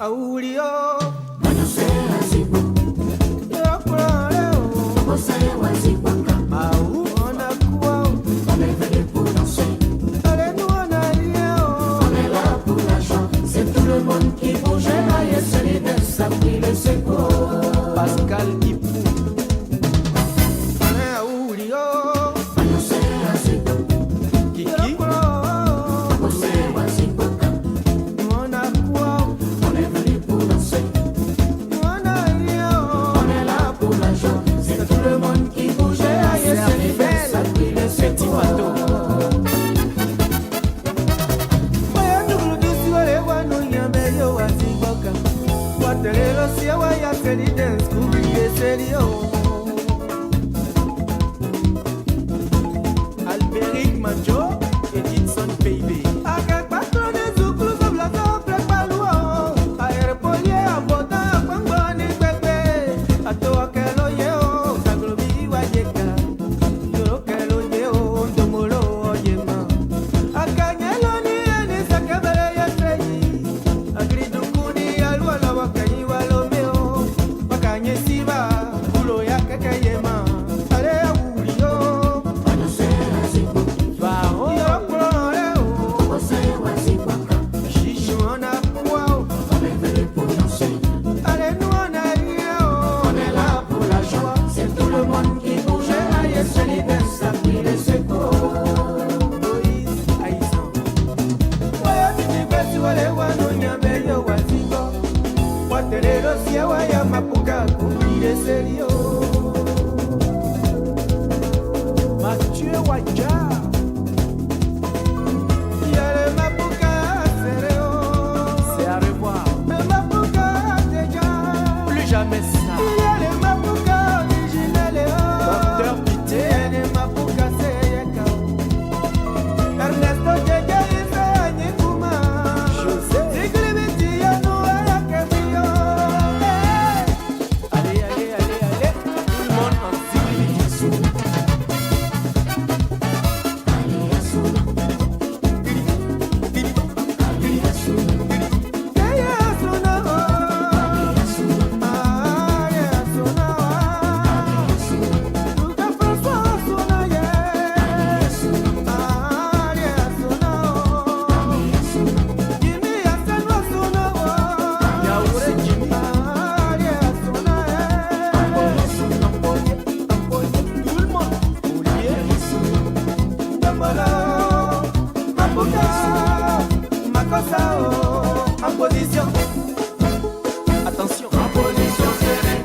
Aulio, Manasera zipo, Yokureo, Mosaya wazipaka, Mau, Onakuo, on est venu pour danser, Alenuanario, on est là pour l'argent, c'est tout le monde qui bouge là, et c'est les danses, ça pris le secours. Pascal Ipou, Aulio, Manasera zipo, Kiki, Mosaya wazipaka, Onakuo, on est venu pour danser, Onario, on est là pour l'argent, c'est tout le monde qui bouge là, et c'est les danses, ça pris le Petit secours. bateau. Alberic Manjo, Edinson Baby. Manasera zipo, Mosaya wazipaka, on est venu pour danser. On est là pour la joie, c'est tout le monde qui bouge là, et c'est les danses, ça pris le secours. Mathieu Waja, c'est à revoir, plus jamais ça. Docteur Pité, José, allez, tout le monde en zig. Attention, en position serrée.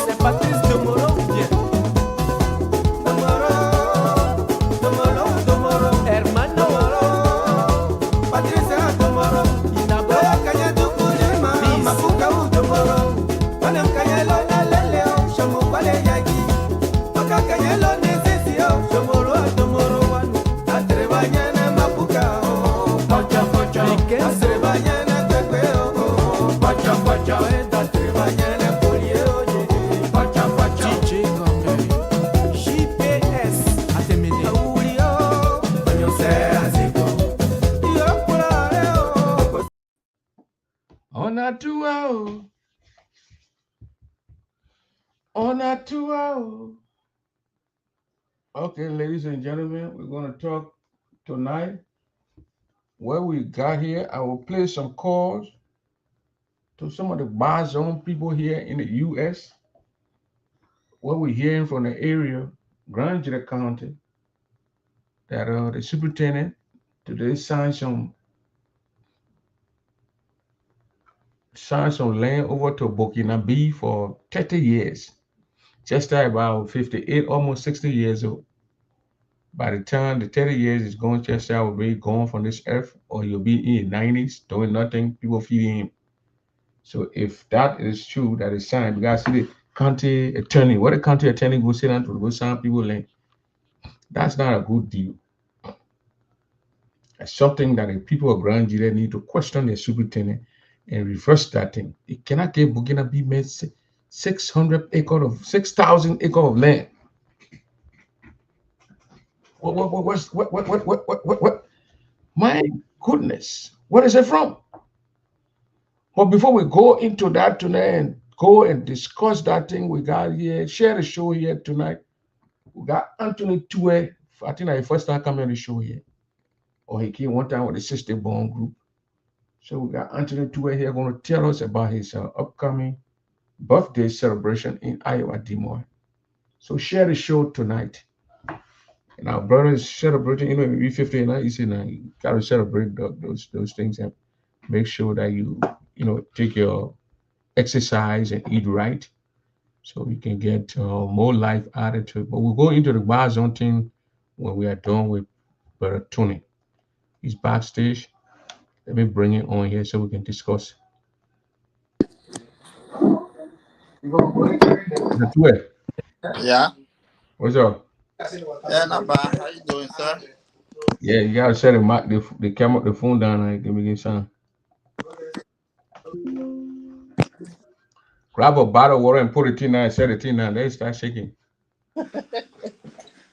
C'est Patrice Domoro, bien. Domoro, hermano. Patrice Domoro, Inaboya Kanyadu Kulema, Mafuka Domoro, Panem Kanyelo Naleleo, Shamu Pale Yagi, Maka Kanyelo Nesesio, Shomoro Domoro Wanu, Atrebanyana Mafuka, Pacha Pacha, Atrebanyana Tequeo, Pacha Pacha, Atrebanyana Polio, Pacha Pacha, DJ Gombe, GPS, Atemene, Aulio, Yosea Yopurareo. On a 2 hours. On a 2 hours. Okay, ladies and gentlemen, we're going to talk tonight. Where we got here, I will play some calls to some of the bar zone people here in the U.S. What we're hearing from the area, Grand Junction County, that the superintendent today signed some land over to Burkina for 30 years. Just about 58, almost 60 years old. By the time the 30 years is gone, Chester will be gone from this earth, or you'll be in the 90s doing nothing, people feeding him. So if that is true, that is signed, because see the county attorney, what the county attorney go sit down to go sign people land, that's not a good deal. It's something that the people of Grand Nigeria need to question their superintendent and reverse that thing. It cannot give Burkina Faso 6,000 acres of land. What? My goodness, what is it from? But before we go into that tonight and go and discuss that thing we got here, share the show here tonight. We got Anthony Tue. I think I first time coming on the show here. Or he came one time with the Sister Bone group. So we got Anthony Tue here going to tell us about his upcoming birthday celebration in Iowa, Des Moines. So share the show tonight. And our brother is celebrating, maybe 50 and you see now, you gotta celebrate those things and make sure that you take your exercise and eat right so we can get more life added to it. But we'll go into the bar zone thing when we are done with Brother Tony. He's backstage. Let me bring it on here so we can discuss. Brother Tue, Yeah, what's up? yeah, not bad. How you doing, sir? Yeah, you gotta set the camera, the phone down and give me some. Grab a bottle of water and put it in there and set it in there. Then start shaking. That's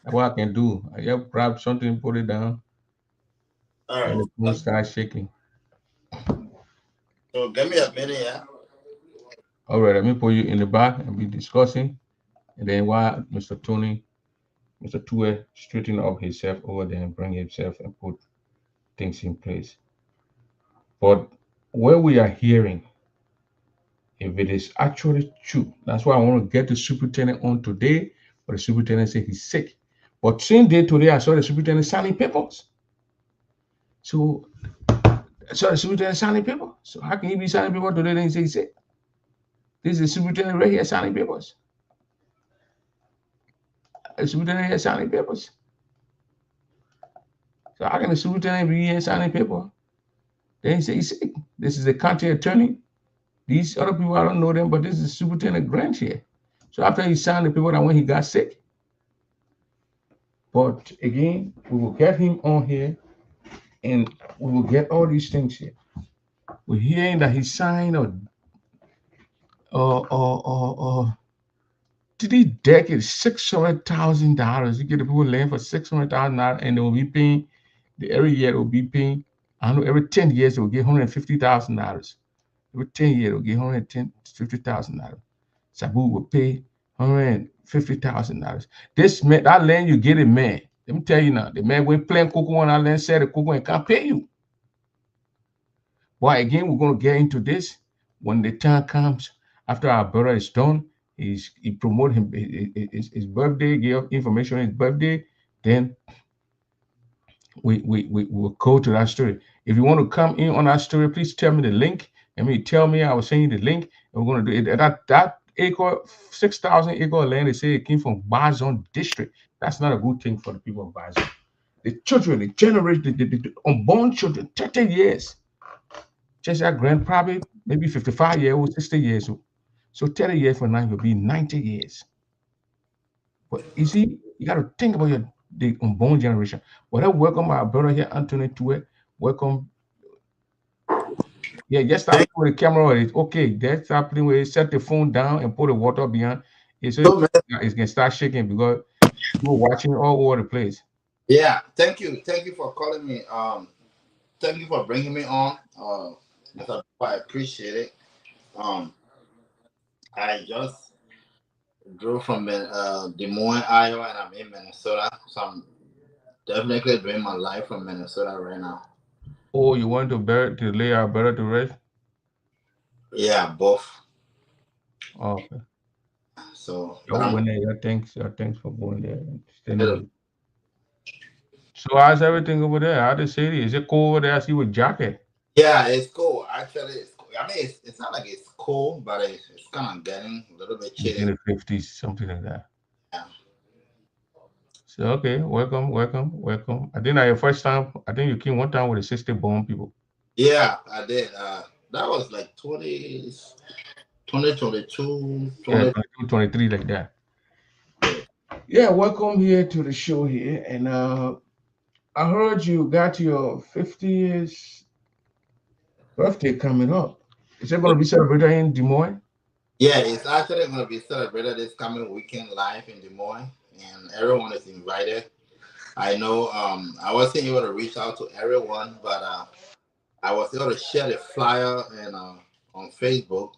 what I can do. I just grab something, put it down, All and right. the phone start shaking. So give me a minute, yeah. All right, let me put you in the back and be discussing. And then while Mr. Tue straighten up himself over there and bring himself and put things in place. But where we are hearing, if it is actually true, that's why I want to get the superintendent on today. But the superintendent said he's sick. But same day today, I saw the superintendent signing papers. So I saw the superintendent signing papers. So how can he be signing papers today? Then he say he's sick. This is the superintendent right here signing papers. The superintendent here signing papers. So how can the superintendent be here signing paper? Then he say he's sick. This is the county attorney. These other people, I don't know them, but this is Superintendent Grant here. So after he signed the paper, that when he got sick. But again, we will get him on here and we will get all these things here. We're hearing that he signed did he deck it $600,000? He get the people land for $600,000 and they will be paying every year they will be paying. I know every 10 years they will get $150,000. Every 10 years they'll get $150,000. Sabu will pay $150,000. This man, that land you get it, man. Let me tell you now, the man went playing cocoa on that land, said the cocoa and can't pay you. But again, we're going to get into this when the time comes after our brother is done. He promote him his birthday, give information on his birthday. Then we will go to that story. If you want to come in on that story, please tell me the link. Tell me I will send you the link, and we're going to do it. That acre, 6,000 acre land, they say it came from Barzon district. That's not a good thing for the people of Barzon. The children, the generation, the unborn children, 30 years. Just that grand, probably maybe 55 years old, 60 years old. So 30 years from now, you'll be 90 years. But you see, you got to think about the unborn generation. Well, I welcome our brother here, Anthony Tue. Welcome. Yeah, just start with the camera. It's okay. That's happening where you set the phone down and put the water behind. It's gonna start shaking because you're watching all over the place. Yeah, thank you for calling me. Thank you for bringing me on. I appreciate it. I just drove from Des Moines, Iowa, and I'm in Minnesota, so I'm definitely doing my life from Minnesota right now. Oh, you want to lay our brother to rest? Yeah, both. Okay. So thanks for going there. So how's everything over there? How the city? Is it cold over there? I see with jacket. Yeah, it's cool. Actually, it's cool. I mean, it's not like it's cold, but it's kind of getting a little bit chilly. In the 50s, something like that. Yeah. So okay, welcome. I think that your first time. I think you came one time with the Sister Bone people. Yeah, I did. That was like 2022, 23 like that. Yeah, welcome here to the show here. And I heard you got your 50th birthday coming up. Is it going to be celebrated in Des Moines? Yeah, it's actually going to be celebrated this coming weekend live in Des Moines, and everyone is invited. I know I wasn't able to reach out to everyone, but I was able to share the flyer and on Facebook.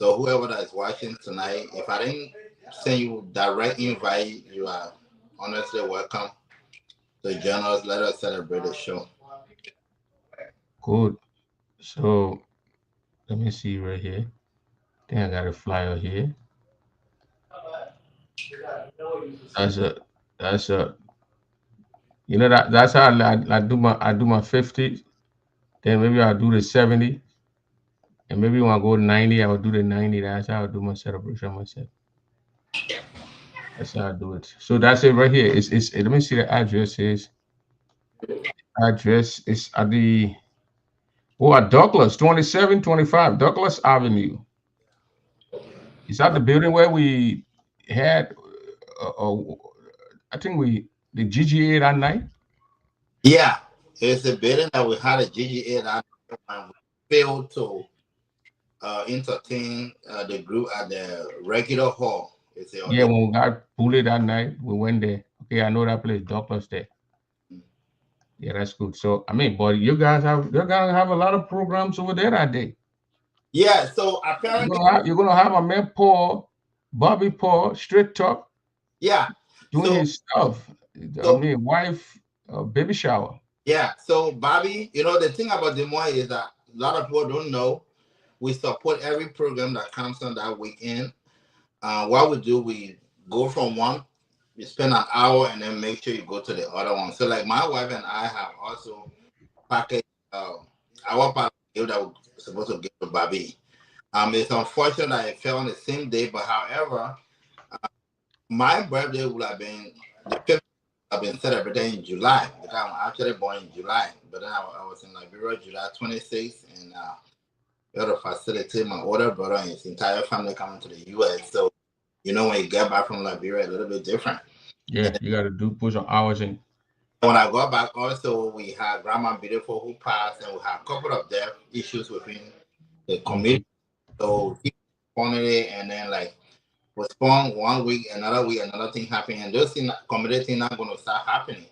So whoever that is watching tonight, if I didn't send you direct invite, you are honestly welcome to join us. Let us celebrate the show. Good. So let me see right here. I think I got a flyer here. That's a that's a you know that's how I do my 50. Then maybe I'll do the 70. And maybe when I go to 90, I will do the 90. That's how I do my celebration myself. That's how I do it. So that's it right here. It's let me see the address is address is at the at Douglas 2725 Douglas Avenue. Is that the building where we had I think we the GGA that night? Yeah, it's a building that we had a GGA that and we failed to entertain the group at the regular hall. Yeah, when we got bullied that night, we went there. Okay, I know that place, Douglas there. Yeah, that's good. So I mean, but you're gonna have a lot of programs over there that day. Yeah, so apparently You're gonna have a man Paul, Bobby Paul, straight talk, yeah, doing so his stuff. so I mean, wife, baby shower. yeah, so Bobby, the thing about Des Moines is that a lot of people don't know we support every program that comes on that weekend. What we do, we go from one, we spend an hour, and then make sure you go to the other one. So, like my wife and I have also packaged our part of the deal that we're supposed to give to Bobby. It's unfortunate that it fell on the same day, but however, my birthday would have been the 5th. I've been celebrating in July because I'm actually born in July, but then I was in Liberia, July 26th, and to facilitate my older brother and his entire family coming to the U.S. So, when you get back from Liberia, a little bit different. Yeah, you got to put some hours in. When I got back, also, we had Grandma Beautiful who passed, and we had a couple of death issues within the community. So, funny, and then, was born 1 week, another thing happened, and those community things not going to start happening.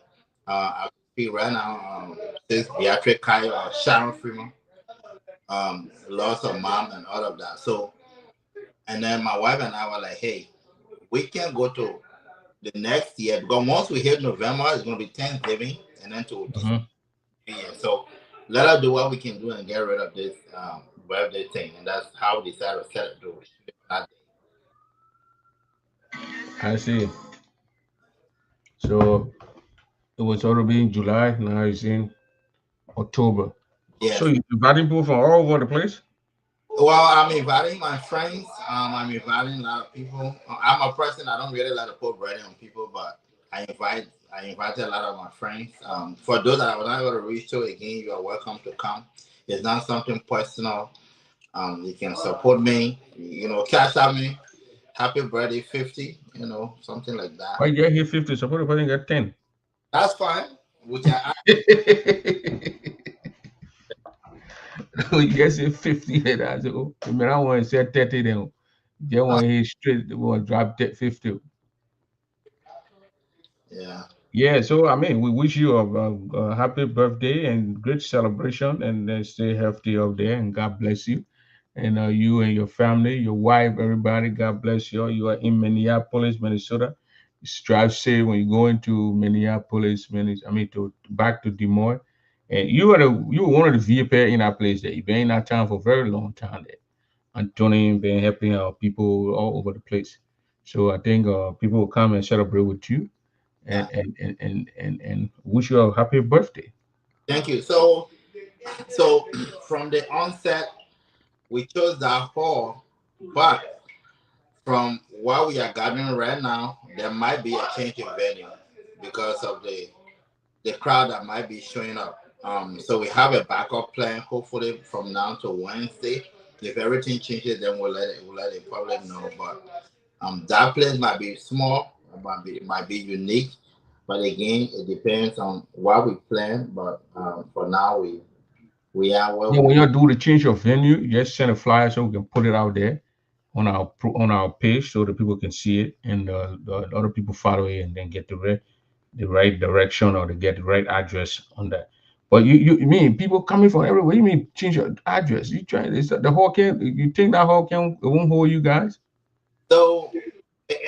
I speak right now, this Beatrice Kyle, Sharon Freeman, loss of mom and all of that. So, and then my wife and I were like, hey, we can go to the next year because once we hit November, it's going to be Thanksgiving and then to year. So let us do what we can do and get rid of this birthday thing. And that's how we decided to set it to that day. I see. So it was already in July. Now it's in October. Yes. So you're inviting people from all over the place? Well, I'm inviting my friends. I'm inviting a lot of people. I'm a person, I don't really like to put bread on people, but I invited a lot of my friends. For those that I was not able to reach to, again, you are welcome to come. It's not something personal. You can support me, cash out me. Happy birthday 50, something like that. Why you get 50? Support the person get 10. That's fine. Which I You get say 50 and I say, oh, I want to say 30 then. They want to straight, they want to drop 50. Yeah. Yeah, so I mean, we wish you a happy birthday and great celebration, and stay healthy out there, and God bless you, and you and your family, your wife, everybody. God bless you. You are in Minneapolis, Minnesota. Drive safe when you go into Minneapolis, to back to Des Moines. And you were one of the VIP in that place there. You've been in that town for a very long time there. And Tony been helping people all over the place. So I think people will come and celebrate with you. And wish you a happy birthday. Thank you. So from the onset, we chose that hall, but from what we are gathering right now, there might be a change in venue because of the crowd that might be showing up. So we have a backup plan. Hopefully, from now to Wednesday, if everything changes, then we'll let the public know. But that place might be small, it might be unique. But again, it depends on what we plan. But for now, we are well. Yeah, when you do the change of venue, you just send a flyer so we can put it out there on our page so the people can see it, and the other people follow it and then get the right direction or to get the right address on that. But you mean people coming from everywhere? You mean change your address? You trying the whole can? You think that whole can it won't hold you guys? So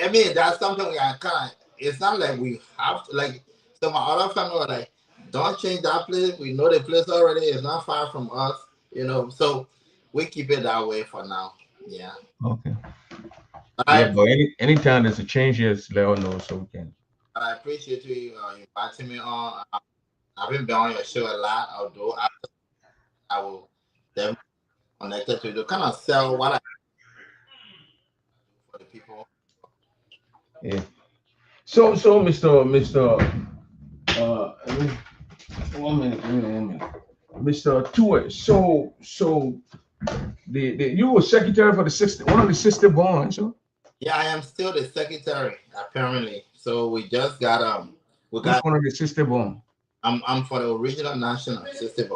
I mean, that's something we are kind of. It's not like we have to like. So my other family were like, "Don't change that place. We know the place already. It's not far from us, you know." So we keep it that way for now. Yeah. Okay. Yeah, I but anytime there's a change, just let us know so we can. I appreciate you inviting me on. I haven't been on your show a lot, although I will definitely connected to you to kind of sell what I do for the people. Yeah. So Mr. I mean, 1 minute, 1 minute. Mr. Tuer. So the you were secretary for the sister, one of the sister bonds, huh? Yeah, I am still the secretary apparently. So we just got we Which got one of the sister bond? I'm for the original national system.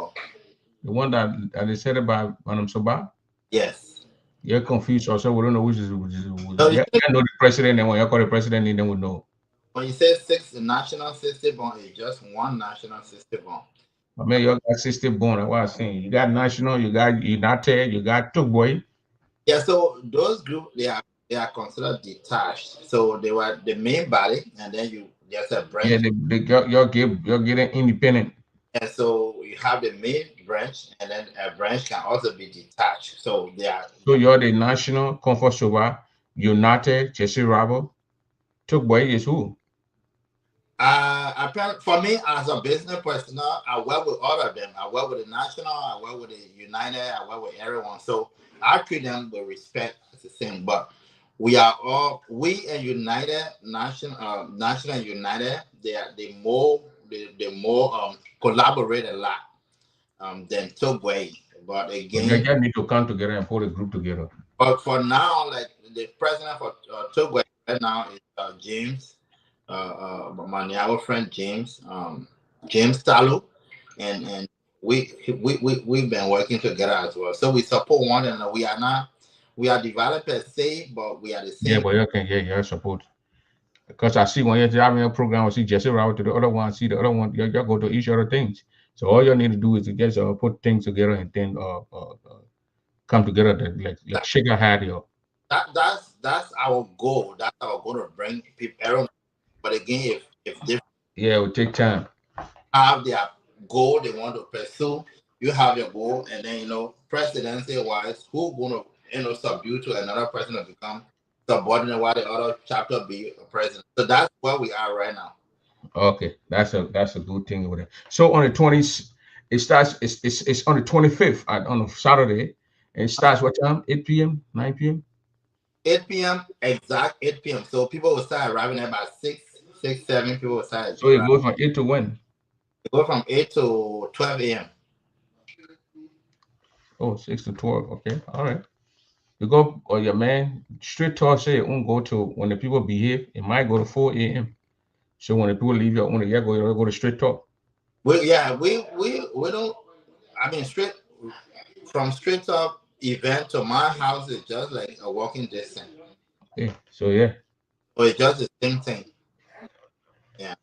The one that is headed by Madam Soba? Yes. You're confused, also we don't know which is. So Yeah, I know the president, and when you call the president, then we know. when you say six national system, it's just one national system. I mean, you got sister bond. That's what I'm saying. You got national, you got United, you got Tugboy. Yeah, so those groups they are considered detached. So they were the main body, and then you there's a Yeah, branch. you're getting independent. And so you have the main branch, and then a branch can also be detached. So they are. So you're the national, Comfort Soba, United, Jesse Rabo. Tugboy is who? Apparently, for me as a business person, I work with all of them. I work with the national, I work with the United, I work with everyone. So I treat them with respect as the same. But we and United National and United. They more collaborate a lot than Togway. But But you again, just need to come together and put a group together. but for now, like the president for Togway right now is James. Our friend James, James Talu, and we've been working together as well. So we support one another. We are developers, say, but we are the Yeah, same. but you can get your support. Because I see when you're having a program, I see Jesse Rabo to the other one, see the other one, you go to each other things. So all you need to do is to just put things together and then come together like That, shake a hat, yo. that's our goal. That's our goal to bring people everyone. But again, if they Yeah, it will take time. have their goal they want to pursue, you have your goal, and then presidency wise, who gonna subdue to another person to become subordinate while the other chapter be a president. So that's where we are right now. Okay, that's a good thing over there. So on the 20th, it starts. It's on the 25th on a Saturday, and it starts what time? 8 p.m., 9 p.m. 8 p.m. exact 8 p.m. So people will start arriving at about 7 people will start So it arriving. goes from 8 to when? It go from 8 to 12 a.m. Oh, 6 to 12. Okay, all right. You go, or your man, straight talk say it won't go to when the people behave, it might go to 4 a.m. So when the people leave your own, you go to straight talk. We don't. I mean, straight up event to my house is just like a walking distance. Okay, so yeah. So it's just the same thing. Yeah.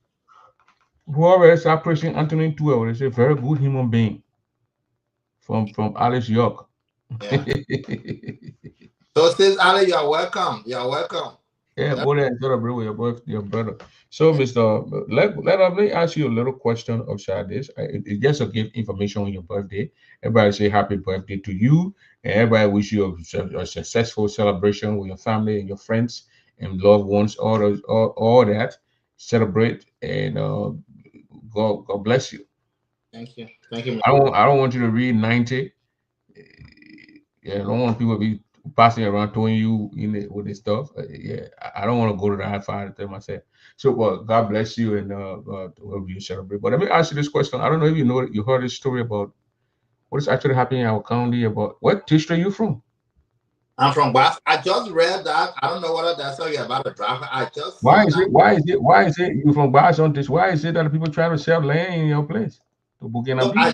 Whoever is Operation Anthony Tuel is a very good human being from Alice York. Yeah. So sis Ali, you are welcome. You are welcome. Yeah, Yeah. go there and celebrate with your brother. So, Mr. Let me ask you a little question outside this. It's just to give information on your birthday. Everybody say happy birthday to you, and everybody wish you a successful celebration with your family and your friends and loved ones. All that. Celebrate and God bless you. Thank you. Thank you. I don't want you to read 90. Yeah, I don't want people to be passing around throwing you in it with this stuff. Yeah, I don't want to go to that far to tell myself. So, well, God bless you and whoever you celebrate. But let me ask you this question. I don't know if you heard this story about what is actually happening in our county about what district you from? I'm from Boston. I just read that. I don't know whether that's how you're about to drive. I just Why saw is that. it? Why is it? Why is it you from Boston? This? Why is it that people try to sell land in your place to So Bukinabe?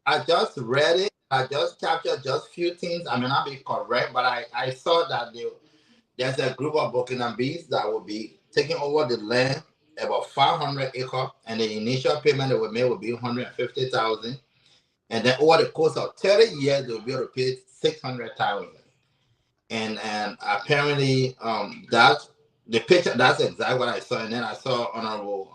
I just read it. I just captured just few things. I may not be correct, but I saw that there's a group of Burkinabes that will be taking over the land about 500 acres, and the initial payment that we made will be 150,000, and then over the course of 30 years they'll be able to pay 600,000. And apparently that's the picture. That's exactly what I saw. And then I saw Honorable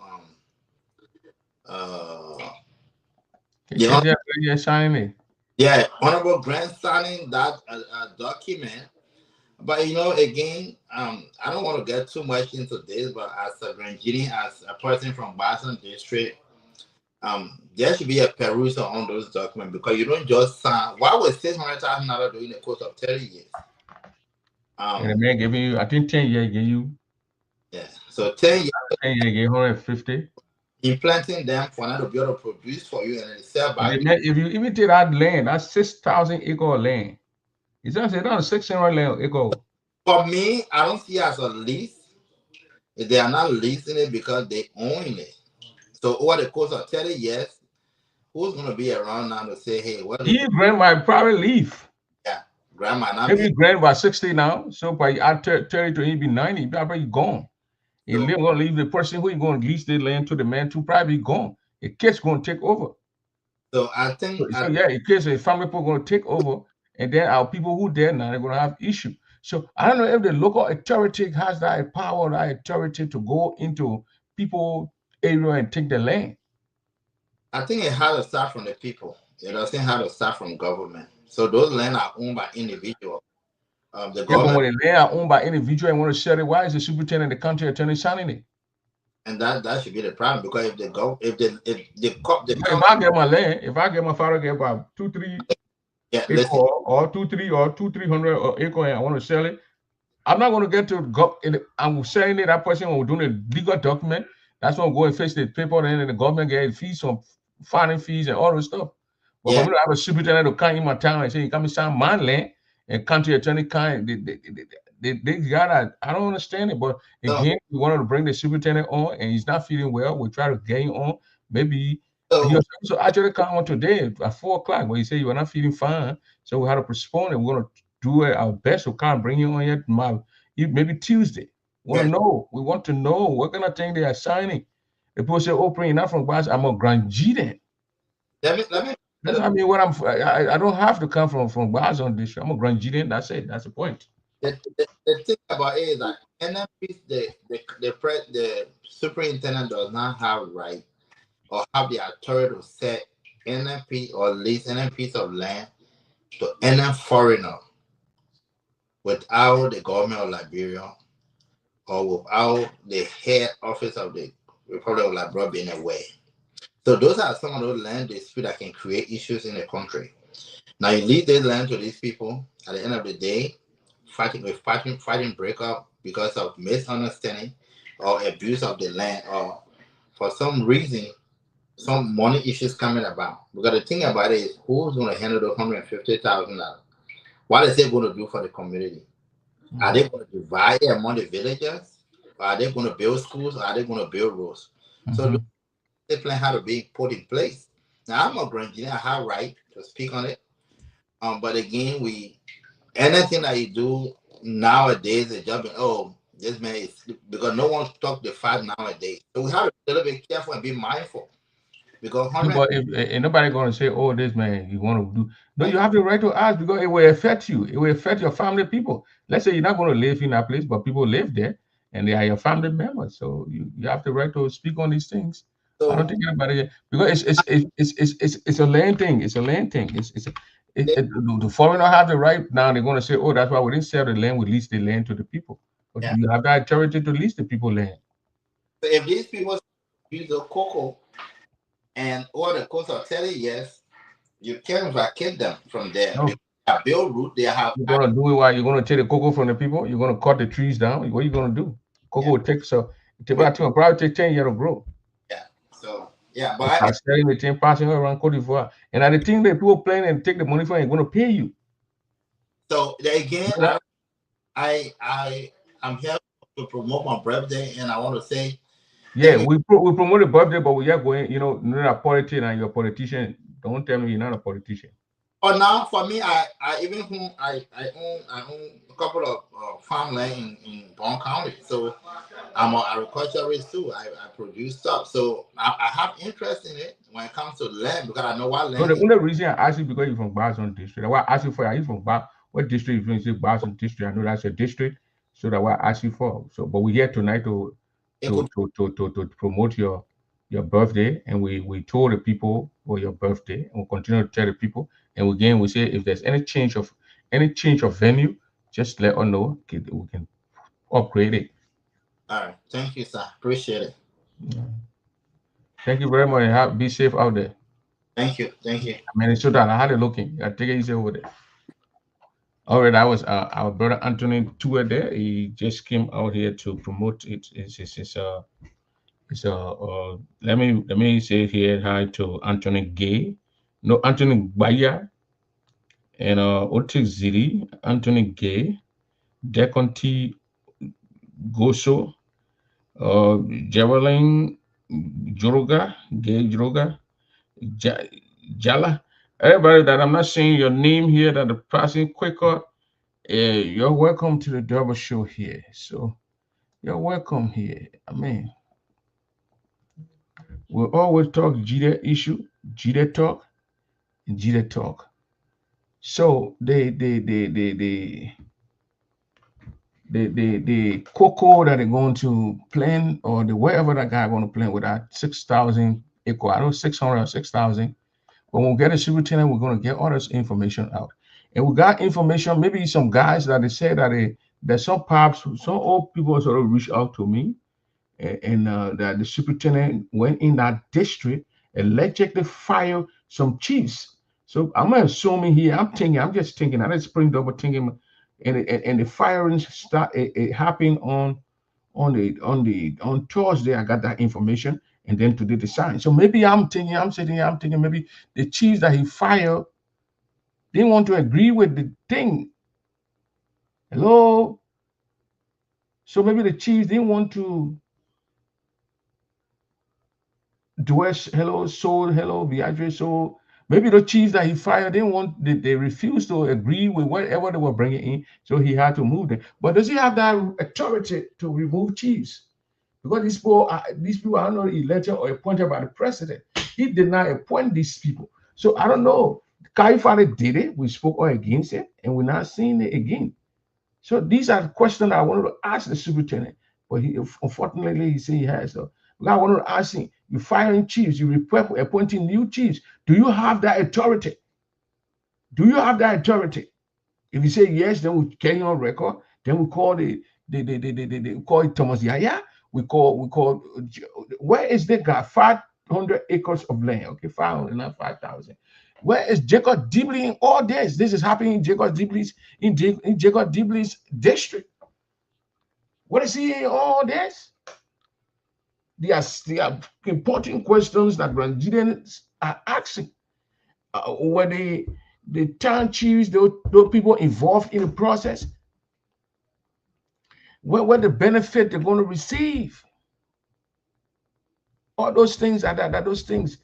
Honorable Grant signing that document. But again, I don't want to get too much into this, but as a Granjini, as a person from Boston District, there should be a perusal on those documents, because you don't just sign. Why was $600,000 during the course of 30 years? And the man giving you, I think 10 years give you. Yeah, so 10 years. 10 years gave 150. Implanting them for another to be able to produce for you and then sell back. If you even take that land, that's 6,000 acre land. It's just not 600 acre. For me, I don't see it as a lease. If they are not leasing it because they own it. So over the course of 30 years, who's going to be around now to say, hey, what? He grandma probably leave. Yeah, grandma not. Maybe grandma 60 now. So by add 30 to him be 90, probably gone. He's going to leave the person who is going to lease the land to the man to probably gone. The kid's going to take over. So I think. In case the family people going to take over, and then our people who there now they're going to have issue. So I don't know if the local authority has that power, that authority to go into people area and take the land. I think it has to start from the people. It doesn't have to start from government. So those land are owned by individuals. The government, when the land are owned by individual and want to sell it, why is the superintendent of the county attorney signing it? And that should be the problem, because if I get my land, if I get my father get about 2-3 acre or 200-300 acre and I want to sell it, I'm not going to get to go. I'm selling it. That person will doing a legal document. That's when go and face the paper, and then the government get fees from filing fees and all this stuff. But for me to have a superintendent to come in my town and say, you come and sign my land, and county attorney kind, they got that. I don't understand it. But again, we wanted to bring the superintendent on, and he's not feeling well. We try to get him on. Maybe he was also actually come on today at 4 o'clock, but he said you were not feeling fine, so we had to postpone it. We're gonna do our best to kind of bring him on yet tomorrow, maybe Tuesday. We want to know what kind of thing they are signing. The people say, "Oh, you're not from Boston. I'm a Granjini." I mean, I don't have to come from Boston District. I'm a Granjini. That's it. That's the point. The thing about it is that NMP, the superintendent does not have right or have the authority to set NMP or lease any piece of land to any foreigner without the government of Liberia or without the head office of the Republic of Liberia being aware. So those are some of those land disputes that can create issues in the country. Now you leave this land to these people. At the end of the day, fighting break up because of misunderstanding or abuse of the land, or for some reason, some money issues coming about. Because the thing about it is, who's going to handle the $150,000? What is it going to do for the community? Mm-hmm. Are they going to divide it among the villagers? Or are they going to build schools? Or are they going to build roads? Mm-hmm. So the plan had to be put in place. Now I'm a Granjini, I have right to speak on it. But again, anything that you do nowadays is just this man is, because no one talks the fact nowadays. So we have to be a little bit careful and be mindful. Because if nobody going to say, "Oh, this man, you want to do." No, you have the right to ask, because it will affect you. It will affect your family, people. Let's say you're not going to live in that place, but people live there, and they are your family members. So you have the right to speak on these things. So, I don't think anybody, because it's a land thing. It's a land thing. The foreigner have the right now. They're going to say, "Oh, that's why we didn't sell the land. We lease the land to the people." But you have that authority to lease the people land. So if these people use the cocoa, and over the course of 30 years, you can vacate them from there. No. They have built root. They have. You're going to do it while you're going to take the cocoa from the people. You're going to cut the trees down. What are you going to do? Cocoa will take probably take 10 years to grow. Yeah. So but I'm selling the thing, passing around Cote d'Ivoire, and I think that people playing and take the money for it, going to pay you. So again, I'm here to promote my birthday, and I want to say. Yeah, we promote a birthday, but we are going, you're not a politician and you're a politician. Don't tell me you're not a politician. But now, for me, I own a couple of farmland in Bond County. So I'm an agriculturist too. I produce stuff, so I have interest in it when it comes to land because I know what So land the is. only reason I asked you because you're from Boston district. Why I asked you for are you from what district? If you say Boston district, I know that's a district. So that's why I asked you for. So, but we're here tonight to It could promote your birthday, and we told the people for your birthday, and we'll continue to tell the people. And again, we say if there's any change of venue, just let us know. We can upgrade it. all right. Thank you, sir. Appreciate it. Thank you very much. Be safe out there. Thank you. Thank you. Minnesota, I had it looking. I take it easy over there. All right, that was our brother Anthony Tour there. He just came out here to promote it. Let me say here hi to Anthony Gay, no Anthony Baya, and Otik Ziri, Anthony Gay, Deconti Goso, Javelin Joroga, Gay Joroga, Jala. Everybody that I'm not saying your name here, that the passing quicker. You're welcome to the double show here. So you're welcome here. I mean, we always talk GD issue, GD talk, and GD talk. So the cocoa that they're going to plant or the wherever that guy going to plant with that 6,000 acre, I don't 600 or 6,000. But when we get a superintendent, we're going to get all this information out. And we got information, maybe some guys that they say that some pops, some old people sort of reached out to me, and that the superintendent went in that district and allegedly fired some chiefs. So I'm assuming here, I'm just thinking, I didn't spring double thinking, and the firing start it happened on Thursday. I got that information, and then today the sign. So maybe I'm thinking maybe the chiefs that he fired didn't want to agree with the thing. Hello. So maybe the chiefs didn't want to do us. Hello, Soul. Hello, Beatrice. So maybe the chiefs that he fired didn't want. They refused to agree with whatever they were bringing in. So he had to move them. But does he have that authority to remove chiefs? Because these people are not elected or appointed by the president. He did not appoint these people. So I don't know. Kaifale did it. We spoke all against it, and we're not seeing it again. So these are the questions I wanted to ask the superintendent, but he unfortunately he said he has. So I wanted to ask him: you firing chiefs, you appointing new chiefs. Do you have that authority? Do you have that authority? If you say yes, then we carry on record. Then we call we call it Thomas Yaya. We call where is the guy? 500 acres of land. Okay, 500, not 5,000. Where is Jacob Dibley in all this? This is happening in Jacob Dibley's district. What is he in all this? They are important questions that Nigerians are asking. Were the town chiefs, those people involved in the process, what the benefit they're going to receive? All those things are those things.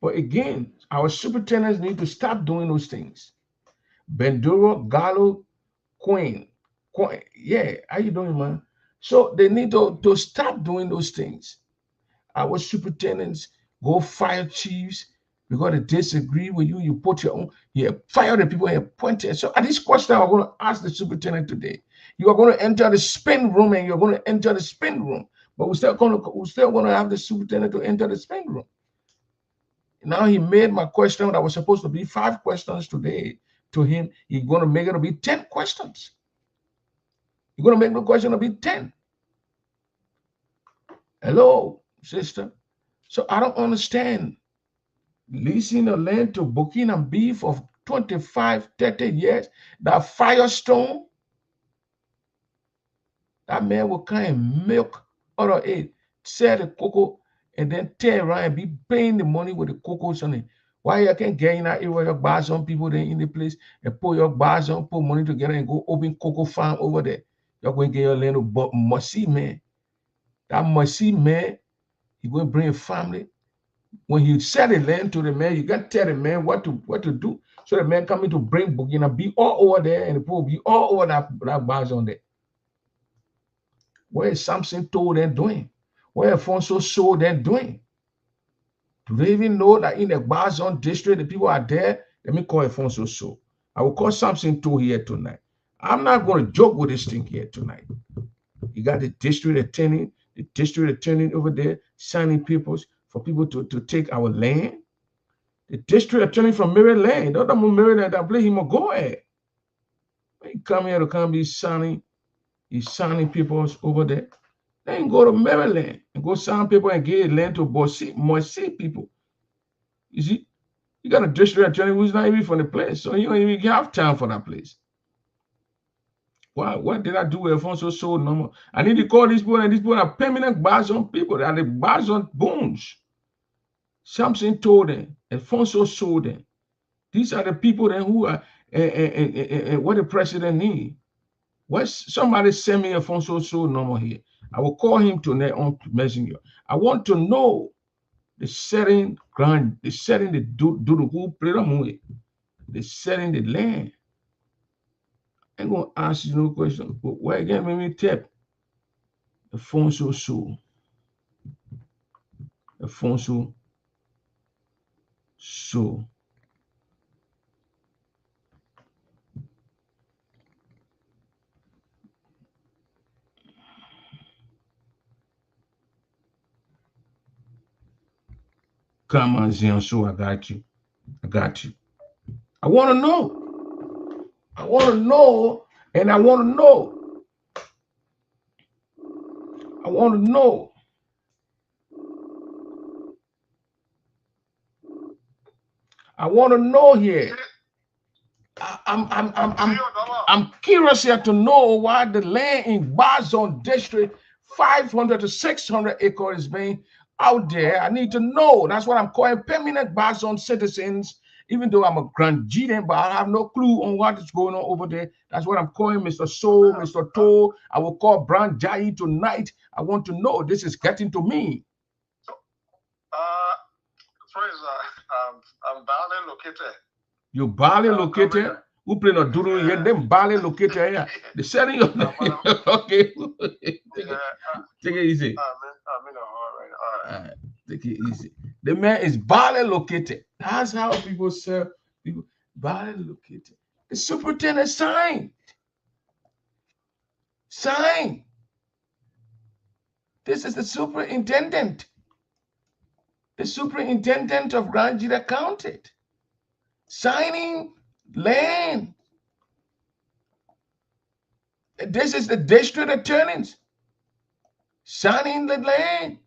But again, our superintendents need to stop doing those things. Benduro, Gallo, Queen. Yeah, how you doing, man? So they need to stop doing those things. Our superintendents go fire chiefs because they disagree with you. You put your own, you fire the people and appoint it. So at this question, I'm going to ask the superintendent today. You are going to enter the spin room, and you're going to enter the spin room. But we're still going to have the superintendent to enter the spin room. Now he made my question that was supposed to be 5 questions today to him. He's going to make it to be 10 questions. You're going to make the question to be 10. Hello, sister. So I don't understand. Leasing the land to Burkina Faso for 25, 30 years. That Firestone, that man will come and milk out of it, sell the cocoa, and then turn around and be paying the money with the cocoa on it. Why you can't get in that area, your bars on people there in the place and put your bars on, put money together and go open cocoa farm over there. You're going to get your land, but Mercy man. That Mercy man, he going to bring a family. When you sell the land to the man, you got to tell the man what to do. So the man coming to bring Burkina be all over there, and the people be all over that bars on there. What is Samson told them doing? What Alfonso showed them doing? Do they even know that in the Bazon district, the people are there? Let me call Alfonso so. I will call Samson to here tonight. I'm not going to joke with this thing here tonight. You got the district attorney over there signing papers for people to take our land. The district attorney from Maryland, the other Maryland, I believe him go ahead. He come here to come be signing, he's signing papers over there. Then go to Maryland and go sign people and get land to Moise people. You see, you got a district attorney who's not even from the place, so you don't even have time for that place. What did I do with Alfonso so normal? I need to call these people, and these people are permanent Bazon people. They are the Bazon boons. Samson told them, Alfonso showed them. These are the people then who are what the president need. Somebody send me Alfonso so normal here. I will call him tonight on Messenger. I want to know the setting ground, the setting the who play the setting the land. I'm going to ask you no question. But where again, let me tap Alfonso so. Alfonso so. Come on, Zion, so I got you. I got you. I want to know. I want to know, and I want to know. I want to know. I want to know here. I'm curious here to know why the land in Bazon district, 500 to 600 acres is being out there. I need to know. That's what I'm calling permanent Bazon citizens, even though I'm a Grand G, but I have no clue on what is going on over there. That's what I'm calling Mr. So, Mr. To. I will call Brand Jai tonight. I want to know. This is getting to me. First, I'm Bali located. You Bali located? Who play no duru here? Them Bali located here. The setting of okay. Take it easy. I'm in a hurry. All right. Take it easy. The man is Bali located. That's how people say people Bali located. The superintendent signed. Signed. This is the superintendent. The superintendent of Grand Jira County signing land. This is the district attorneys signing the land.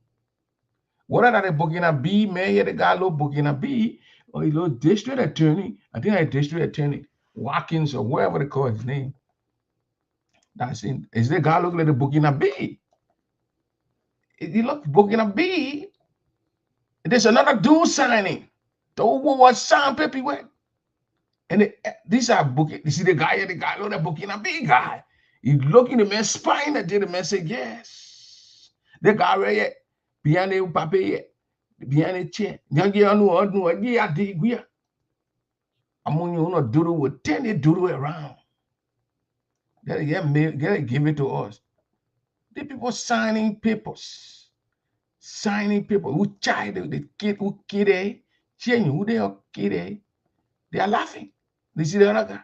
What are the Burkina B mayor, the guy low Burkina B, or he low district attorney? I think I district attorney Watkins or whatever they call his name. That's in. Is the guy look like the Burkina B? He look Burkina B. There's another dude signing. The one was signed paper with. And these are booking. You see the guy, look that Burkina B guy. He looking the man's spine that did the man say yes. The guy right here, behind the paper, behind the chair. Young girl no idea I did we. I'm on you no doodle with 10 doodle around. Gotta give it to us. The people signing papers. Signing people who child the kid who kid who they are kid they are laughing. They see the other guy.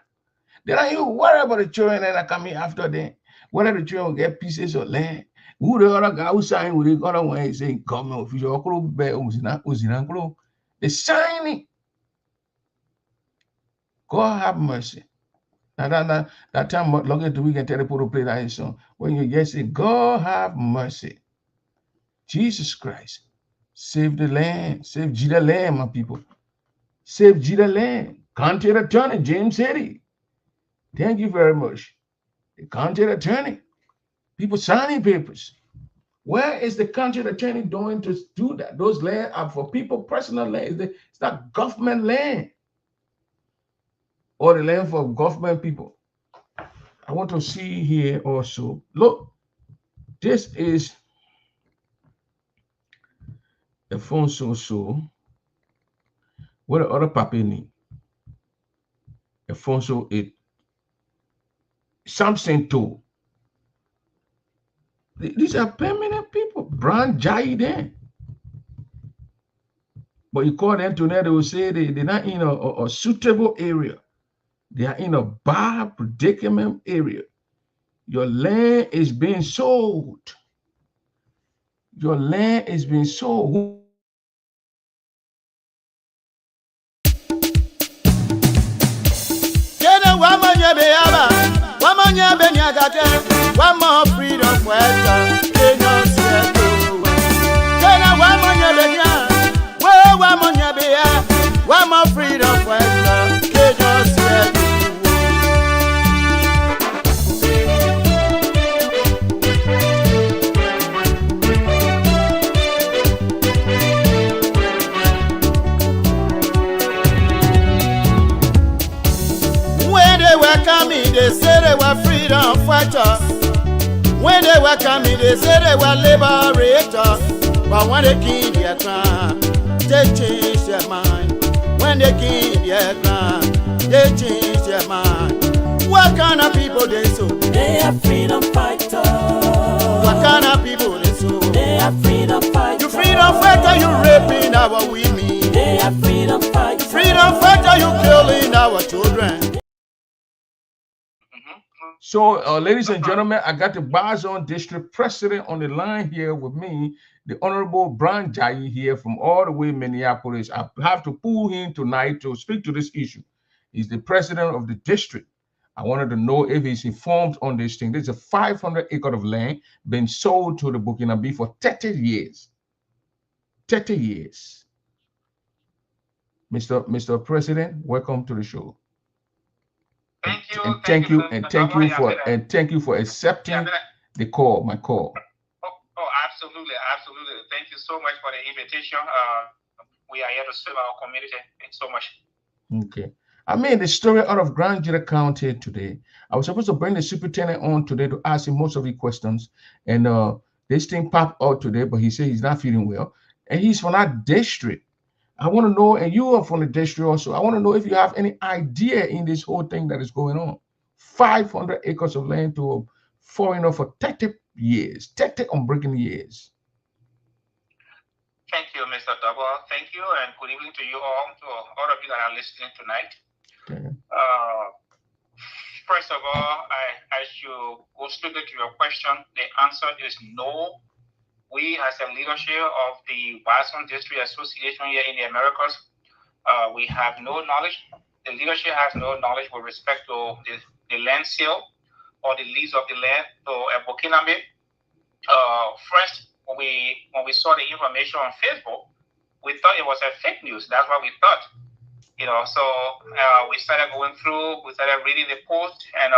They don't even worry about the children that are coming after them. Whether the children will get pieces of land. Who the other guy who signed with the other one is saying government official they signing. God have mercy. Now that time longer to we can tell the people to play that song. When you just say God have mercy. Jesus Christ, save the land, save Jida land, my people. Save Jida land. County attorney, James Eddy. Thank you very much. The county attorney. People signing papers. Where is the county attorney going to do that? Those land are for people, personal land. It's not government land. Or the land for government people. I want to see here also. Look, this is Alfonso so. What the other papi need? Alfonso it. Samson too. These are permanent people. Brown Jai then. But you call them tonight, they will say they're not in a suitable area. They are in a bad predicament area. Your land is being sold. Your land is being sold. One more freedom for one more freedom for when they welcome me, they say they were freedom fighters. When they welcome me, they say they were liberators. But when they kill their time, they change their mind. When they kill their crime, they change their mind. What kind of people they so? They are freedom fighters. What kind of people they so? They are freedom fighters. You freedom fighter, you raping our women. They are freedom fighters. You freedom fighter, you killing our children. So, ladies and gentlemen, I got the Barzon District President on the line here with me, the Honorable Brown Jai here from all the way Minneapolis. I have to pull him tonight to speak to this issue. He's the president of the district. I wanted to know if he's informed on this thing. There's a 500 acre of land been sold to the Burkinabe for 30 years. 30 years. Mr. President, welcome to the show. Thank you. And thank you for accepting the call, my call. Oh, absolutely. Thank you so much for the invitation. We are here to serve our community. Thanks so much. Okay. I mean, the story out of Grand Jira County today. I was supposed to bring the superintendent on today to ask him most of the questions. And this thing popped out today, but he said he's not feeling well. And he's from that district. I want to know, and you are from the district also, I want to know if you have any idea in this whole thing that is going on. 500 acres of land to a foreigner for 30 years, 30 unbreaking years. Thank you, Mr. Double. Thank you, and good evening to you all, to all of you that are listening tonight. Okay. First of all, I should go straight to your question. The answer is no. We, as a leadership of the Barzon District Association here in the Americas, we have no knowledge. The leadership has no knowledge with respect to the land sale or the lease of the land to Burkinabe. First, when we saw the information on Facebook, we thought it was a fake news. That's what we thought. So we started going through, we started reading the post, and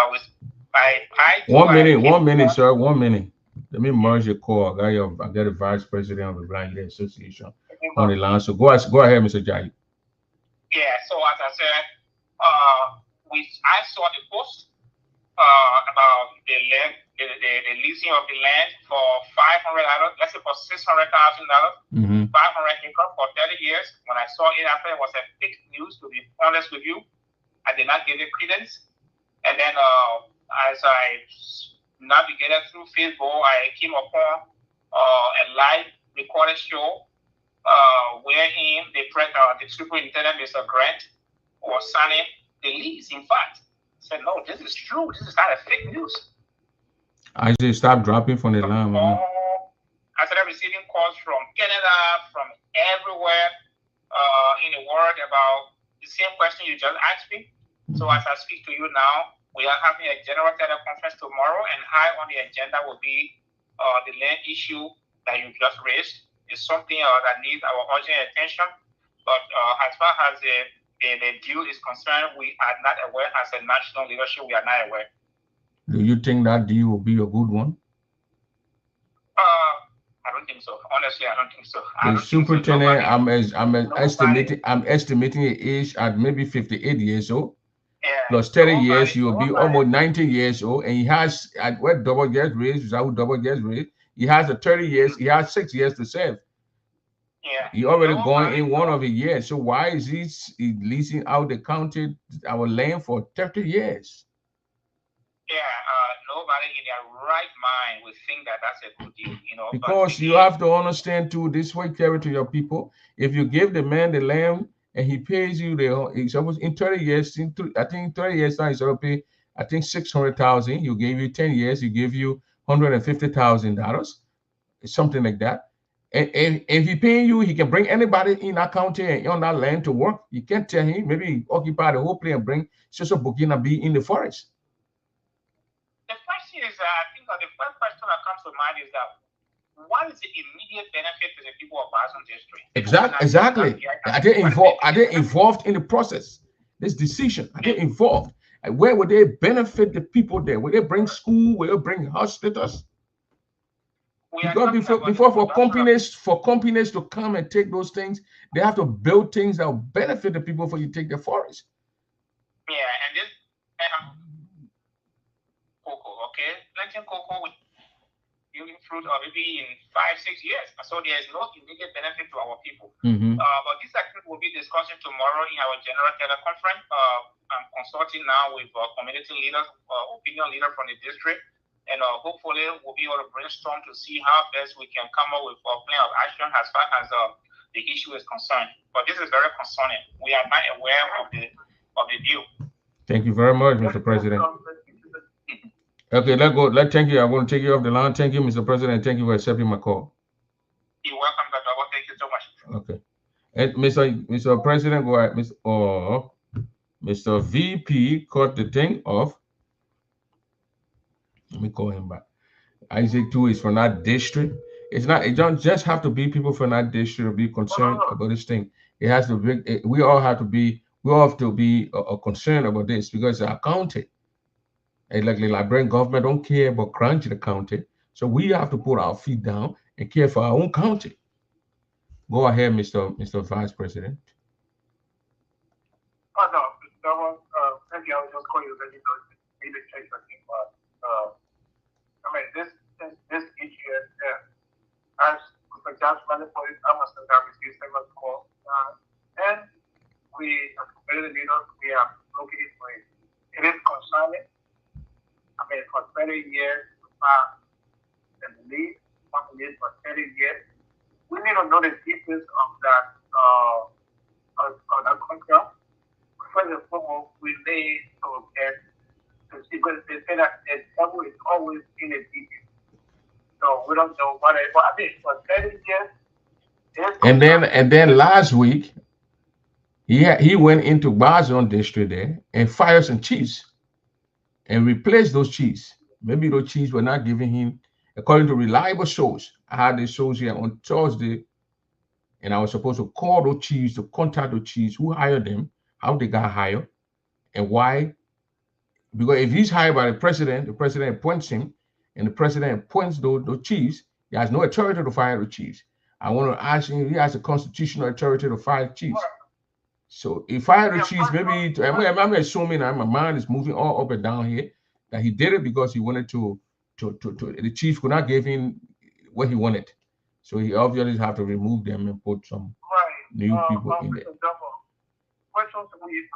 One minute, sir. 1 minute. Let me merge your call. I got a vice president of the Blind Youth Association on the line. So go ahead, Mr. Jai. Yeah. So as I said, I saw the post about the land, the leasing of the land for $500. Let's say for $600,000, 500 acres for 30 years. When I saw it, I thought it was a fake news. To be honest with you, I did not give it credence. And then as I navigated through Facebook, I came upon a live recorded show wherein the superintendent, Mr. Grant, was signing the lease. In fact, said, "No, this is true. This is not a fake news." I just stopped dropping from the line. I started receiving calls from Canada, from everywhere in the world about the same question you just asked me. So as I speak to you now, we are having a general teleconference tomorrow, and high on the agenda will be the land issue that you just raised. It's something that needs our urgent attention. But as far as the deal is concerned, we are not aware. As a national leadership, we are not aware. Do you think that deal will be a good one? I don't think so. Honestly, I don't think so. The superintendent, I'm estimating his age at maybe 58 years old. Yeah, plus 30 years, he will be almost 90 years old, and he has where double gets raised, is how double gets raised. He has a 30 years, he has 6 years to serve. Yeah, he already going in one of the years. So why is he leasing out the county, our land for 30 years? Yeah, nobody in their right mind would think that that's a good deal, you know. Because you have to understand too, this way carry to your people. If you give the man the land and he pays you he's almost in 30 years, I think 30 years now he's gonna pay, I think 600,000. You gave you 10 years, he give you $150,000, something like that. And if he paying you, he can bring anybody in that county and on that land to work. You can't tell him, maybe occupy the whole place and bring Sister Burkina be in the forest. The question is, I think the first question that comes to mind is that what is the immediate benefit to the people of Bazon district? Exactly. Are they involved in the process? This decision, are they involved? Where would they benefit the people there? Will they bring school? Will they bring hospitals? Because before for companies to come and take those things, they have to build things that will benefit the people before you take the forest. Yeah, and this cocoa, okay, planting cocoa with yielding fruit or maybe in 5-6 years. So there is no immediate benefit to our people. But this actually will be discussing tomorrow in our general teleconference. I'm consulting now with community leaders, opinion leaders from the district. And hopefully we'll be able to brainstorm to see how best we can come up with a plan of action as far as the issue is concerned. But this is very concerning. We are not aware of the view. Thank you very much, Mr. President. Okay, thank you. I'm going to take you off the line. Thank you, Mr. President. Thank you for accepting my call. You're welcome, Dr. Well, thank you so much. Okay. And Mr. President, go ahead. Mr. VP cut the thing off. Let me call him back. Isaac too is from that district. It don't just have to be people from that district to be concerned about this thing. It has to be. We all have to be concerned about this because it's our county. And like the Liberian government don't care about crunching the county, so we have to put our feet down and care for our own county. Go ahead, Mr. Vice President. Oh no, maybe I was just calling you that you need to change your thing, but I mean this issue, as Mr. Josh Valley Police, I must have received several calls, and we as community leaders, we are looking into it. It is concerning. I mean, for 30 years, and lead for 30 years, we need to know the details of that contract. First and foremost, we need to get to see, because they say that the devil is always in the detail. So we don't know what I mean, for 30 years. And then last week, he went into Bazon district there and fired some chiefs and replaced those chiefs. Maybe those chiefs were not giving him, according to reliable sources. I had the shows here on Thursday, and I was supposed to call those chiefs to contact the chiefs who hired them, how they got hired, and why. Because if he's hired by the president appoints him, and the president appoints those chiefs, he has no authority to fire the chiefs. I want to ask him, he has a constitutional authority to fire chiefs. So if fire the chiefs, maybe I'm assuming my mind is moving all up and down here, that he did it because he wanted to the chiefs could not give him what he wanted. So he obviously have to remove them and put some new people in there. Question to me is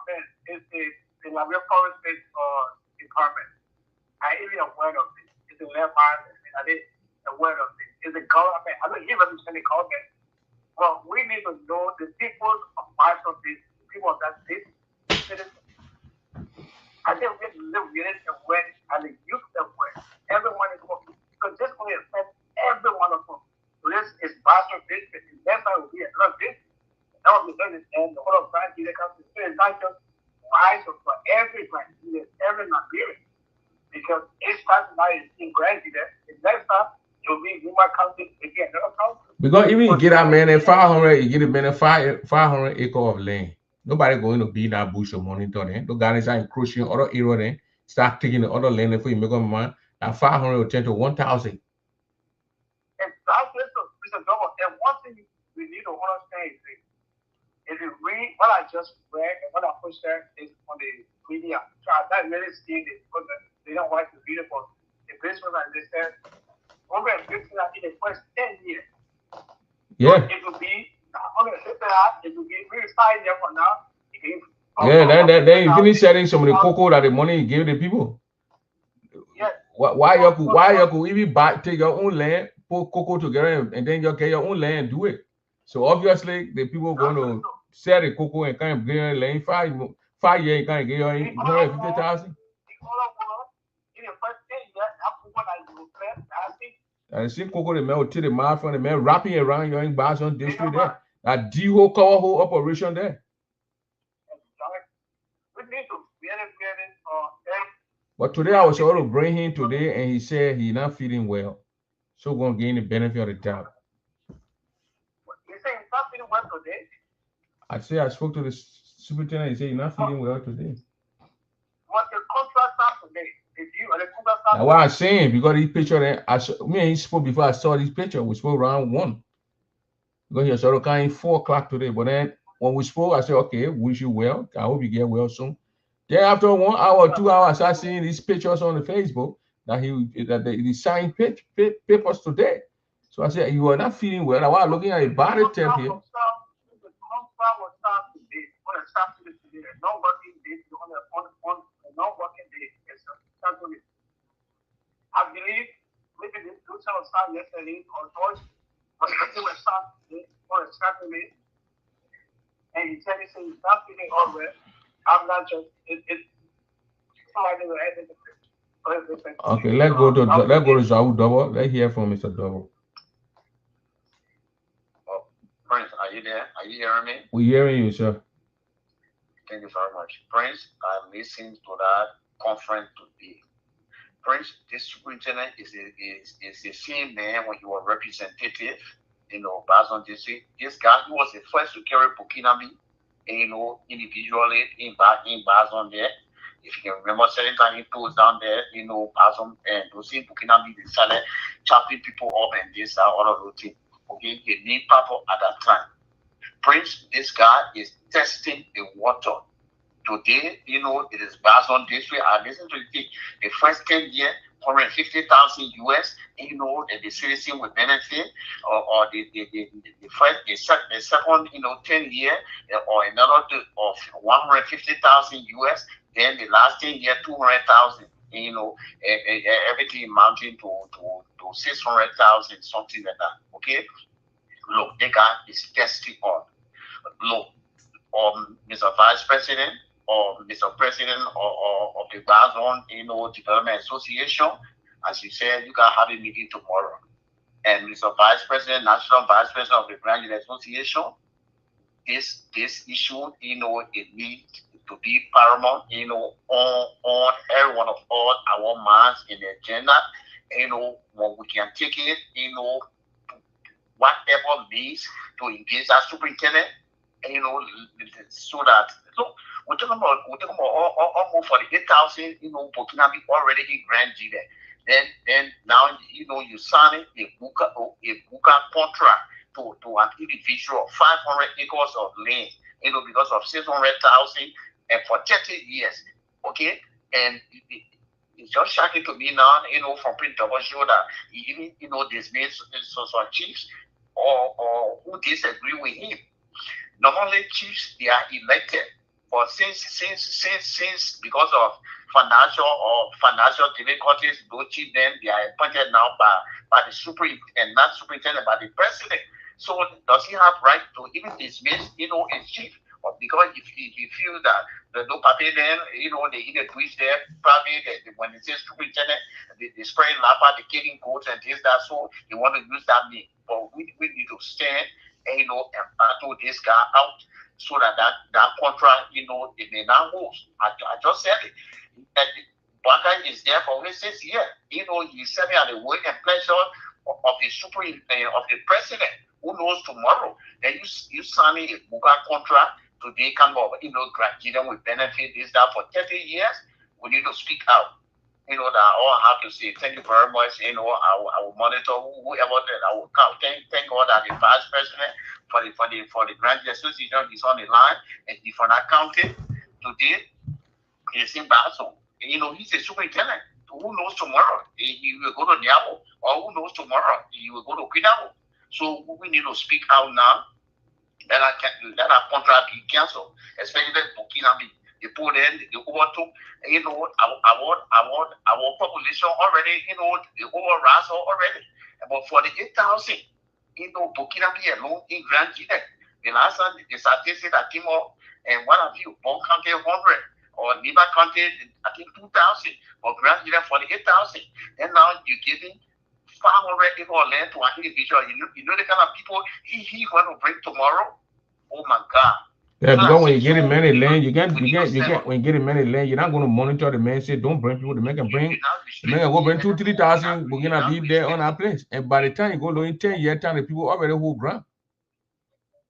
the Liberia Forest State Department. I even aware of it. It's a left hand, I didn't aware of it. It's a government. I don't even understand the government. Well, we need to know the people of Bazon, the people of that state. I think we live with it and when and the youth that way. Everyone is working. Because this will affect every one of them. So this is Bazon district. The next time will be another district. That will be done and the whole of Nigeria comes to say it's not just Bazon for every Nigeria, every Nigerian. Because each time now is in Nigeria, the next time you'll be in Yuma County, again, another county. Because even you get a man at 500, you get a man at 500 acre of land. Nobody going to be in that bush of monitor then. The guys are encroaching other area then. Start taking the other land before you make up mind. That 500 will turn to 1,000. Exactly. So, Mr. Double, and one thing we need to understand is if you read what I just read and what I pushed there is on the media. So I'm not really seeing it because they don't like to read it, but the basement, as they said, over in the first 10 years. Yeah. It will be, I'm going to say that, it will be really 5 years from now. Yeah, they finish selling some of the cocoa that the money he gave the people. Yeah, Why you could even buy take your own land, put cocoa together, and then you get your own land and do it. So obviously the people going to sell the cocoa and kind of get your land 5 years, you can't get your 150,000. In the first 10 years, after what I do, I think And see cocoa the melt to the mouth from the man wrapping around your in Bason district there. That D whole cover whole operation there. we need to really But today I was able to bring him today, and he said he's not feeling well, so we're gonna gain the benefit of the doubt. you say he's not feeling well today. I say I spoke to the superintendent. He said he's not feeling well today. What the contract start today? If you or the contract start Now what I'm saying, because this picture there, me and he spoke before I saw this picture. We spoke around 1. Because he was sort of coming 4 o'clock today. But then when we spoke, I said, okay, wish you well. I hope you get well soon. Then after 1 hour, 2 hours, I seen these pictures on the Facebook that he signed papers today. So I said, you are not feeling well. I was looking at a body tape here. The contract will start today. On a Saturday today, no working day, on a non-working day. It's Saturday. I believe maybe this person will start yesterday or Thursday, but the person will start today on a Saturday. And he said he's not feeling all well. I'm not just somebody will add it. Okay, let's go to Zawu Double. Let's hear from Mr. Double. Prince, are you there? Are you hearing me? We're hearing you, sir. Thank you very much. Prince, I'm listening to that conference today. Prince, this superintendent is the same man when you were representative, Bason district. This guy, he was the first to carry Burkinabe, individually in Bason there. If you can remember, certain time he goes down there, Bason and those in Burkinabe, they started chopping people up and this, all of those things. Okay, the main purpose at that time. Prince, this guy is testing the water. Today, it is Bason district. I listened to the first 10 years, 150,000 US, the citizen will benefit, or the second, 10 year, or another of 150,000 US, then the last 10 year, 200,000. Everything amounting to 600,000, something like that. Okay, look, the guy is testing on. Look, Mr. Vice President or Mr. President of the Bason, Development Association, as you said, you can have a meeting tomorrow. And Mr. Vice President, National Vice President of the Grand Association, this issue, it needs to be paramount, on every one of all our minds in the agenda. When we can take it, whatever means to engage that superintendent, so that look, we're talking about almost 48,000, Burkinabe already in Grand G there. Then now you sign a Buka contract to an individual 500 acres of land, because of 600,000 and for 30 years. Okay, and it's just shocking to me now, from Prince Double Show that he even, dismissed some chiefs or who disagree with him. Normally, chiefs, they are elected, but since because of financial difficulties, those chiefs then they are appointed now by the superintendent, not superintendent, by the president. So does he have right to even dismiss, his chief? Or because if he feels that the no paper then, they either twist there, probably when it says superintendent, they spraying lava, the killing coats and this, that, so they want to use that name. But we need to stand and battle this guy out so that contract, it may not hold. I just said it. And Baka is there for only 6 years. He's serving at the will and pleasure of the president. Who knows tomorrow? Then you signing a Buka contract today, kind of, Grandian will benefit this, that for 30 years. We need to speak out. That all I have to say, thank you very much. I will monitor whoever that I will count. Thank God that the vice president for the Grand Association is on the line, and if I'm not counting today, he's in Bason. He's a superintendent. Who knows tomorrow? He will go to Niabo, or who knows tomorrow? He will go to Kidabo. So we need to speak out now. Let our contract be cancelled, especially Burkinabe. people then they overtook, our population already, they overrun already. About 48,000, Burkina alone in Grand Guinea. The last time the statistics that came up, and one of you, Bon County 100, or Liba County, I think 2,000, or Grand Guinea 48,000. And now you're giving 500 acre land to an individual. You know the kind of people he going to bring tomorrow? Oh my God. Yeah, because when you get in many land, when you get in many land, you're not going to monitor the man. Say, don't bring people. The man can bring. The man can go bring 2,000-3,000. We're gonna be there on our place. And by the time you go in 10 years time, the people already hold ground.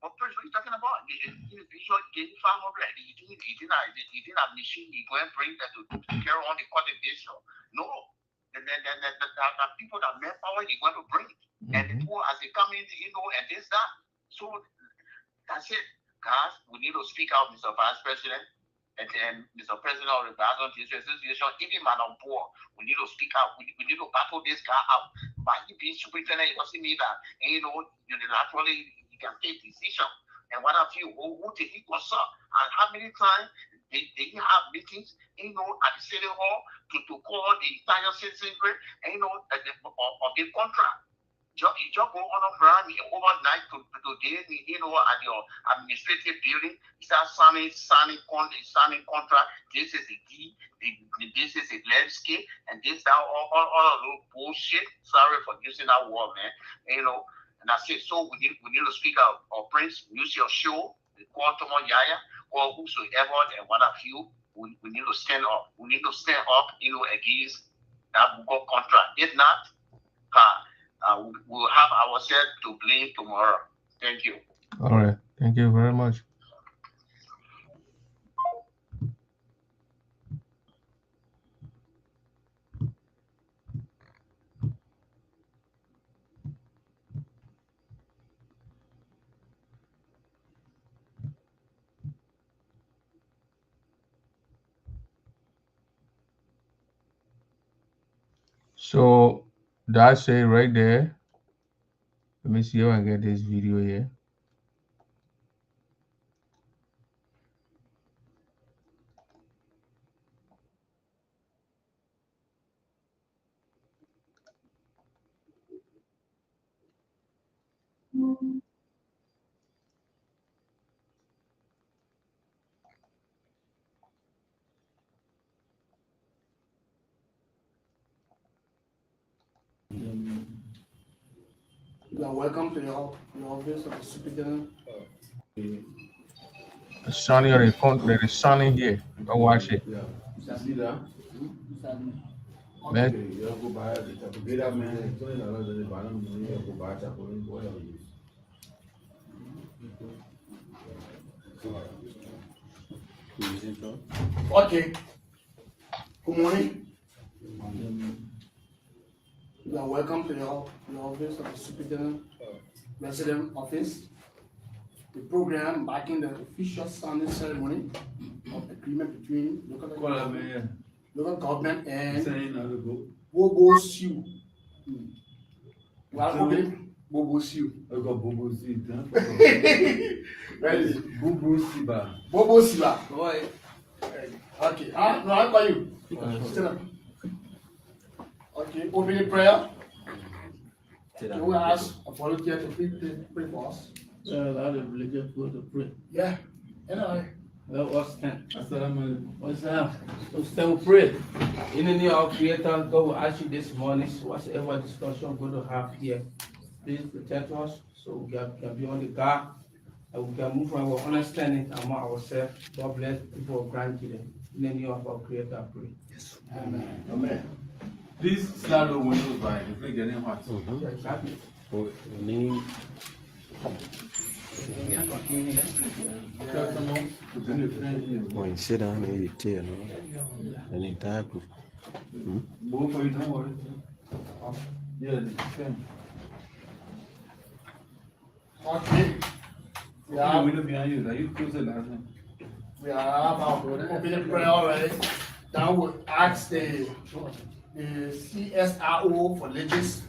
What are you talking about? The individual getting 500. You didn't have machine. You go and bring that to carry on the cultivation. No. The people that manpower you're going to bring. And the people as they come in, and this, that. So that's it. Guys, we need to speak out, Mr. Vice President, and then Mr. President of the Baton Association, even man on board. We need to speak out. We need to battle this guy out. By he being superintendent, it doesn't mean that, naturally, he can take decision. And one of you, who did he consult? And how many times they have meetings, at the city hall to call the entire citizenry, of the contract. You just go on around overnight to day, at your administrative building, start signing contract. This is a deed, this is a landscape, and this that all of those bullshit. Sorry for using that word, man. And I say so. We need to speak out. Or Prince, use your show, call Tomo Yaya, or whosoever, and what have you. We need to stand up. We need to stand up, against that Google contract. If not, we'll have ourselves to blame tomorrow. Thank you. All right. Thank you very much. So that's it right there. Let me see if I can get this video here. Welcome to your office of the superintendent. Sunny on the front, there is sunny here. Go watch it. Man. Okay. Good morning. You are welcome to your office of the superintendent resident office. The program marking the official signing ceremony of agreement between local government and Bobo Siu. Bobo Siu. Bobo Siba. Okay. No, how about you? Stand up. Okay, opening prayer. Can we ask a volunteer to pray for us? Allow the religious people to pray. Yeah. Anyway. Well, what's that? What's that? So still pray. In the name of our Creator, God will ask you this morning, whatever discussion we're going to have here, please protect us so we can be on the guard and we can move from our understanding among ourselves. God bless people of Grand Guinea. In the name of our Creator, I pray. Yes. Amen. Amen. Please slide the windows by if we get in hot. Exactly. When you sit down and you tell an entire group. Both for you, don't worry. Yeah, okay. We are behind you. Are you close to last time? We are about opening prayer already. Now we'll ask the CSRO for Legis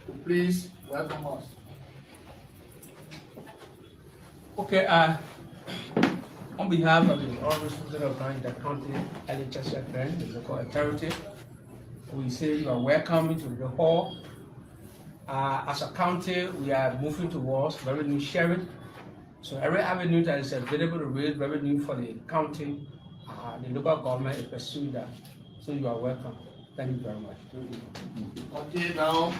to please welcome us. Okay, On behalf of the Honorable Superintendent of Grand Jede County, LHS Grant, the local authority, we say you are welcome to the hall. As a county, we are moving towards revenue sharing. So every avenue that is available to raise revenue for the county, the local government is pursuing that. So you are welcome. Thank you very much. Okay, now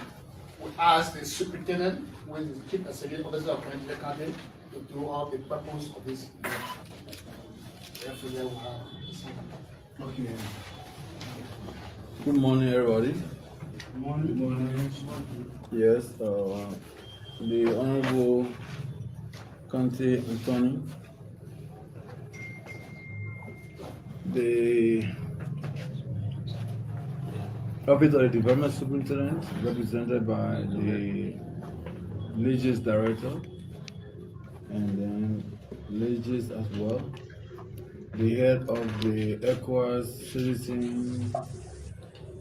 we ask the superintendent, who is the chief executive officer of Grand Jede County, to do all the purpose of this event. Therefore, we will have. Okay. Good morning, everybody. Good morning. Yes, the Honorable County Attorney, the Office of the Development Superintendent, represented by the Legis Director, and then Legis as well, the head of the ECOWAS Citizen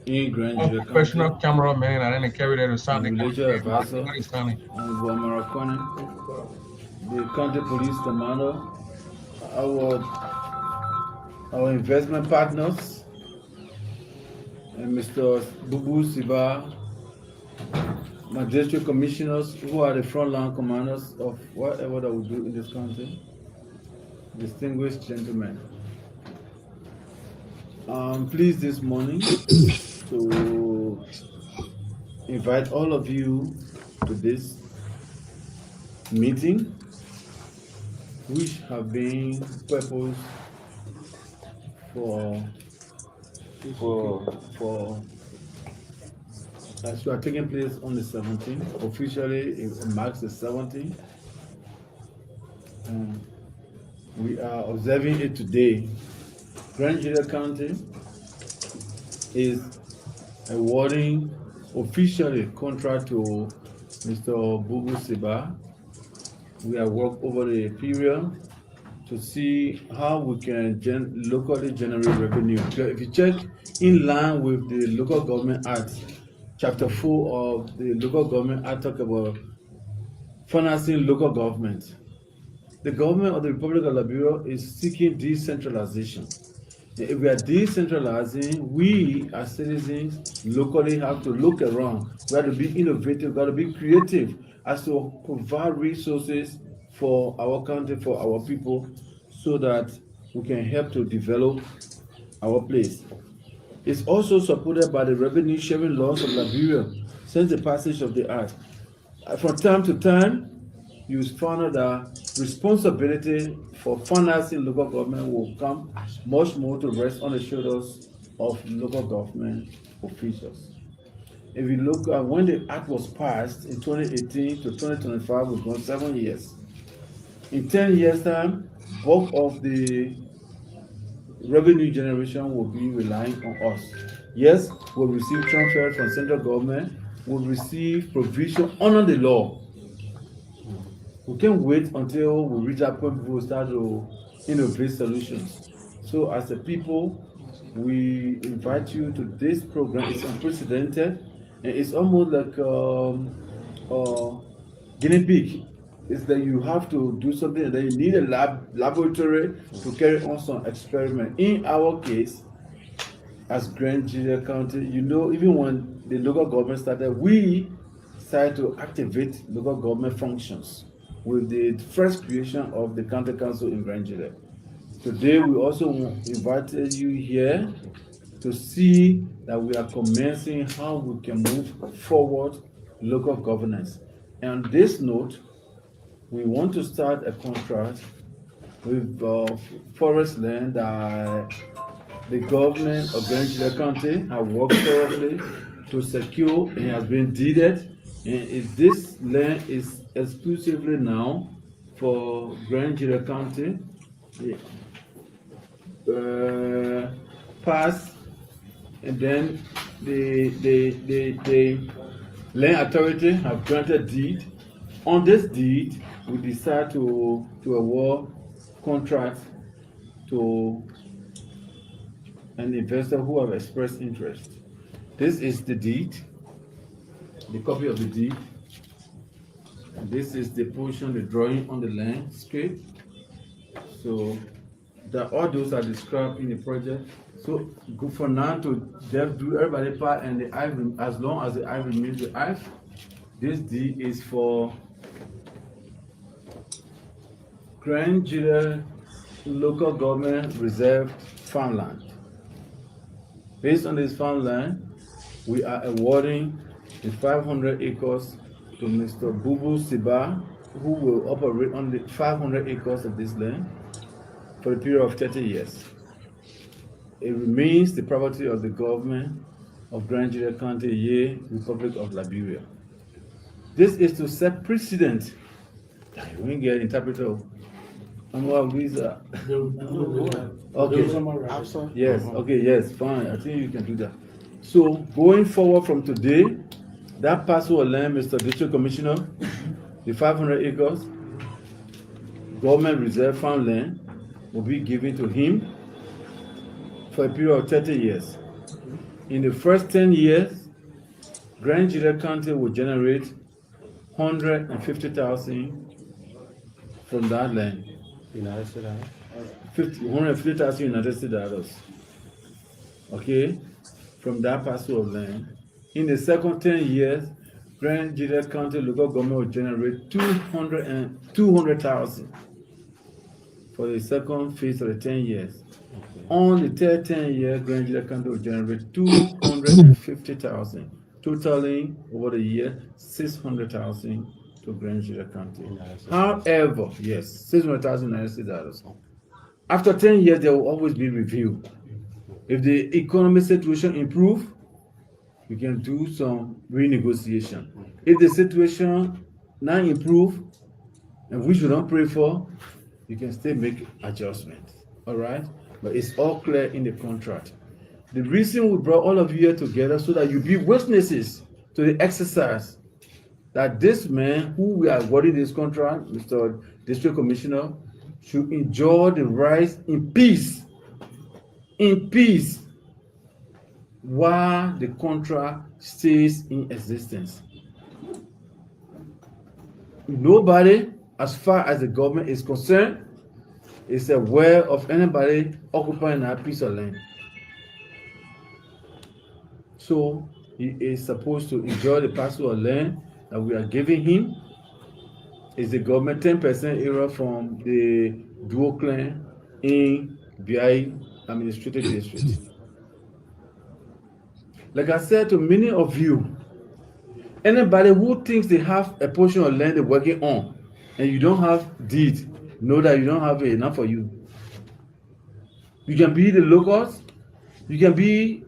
in Grand Jede County, Professional cameraman, I didn't carry that aside. the village advisor, Honorable Amarakone, the county police commander, our investment partners, and Mr. Bubu Siba, my district commissioners, who are the frontline commanders of whatever that we do in this country, distinguished gentlemen. I'm pleased this morning to invite all of you to this meeting, which have been purposed for as we are taking place on the 17th. Officially, it marks the 17th. We are observing it today. Grand Jede County is awarding officially contract to Mr. Bubu Siba. We have worked over the period to see how we can locally generate revenue. If you check in line with the Local Government Act, Chapter 4 of the Local Government Act talk about financing local government. The government of the Republic of Liberia is seeking decentralization. If we are decentralizing, we as citizens locally have to look around. We have to be innovative, we have to be creative as to provide resources for our country, for our people, so that we can help to develop our place. It's also supported by the revenue sharing laws of Liberia since the passage of the act. From time to time, you find out that responsibility for financing local government will come much more to rest on the shoulders of local government officials. If you look at when the act was passed in 2018 to 2025, we've gone 7 years. In 10 years' time, bulk of the revenue generation will be relying on us. Yes, we'll receive transfers from central government, we'll receive provision under the law. We can't wait until we reach that point before we start to innovate solutions. So as a people, we invite you to this program. It's unprecedented, and it's almost like guinea pig. It's that you have to do something, and then you need a laboratory to carry on some experiment. In our case, as Grand Jede County, you know, even when the local government started, we started to activate local government functions with the first creation of the county council in Grand Jede. Today, we also invited you here to see that we are commencing how we can move forward local governance. And on this note, we want to start a contract with forest land that the government of Grand Jede County have worked thoroughly to secure and has been deeded. And this land is exclusively now for Grand Jede County. Passed, and then the land authority have granted deed. On this deed, we decide to award contract to an investor who have expressed interest. This is the deed, the copy of the deed. And this is the portion, the drawing on the landscape. So that all those are described in the project. So go for now to just do everybody part and the I as long as the I remains the I. This D is for Grand Juda Local Government Reserve Farmland. Based on this farmland, we are awarding the 500 acres to Mr. Bubu Siba, who will operate on the 500 acres of this land for a period of 30 years. It remains the property of the government of Grand Juda County, Ye, Republic of Liberia. This is to set precedent. You won't get interpreter. Okay. Yes. Okay. Yes. Fine. I think you can do that. So going forward from today, that parcel of land, Mr. District Commissioner, the 500 acres, government reserve farmland, will be given to him for a period of 30 years. In the first 10 years, Grand Juda County will generate 150,000 from that land. United States. 150,000 United States dollars. Okay, from that parcel of land. In the second 10 years, Grand Juda County local government will generate 200,000 for the second phase of the 10 years. Okay. On the third 10 year, Grand Juda County will generate 250,000, totaling over the year 600,000 to Grand Juda County. However, yes, 600,000 United States dollars. After 10 years, there will always be review. If the economic situation improves, we can do some renegotiation. If the situation now improve, and which we don't pray for, you can still make adjustments. All right? But it's all clear in the contract. The reason we brought all of you here together so that you be witnesses to the exercise that this man who we are awarding this contract, Mr. District Commissioner, should enjoy the rights in peace, while the contract stays in existence. Nobody, as far as the government is concerned, is aware of anybody occupying that piece of land. So he is supposed to enjoy the parcel of land that we are giving him. Is the government 10% area from the Duo clan in BI Administrative District. Like I said to many of you, anybody who thinks they have a portion of land they're working on and you don't have deed, know that you don't have it enough for you. You can be the locals, you can be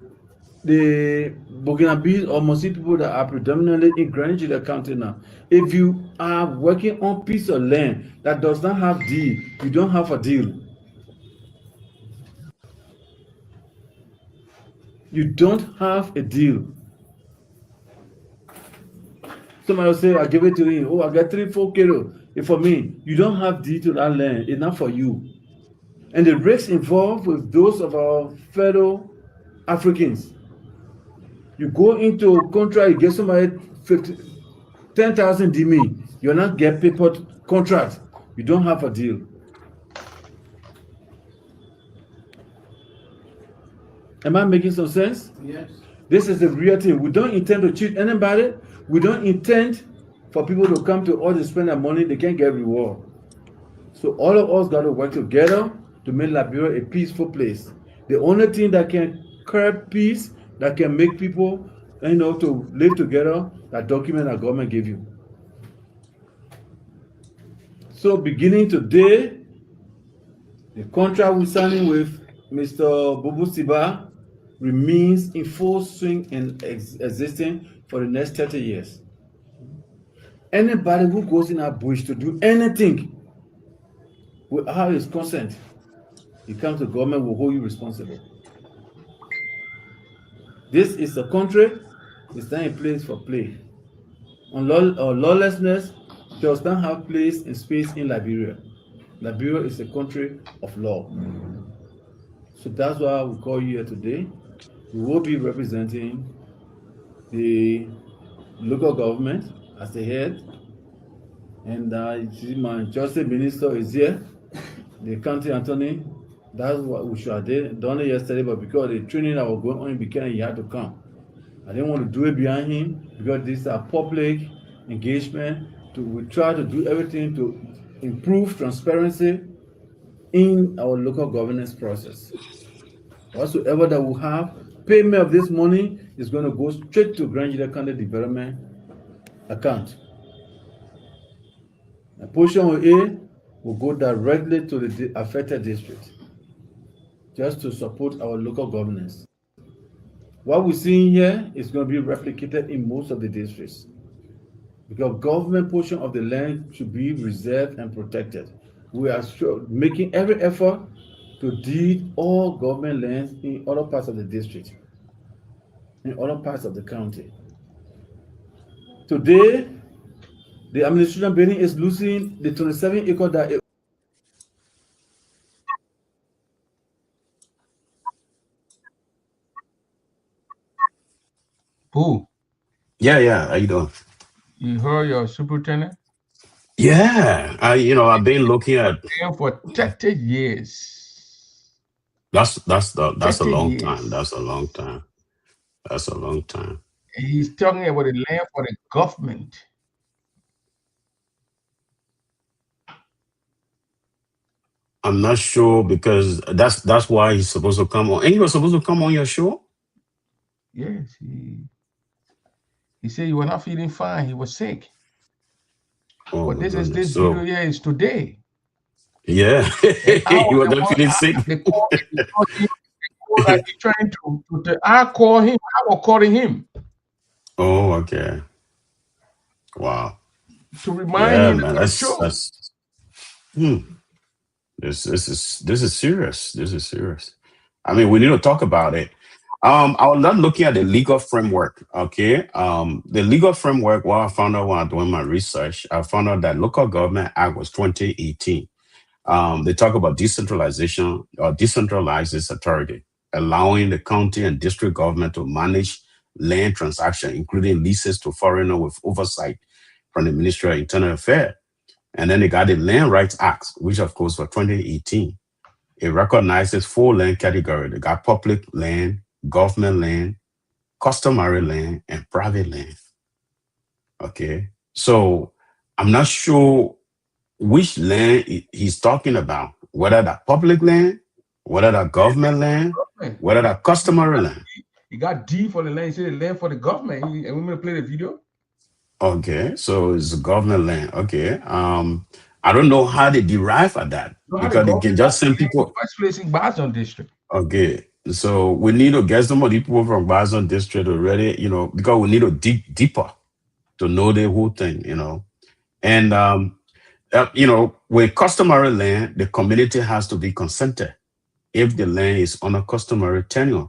the Burkinabes or Mosi people that are predominantly in Grand Juda County now. If you are working on a piece of land that does not have deed, you don't have a deal. You don't have a deal. Somebody will say, I give it to you. Oh, I got 3-4 kilo. If for me, you don't have deed to that land, it's not for you. And the risks involved with those of our fellow Africans. You go into a contract, you get somebody 10,000 DME. You're not get paper contract. You don't have a deal. Am I making some sense? Yes. This is the real thing. We don't intend to cheat anybody. We don't intend for people to come to us to spend their money. They can't get reward. So all of us got to work together to make Liberia a peaceful place. The only thing that can curb peace, that can make people, to live together, that document that government give you. So beginning today, the contract we're signing with Mr. Bubu Siba remains in full swing and existing for the next 30 years. Anybody who goes in our bush to do anything without his consent, he comes to government, will hold you responsible. This is a country, it's not a place for play. Lawlessness does not have place and space in Liberia. Liberia is a country of law. So that's why we call you here today. We will be representing the local government as the head, and my justice minister is here, the county attorney, That's what we should have done it yesterday, but because the training that was going on in Buchanan, he had to come. I didn't want to do it behind him because these are public engagement. We try to do everything to improve transparency in our local governance process. Whatsoever that we have, payment of this money is going to go straight to Grand Jida County Development account. A portion of A will go directly to the affected district, just to support our local governance. What we're seeing here is going to be replicated in most of the districts, because government portion of the land should be reserved and protected. We are making every effort to deed all government lands in other parts of the district, in other parts of the county. Today, the administration building is losing the 27 acres that Who? Yeah. How you doing? You heard your superintendent? Yeah, I've been looking at. For 30 years. That's a 30 long years. time. That's a long time. That's a long time. He's talking about the land for the government. I'm not sure, because that's why he's supposed to come on. And he was supposed to come on your show? Yes, he said you were not feeling fine. He was sick. Oh, but this goodness. video here is today. Yeah, you were not feeling sick. They call him, like he's trying to I call him. I was calling him. Oh, okay. Wow. To remind him man, of the show. This is serious. This is serious. I mean, we need to talk about it. I was not looking at the legal framework. Okay. The legal framework, what I found out when I was doing my research, I found out that Local Government Act was 2018. They talk about decentralization or decentralized this authority, allowing the county and district government to manage land transactions, including leases to foreigners with oversight from the Ministry of Internal Affairs. And then they got the Land Rights Act, which of course for 2018. It recognizes 4 land categories. They got public land, government land, customary land, and private land. Okay. So I'm not sure which land he's talking about, whether that public land, whether that government land, whether that customary land. He got D for the land. He said the land for the government. And we're going to play the video. Okay, so it's government land. Okay. I don't know how they derive at that, because they can just send people. First place in Bazon district. Okay, so we need to get some of the people from Bazon district already, because we need to dig deeper to know the whole thing, And with customary land, the community has to be consented. If the land is on a customary tenure,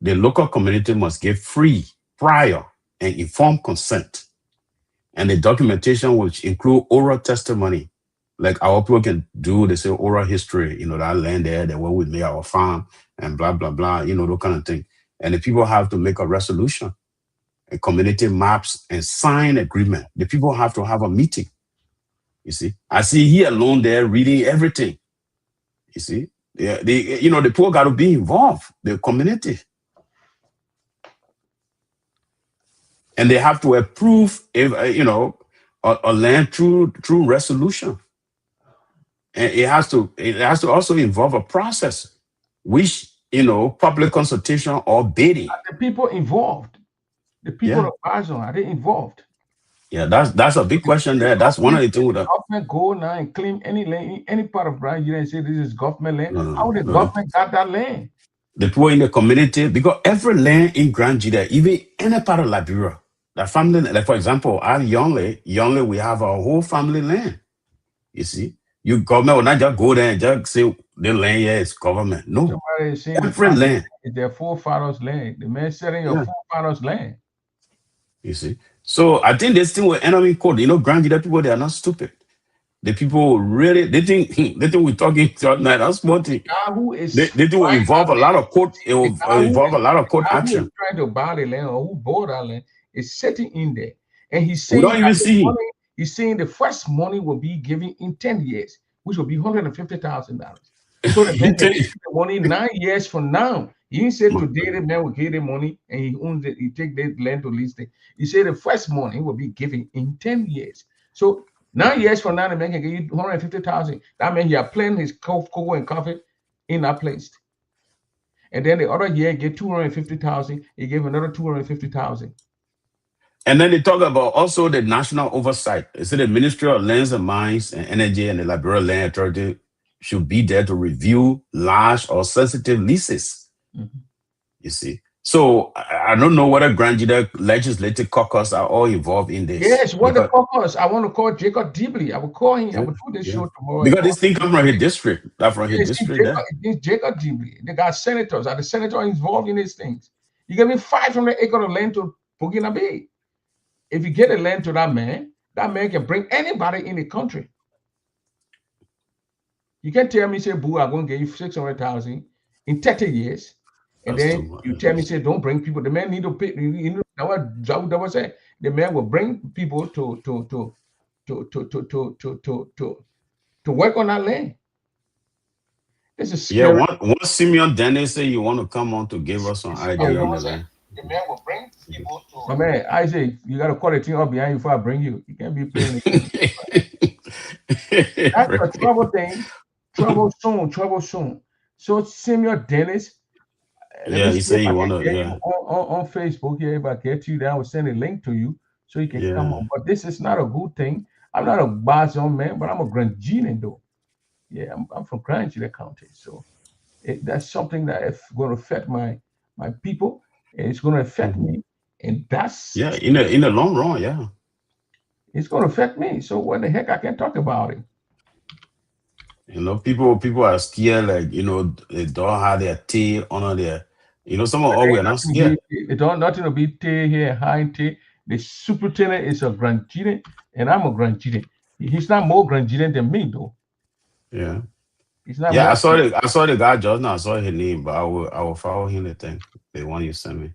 the local community must give free, prior, and informed consent. And the documentation, which include oral testimony, like our people can do, they say oral history, that land there, the way we made our farm, and blah, blah, blah, that kind of thing. And the people have to make a resolution, a community maps, and sign agreement. The people have to have a meeting. You see, I see he alone there reading everything. You see, the people got to be involved, the community. And they have to approve, if a land through resolution. And it has to also involve a process, which public consultation or bidding. Are the people involved? The people of Bazon, are they involved? Yeah, that's a big question there. That's one of the things. The government go now and claim any land, any part of Nigeria, and say this is government land. How the government got that land? The people in the community, because every land in Grand Jida, even any part of Liberia, the family, like for example, at Yongle, we have our whole family land. You see, you government will not just go there and just say the land here is government. No, every land. It's their forefathers' land. The man selling your forefathers' land. You see, so I think this thing will end up in court. Grand Jida people, they are not stupid. The people really, they think we're talking tonight. That's small thing. They think will involve a lot of court. It will involve a lot of court action. Who's trying to buy the land or who bought that land is sitting in there, and he's saying we don't even see him. He's saying the first money will be given in 10 years, which will be $150,000. So the man can Take- get the money 9 years from now. He didn't say today the man will give the money and he owns it, he take the land to lease it. He said the first money will be given in 10 years. So 9 years from now, the man can give you 150,000. That means he are playing his cocoa and coffee in that place. And then the other year, get 250,000. He gave another 250,000. And then they talk about also the national oversight. They say the Ministry of Lands and Mines and Energy and the Liberia Land Authority should be there to review large or sensitive leases. Mhm. You see. So I don't know whether Grand Jida Legislative Caucus are all involved in this. Yes, what the because, caucus? I want to call Jacob Dibley. I will call him. I will do this yeah. show tomorrow. Because this thing comes from his district. That from his Yes, district. it's Jacob Dibley. They got senators. Are the senator involved in these things? You give me 500 acres of land to Burkina Bay. If you get a land to that man can bring anybody in the country. You can't tell me, say, boo, I'm going to give you 600,000 in 30 years. And That's then too much. you tell me, say, don't bring people. The man need to pay. You know what Zawuda was saying? The man will bring people to work on that land. This is Yeah, scary. one Simeon Dennis say you want to come on to give us some idea on the land. The man will bring people to. My man, Isaac, you got to call the thing up behind you before I bring you. You can't be playing it. That's a trouble thing. Trouble soon. So Simeon Dennis. Yeah, he said you want to. Yeah. On Facebook here, if I get you, then I will send a link to you so you can come Yeah. on. But this is not a good thing. I'm not a Bazon man, but I'm a Grand Gene though. Yeah, I'm from Grand Gene County, so that's something that is going to affect my people. And it's going to affect me, and that's Yeah, in the long run, yeah. it's going to affect me. So what the heck I can talk about it? You know, people are scared, like, you know, they don't have their tail under their, you know, some of all we're not scared. It don't nothing to be tail here, high tail. The superintendent is a Grand Gene, and I'm a Grand Gene. He's not more Grand Gene than me, though. Yeah. He's not. Yeah, more- I saw the guy just now. I saw his name, but I will follow him the thing. The one you sent me.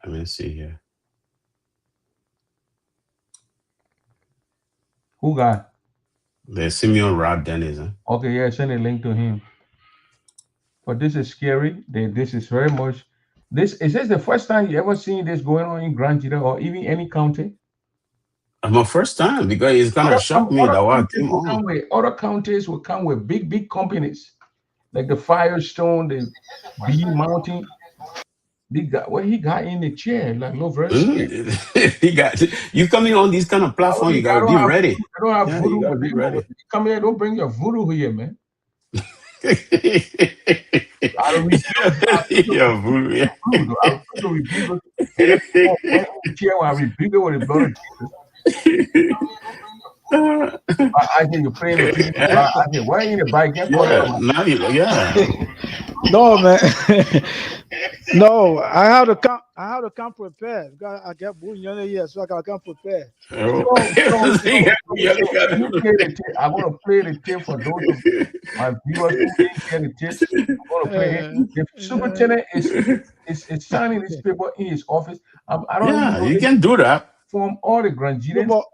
Let me see here. Who got? The Simeon Rod Dennis. Huh? Okay, yeah, send a link to him. But this is scary. This is very much. Is this the first time you ever seen this going on in Grand Gita or even any county? My first time, because it's kind of shocked me that I came on. Other counties will come with big companies like the Firestone, the B Mountain. Big guy, well, he got in the chair like no very scared. He got you coming on these kind of platform. You gotta be ready. I don't have Yeah, voodoo. you gotta be ready. Come here, don't bring your voodoo here, man. I don't rebuke. Yeah, voodoo, yeah. I don't rebuke it. Chair when I rebuke it with the blood of Jesus. I think you're playing the thing. I think, why ain't the bike? Yeah, now yeah. No, man. No, I have to come prepared. Because I get booing here, so I gotta come prepared. I want to play the tape for those of my viewers who didn't get the tape. I want to play it. The superintendent is signing this paper in his office. I don't Yeah, know you if can do that. from all the Grand Genians. No,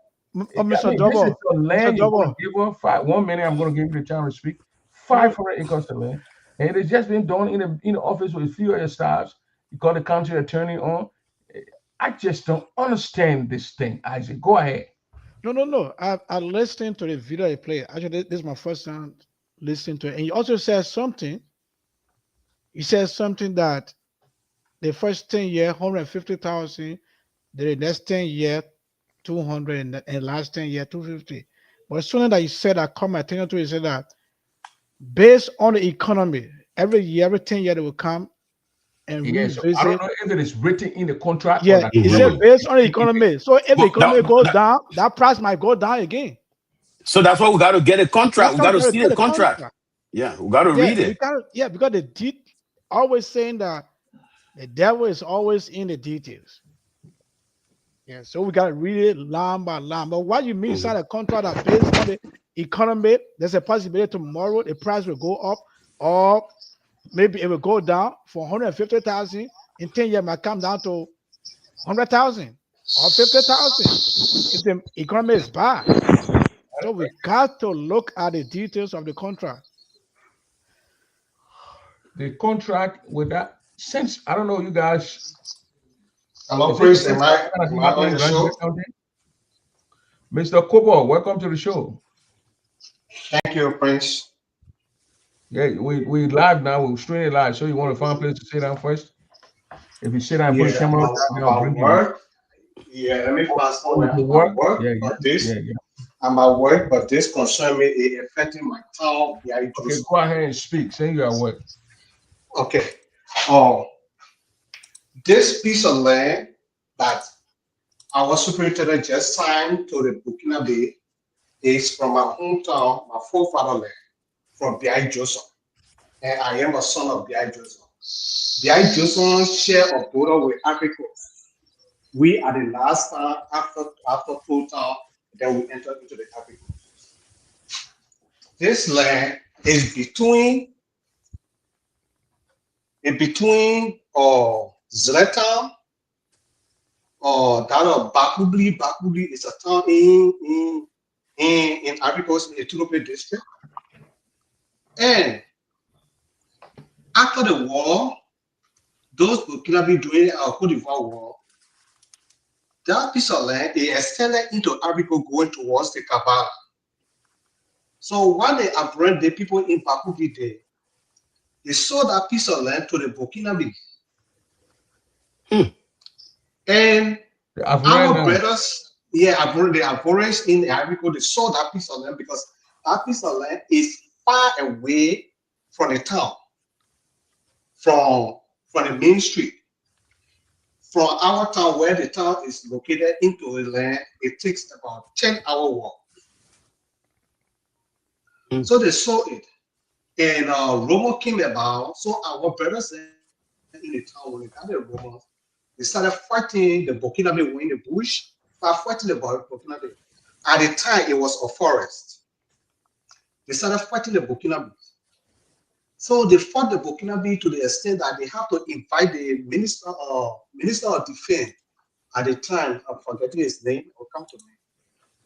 but, Mr. Double, This is the land you're going Mr. to give her. 1 minute, I'm going to give you the chance to speak. 500 acres of land. And it has just been done in the office with a few of your staffs. You call the county attorney on. I just don't understand this thing, Isaac. Go ahead. No. I listened to the video he played. Actually, this is my first time listening to it. And he also says something. He says something that the first 10 years, 150,000, the next 10 years, 200, and last 10 years, 250. But as soon as that he said, I caught my attention to it, he said that based on the economy, every year, every 10 years, they will come and Yes, revisit. I don't know if it is written in the contract. or Yeah, not. he said based on the economy. So if the Well, economy that- goes down, that price might go down again. So that's why we got to get a contract. We That's got to why we see gotta the get a contract. contract. Yeah, we got to Yeah, read it. because the always saying that the devil is always in the details. Yeah, so we got to read it line by line. But what you mean, sign a contract that based on the economy, there's a possibility tomorrow the price will go up, or maybe it will go down from 150,000 in 10 years, might come down to 100,000 or 50,000 if the economy is bad. So we got to look at the details of the contract. the contract with that, since I don't know you guys. Hello, Is it the Chris. first Am time I that am I happening on in the Grand River show? County? Mr. Kobo, welcome to the show. Thank you, Prince. Yeah, we live now. We're streaming live. So you want to find a place to sit down first? If you sit down and put the Yeah, camera up, then I'll about bring you up. work. Yeah, let me find Oh, somewhere. you I'm work? at work, Yeah, but yeah. I'm at work, but this concern me. It affecting my town. Yeah, Okay, go ahead and speak. Say you at work. Okay. Oh, this piece of land that our superintendent just signed to the Burkinabe is from my hometown, my forefatherland, from B.I. Joseph. And I am a son of B.I. Joseph. B.I. Joseph's share of border with Africa. We are the last town after total, then we enter into the Africa. This land is between Zlatan or that of Bakubli. Bakubli is a town in Africa's Ethiopia district. And after the war, those Burkinabe during our Cote d'Ivoire war, that piece of land is extended into Africa going towards the Kabbalah. So when they apprehended the people in Bakubli, they sold that piece of land to the Burkinabe. And our brothers, the Ivorians in Africa, they sold that piece of land because that piece of land is far away from the town, from the main street. From our town, where the town is located, into the land, it takes about 10-hour walk. So they sold it. And rumor came about, so our brothers in the town, when they got the rumors, they started fighting the Burkinabe in the bush, started fighting the Burkinabe. At the time, it was a forest. They started fighting the Burkinabe. So they fought the Burkinabe to the extent that they have to invite the Minister of Defense at the time. I'm forgetting his name. It will come to me.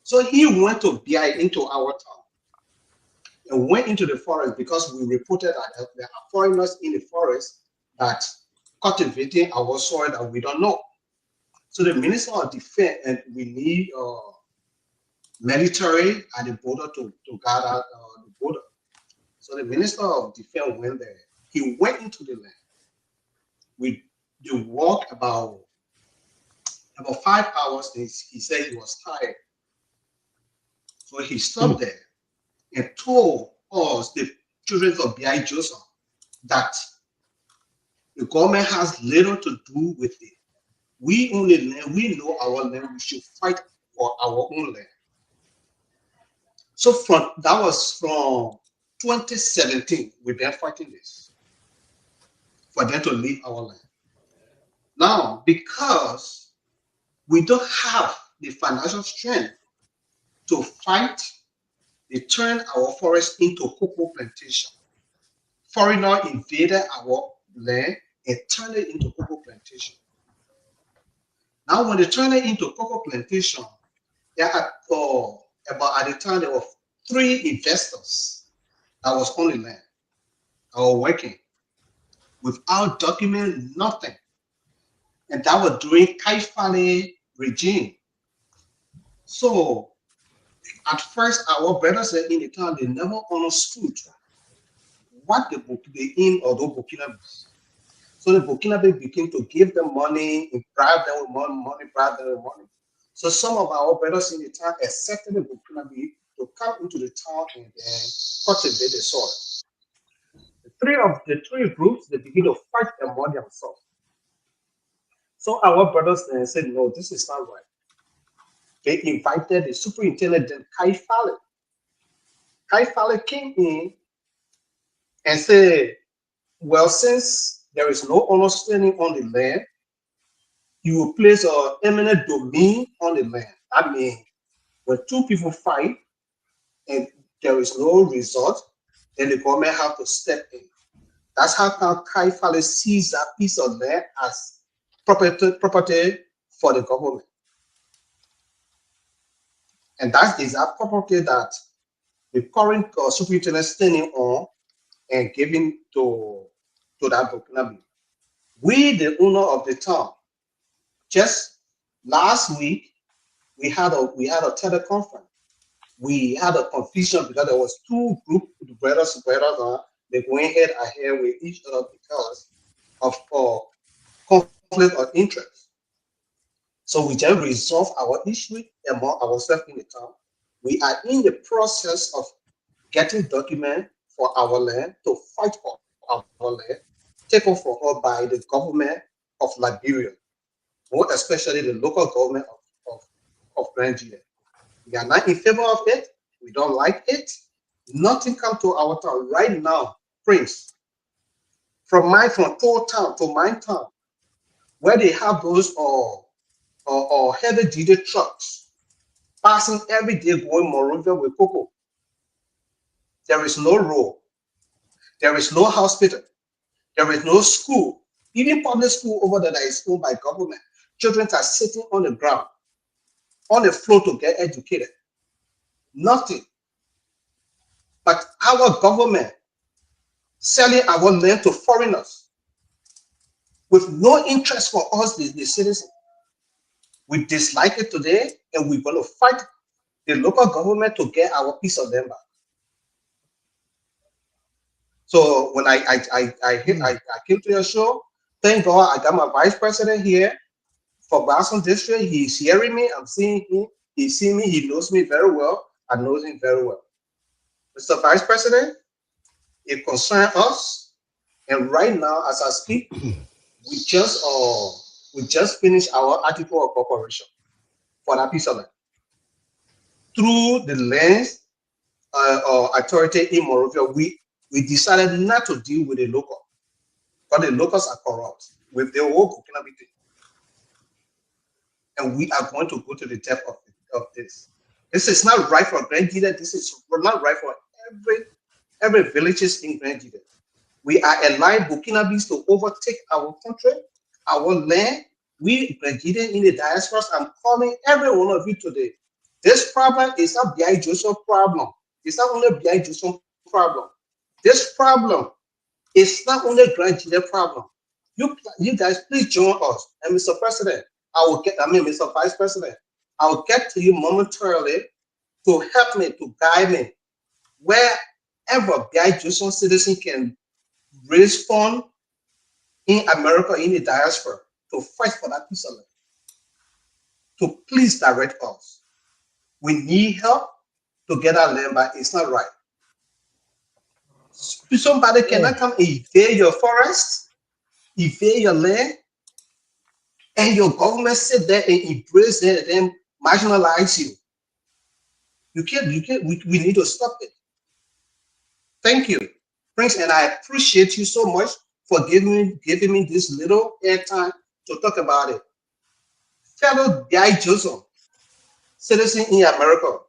So he went to BI into our town and went into the forest because we reported that there are foreigners in the forest that cultivating our soil that we don't know. So the Minister of Defense, and we need military at the border to guard out the border. So the Minister of Defense went there. He went into the land. They walked about 5 hours. He said he was tired. So he stopped there and told us, the children of B.I. Joseph, that the government has little to do with it. We know our land. We should fight for our own land. So that was from 2017. We've been fighting this for them to leave our land. Now, because we don't have the financial strength to fight, they turned our forest into cocoa plantation. Foreigner invaded our land and turned it into cocoa plantation. Now, when they turned it into cocoa plantation, there are about at the time there were 3 investors that was on the land that were working without document, nothing. And that was during Kaifale regime. So at first, our brothers in the town, they never understood what the in or the Burkinabe. So the Burkinabe began to give them money, and bribe them with money, bribe them with money. So some of our brothers in the town accepted the Burkinabe to come into the town and then cultivate the soil. The three groups, they begin to fight among themselves. So our brothers then said, no, this is not right. They invited the superintendent, Kai Fale. Kai Fale came in and said, well, since there is no understanding on the land, you will place an eminent domain on the land. That means when 2 people fight and there is no result, then the government have to step in. That's how Kai Fale sees that piece of land as property for the government. And that is a property that the current superintendent is standing on and giving to to that Burkinabe. We, the owner of the town, just last week, we had a teleconference. We had a confusion because there was two group brothers, they went head ahead with each other because of conflict of interest. So we just resolved our issue among ourselves in the town. We are in the process of getting documents for our land to fight for our land, taken for us by the government of Liberia, more especially the local government of Nigeria. We are not in favor of it. We don't like it. Nothing come to our town right now, Prince. From Toll Town to my town, where they have those heavy-duty trucks passing every day going Monrovia with cocoa. There is no road. There is no hospital. There is no school. Even public school over there that is owned by government. Children are sitting on the ground, on the floor to get educated. Nothing. But our government selling our land to foreigners with no interest for us, the citizens. We dislike it today, and we're going to fight the local government to get our piece of land back. So when I came to your show, thank God I got my vice president here for Boston District. He's hearing me. I'm seeing him. He's seeing me. He knows me very well. I know him very well. Mr. Vice President, it concerns us, and right now, as I speak, we just finished our article of corporation for that piece of land through the land authority in Monrovia. We decided not to deal with the local, but the locals are corrupt with the whole Burkinabe thing, and we are going to go to the depth of this. This is not right for Grand Guinea. This is not right for every villages in Grand Guinea. We are allowing Burkinabes to overtake our country, our land. We, Grand Guinea in the diaspora, I'm calling every one of you today. This problem is not B.I. Joseph problem. It's not only B.I. Joseph problem. This problem is not only Grand Guinea problem. You guys, please join us. And Mr. President, Mr. Vice President, I will get to you momentarily to help me, to guide me, wherever B.I. Joseph citizen can raise funds in America, in the diaspora, to fight for that piece of land. To please direct us. We need help to get our land back. It's not right. Somebody cannot come invade your forest, invade your land, and your government sit there and embrace it and then marginalize you. You can't, we need to stop it. Thank you, Prince, and I appreciate you so much for giving me this little airtime to talk about it. Fellow B.I. Joseph, citizen in America,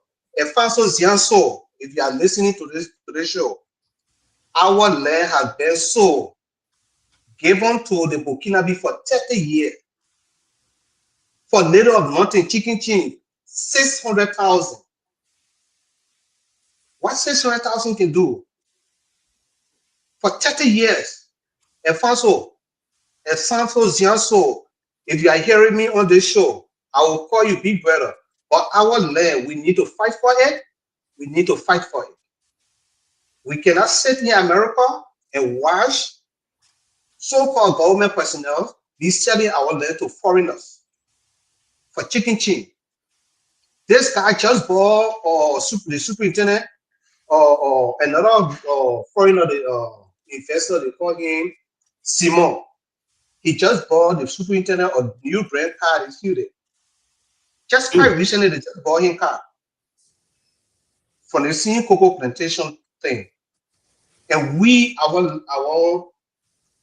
Efanso Zianso, if you are listening to this show, our land has been sold, given to the Burkinabe for 30 years. For little of nothing, chicken chin, 600,000. What 600,000 can do? For 30 years, Efanso Zianso, if you are hearing me on this show, I will call you big brother. But our land, we need to fight for it. We need to fight for it. We cannot sit in America and watch so-called government personnel be selling our land to foreigners for chicken chin. This guy just bought the superintendent or another foreigner investor, they call him Simon. He just bought the superintendent of new brand car in Sweden. Just quite recently, they just bought him car for the same cocoa plantation thing. And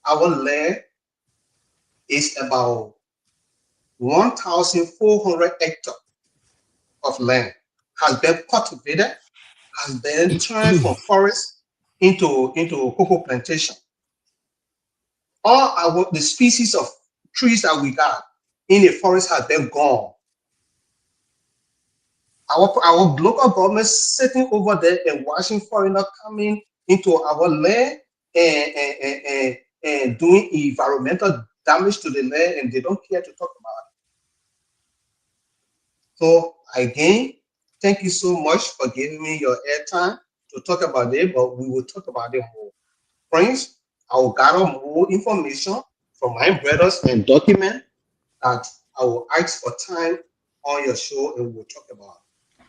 our land is about 1,400 hectares of land has been cultivated, has been turned from forest into cocoa plantation. All the species of trees that we got in the forest has been gone. Our local government sitting over there and watching foreigners coming into our land and and doing environmental damage to the land, and they don't care to talk about it. So again, thank you so much for giving me your airtime to talk about it, but we will talk about it more. Friends, I will gather more information from my brothers and document that I will ask for time on your show and we'll talk about it.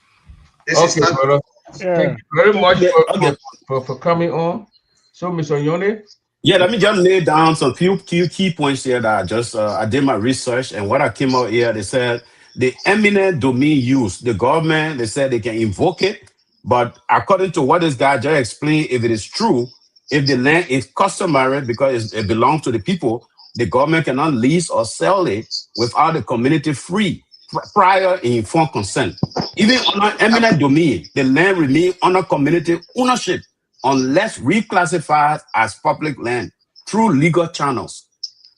This is Okay, not brother. Yeah. Thank you very much Okay. for coming on. So, Mr. Yone, Yeah, let me just lay down some few key points here that I just I did my research, and what I came out here, they said the eminent domain use, the government, they said they can invoke it, but according to what this guy just explained, if it is true, if the land is customary because it belongs to the people, the government cannot lease or sell it without the community free prior informed consent. Even under eminent domain, the land remains under community ownership unless reclassified as public land through legal channels.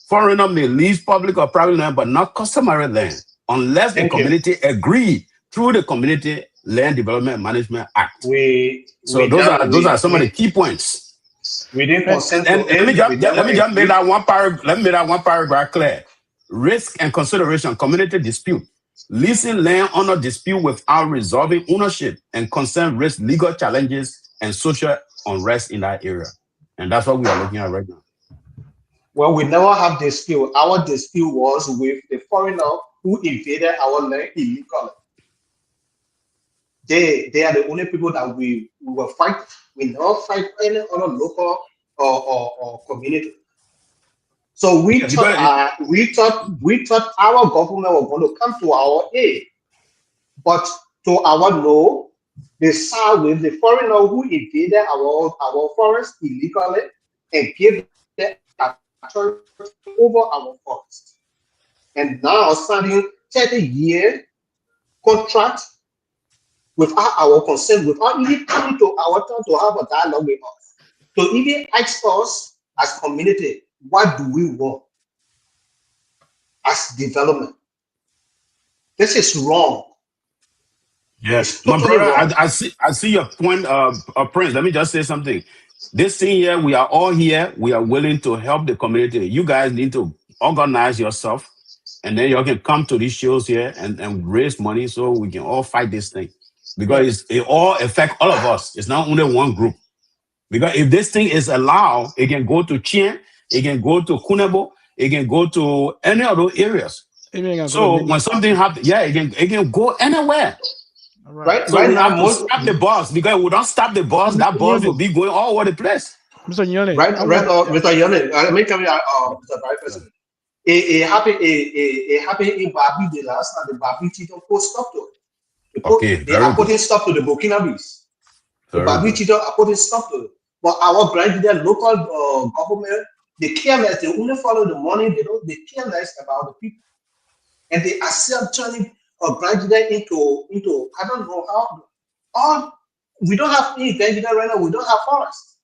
Foreigner may lease public or private land, but not customary land, unless the community agree through the Community Land Development Management Act. Those are some of the key points. We didn't consent And to let me it. just make that one paragraph. Let me make that one paragraph clear. Risk and consideration, community dispute. Leasing land under dispute without resolving ownership and consent risk legal challenges and social unrest in that area. And that's what we are looking at right now. Well, we never have dispute. Our dispute was with the foreigner who invaded our land illegally. They are the only people that we will fight. We never fight any other local or community. So we thought our government was going to come to our aid, but to our no, they side with the foreigner who invaded our forest illegally and gave the authority over our forest. And now signing 30-year contract without our consent, without even coming to our town to have a dialogue with us. So even ask us as community, what do we want as development? This is wrong. Yes, my brother, I see your point, Prince. Let me just say something. This thing here, we are all here. We are willing to help the community. You guys need to organize yourself, and then you can come to these shows here and raise money so we can all fight this thing. Because it all affects all of us. It's not only one group. Because if this thing is allowed, it can go to Chien, it can go to Kunebo, it can go to any of those areas. So when something happens, it can go anywhere. Right. So we have to stop the bus, because if we don't stop the bus, that bus will be going all over the place. Mr. Yone, Mr. Yone, let me come here, Mr. Vice President. It happened in Babi the last time. The Babi Tito put stop to it. They are putting stop to the Burkinabes. The Babi Tito are putting stop to it. But our Grandian local government, they careless. They only follow the money. They careless about the people, and they are still turning Grandian into I don't know how. All we don't have any Grandian right now. We don't have forest.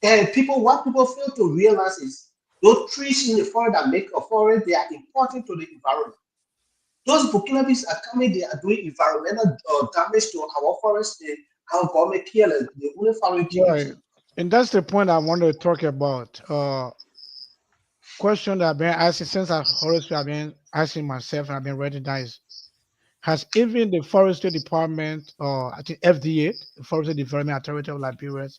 And what people fail to realize is those trees in the forest that make a forest, they are important to the environment. Those Burkinabes are coming, they are doing environmental damage to our forest. Our government careless. They only follow Right. And that's the point I wanted to talk about. Question that I've been asking since I've been asking myself, and I've been writing down is, has even the Forestry Department, or I think FDA, the Forestry Development Authority of Liberia,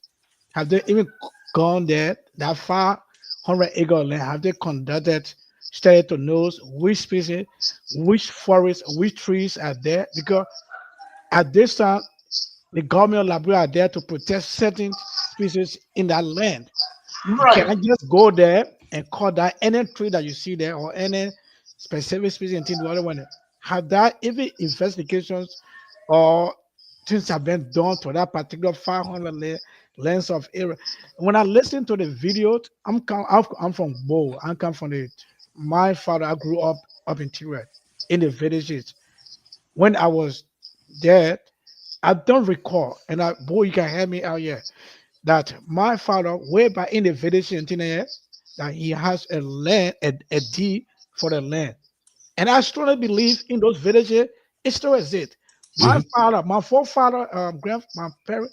have they even gone there that far, 100-acre land? Have they conducted study to know which species, which forests, which trees are there? Because at this time, the government of Liberia are there to protect certain species in that land. Right. You cannot just go there and cut down any tree that you see there or any specific species and things the other one. Have that even investigations or things have been done to that particular 500 lands of area? When I listen to the video, I'm from Bo. I come from my father. I grew up in Tirad in the villages. When I was there, I don't recall, and Bo, you can help me out here, that my father, way back in the village in Tinea, that he has a land, a deed for the land. And I strongly believe in those villages, it still exists. My father, my forefather, my parent,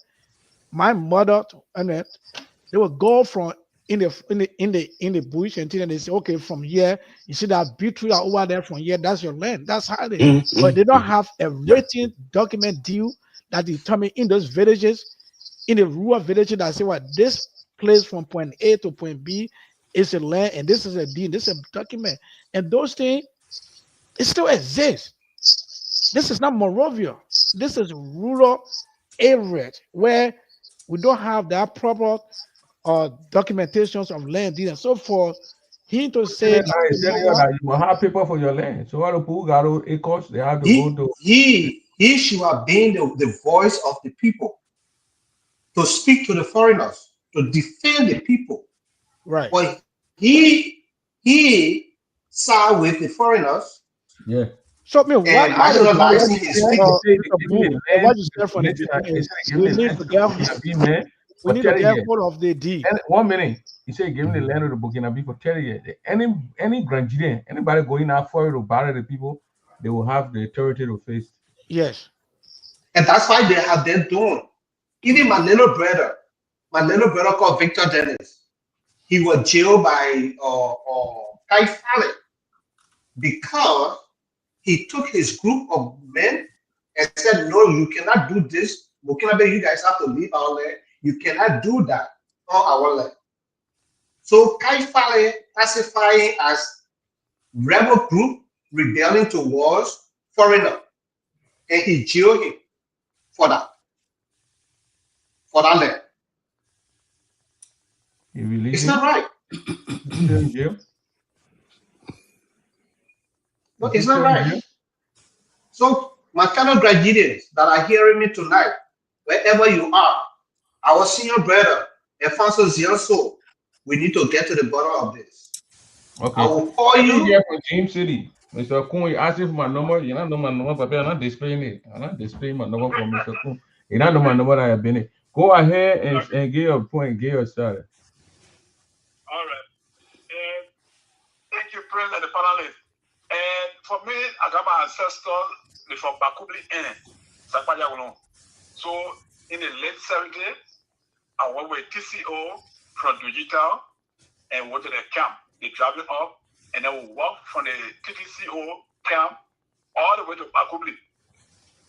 my mother, and they would go from in the bush until they say, okay, from here, you see that big tree over there, from here, that's your land. That's how they, but they don't have a written document deal that determine in those villages, in the rural villages, that say what this place from point A to point B is a land, and this is a deed, this is a document, and those things, it still exists. This is not Morovia. This is rural area where we don't have that proper documentations of land deed and so forth. He to say that you will have people for your land. So all the people got acres, they have to go to. He should have been the voice of the people to speak to the foreigners, to defend the people. Right. But he sat with the foreigners. Yeah. So me, what I from we need to get hold of the deed. 1 minute. He said, give me the land of the Burkina for 30 years. Any Grandian, anybody going out for it to bother the people, they will have the authority to face. Yes. And that's why they have them doing. Even my little brother called Victor Dennis, he was jailed by Kai Fale because he took his group of men and said, no, you cannot do this. Burkina, you guys have to leave our land. You cannot do that on our land. So Kai Fale classifying as rebel group rebelling towards foreigner, and he jailed him for that land. It's not right. No, it's not right. So my fellow graduates that are hearing me tonight, wherever you are, our senior brother, Alfonso Zianso, we need to get to the bottom of this. Okay. I will call you. Here from James City. Mr. Kun, you asked for my number. You don't know my number, but I'm not displaying it. I'm not displaying my number for Mr. Kun. You don't know my number that I've been in. Go ahead and get your point, get your started. All right. Thank you, Prince, and the panelists. And for me, I got my ancestors from Bakubli and Sakpaja. So in the late 70s, I went with TCO from Digital and went to the camp. They traveled up and then we walked from the TCO camp all the way to Bakubli.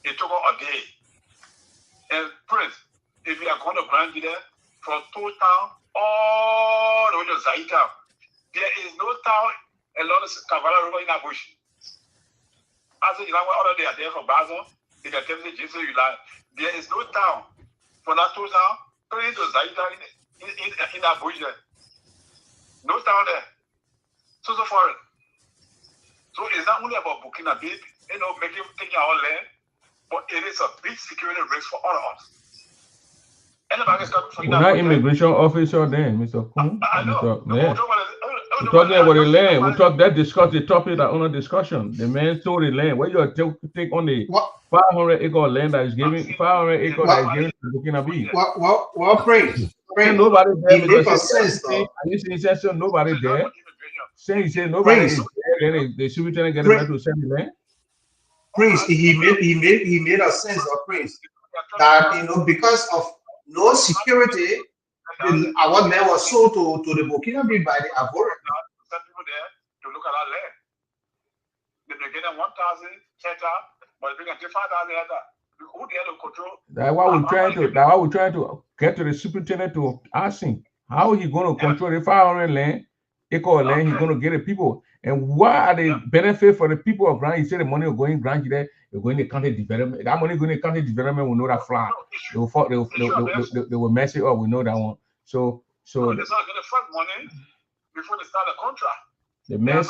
It took a day. And Prince, if you are going to Grand Guinea, from Town all the way to Zaita, there is no town along the Kavala River in a bush. As you know, what they are there from Basel, they can tell me, there is no town from that town going to Zaita in a bush there. No town there. So foreign. So it's not only about Burkina Faso, taking our land, but it is a big security risk for all of us. You're not immigration officer then, Mr. Kun. I know. We're talking about the land. We talk that discuss the topic that under discussion. The man sold the land. What you take on the 500 acre land that is given 500 acre that is given to Burkina Faso? Well, praise. Nobody there. Nobody there. Saying he said nobody is there. Then the superintendent get ready to send the land. Prince, he made a sense of Prince that because of no security, our land was sold to the Burkina Faso by the Ivorian. Send people there to look at our land. They get 1,000 hectares, but they can get 5,000 hectares. Who there to control? That's why we're trying to get to the superintendent to ask him how he going to control the 500 acre land. He's going to get the people. And what are the benefit for the people of Grand? He said the money will go in Grand there. They're going to county development. That money going to county development. We know that flat. They will mess it up. We know that one. So it's not going to fund money before they start a contract. The man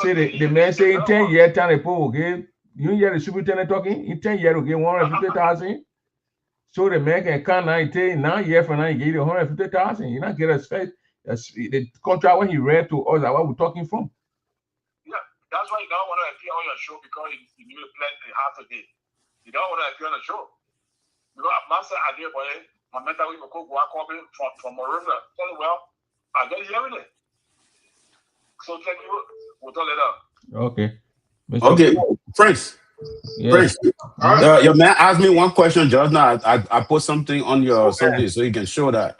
say in 10 years time the people will give. You hear the superintendent talking? In 10 years will give 150,000. So the man can come now. 9 years from now he give you 150,000. You not get a space. The contract when he read to us, what we're talking from. That's why you don't want to appear on your show because you need to plan the half a day. You don't want to appear on the show. Because master idea boy, my mentor will go copy from Morovia. Tell you well, I get hearing it. So thank you. We'll talk later. Okay. Okay, Prince. Prince. Your man asked me one question just now. I put something on your something so you can show that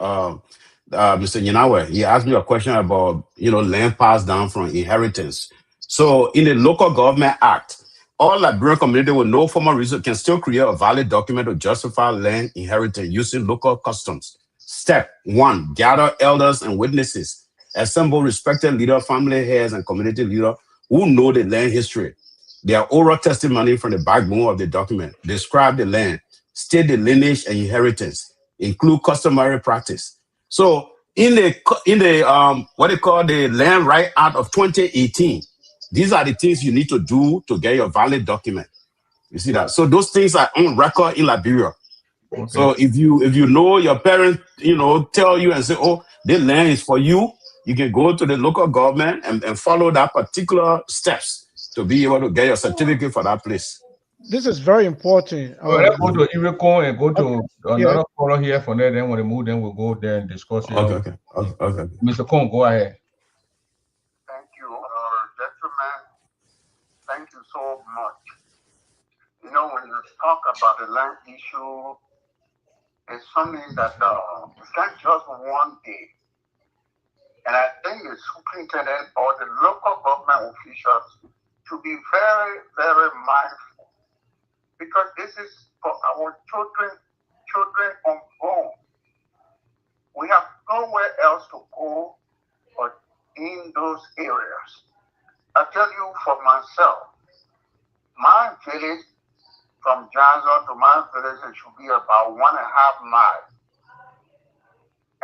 Mr. Nyinawe, he asked me a question about, land passed down from inheritance. So in the Local Government Act, all Liberian community with no formal reason can still create a valid document to justify land inheritance using local customs. Step 1, gather elders and witnesses, assemble respected leaders, family heads, and community leaders who know the land history. Their oral testimony from the backbone of the document. Describe the land, state the lineage and inheritance, include customary practice. So in the what they call the Land Right Act of 2018, these are the things you need to do to get your valid document. You see that? So those things are on record in Liberia. Okay. So if you know your parents, tell you and say, oh, this land is for you, you can go to the local government and follow that particular steps to be able to get your certificate for that place. This is very important. Let's go to Iriko and go to another caller here from there. Then when we move, then we'll go there and discuss it. Okay. Mr. Kong, go ahead. Thank you, gentlemen. Thank you so much. When you talk about the land issue, it's something that it's not just one day. And I think the superintendent or the local government officials should be very, very mindful, because this is for our children unborn. We have nowhere else to go but in those areas. I tell you for myself, my village from Johnson to my village, it should be about 1.5 miles.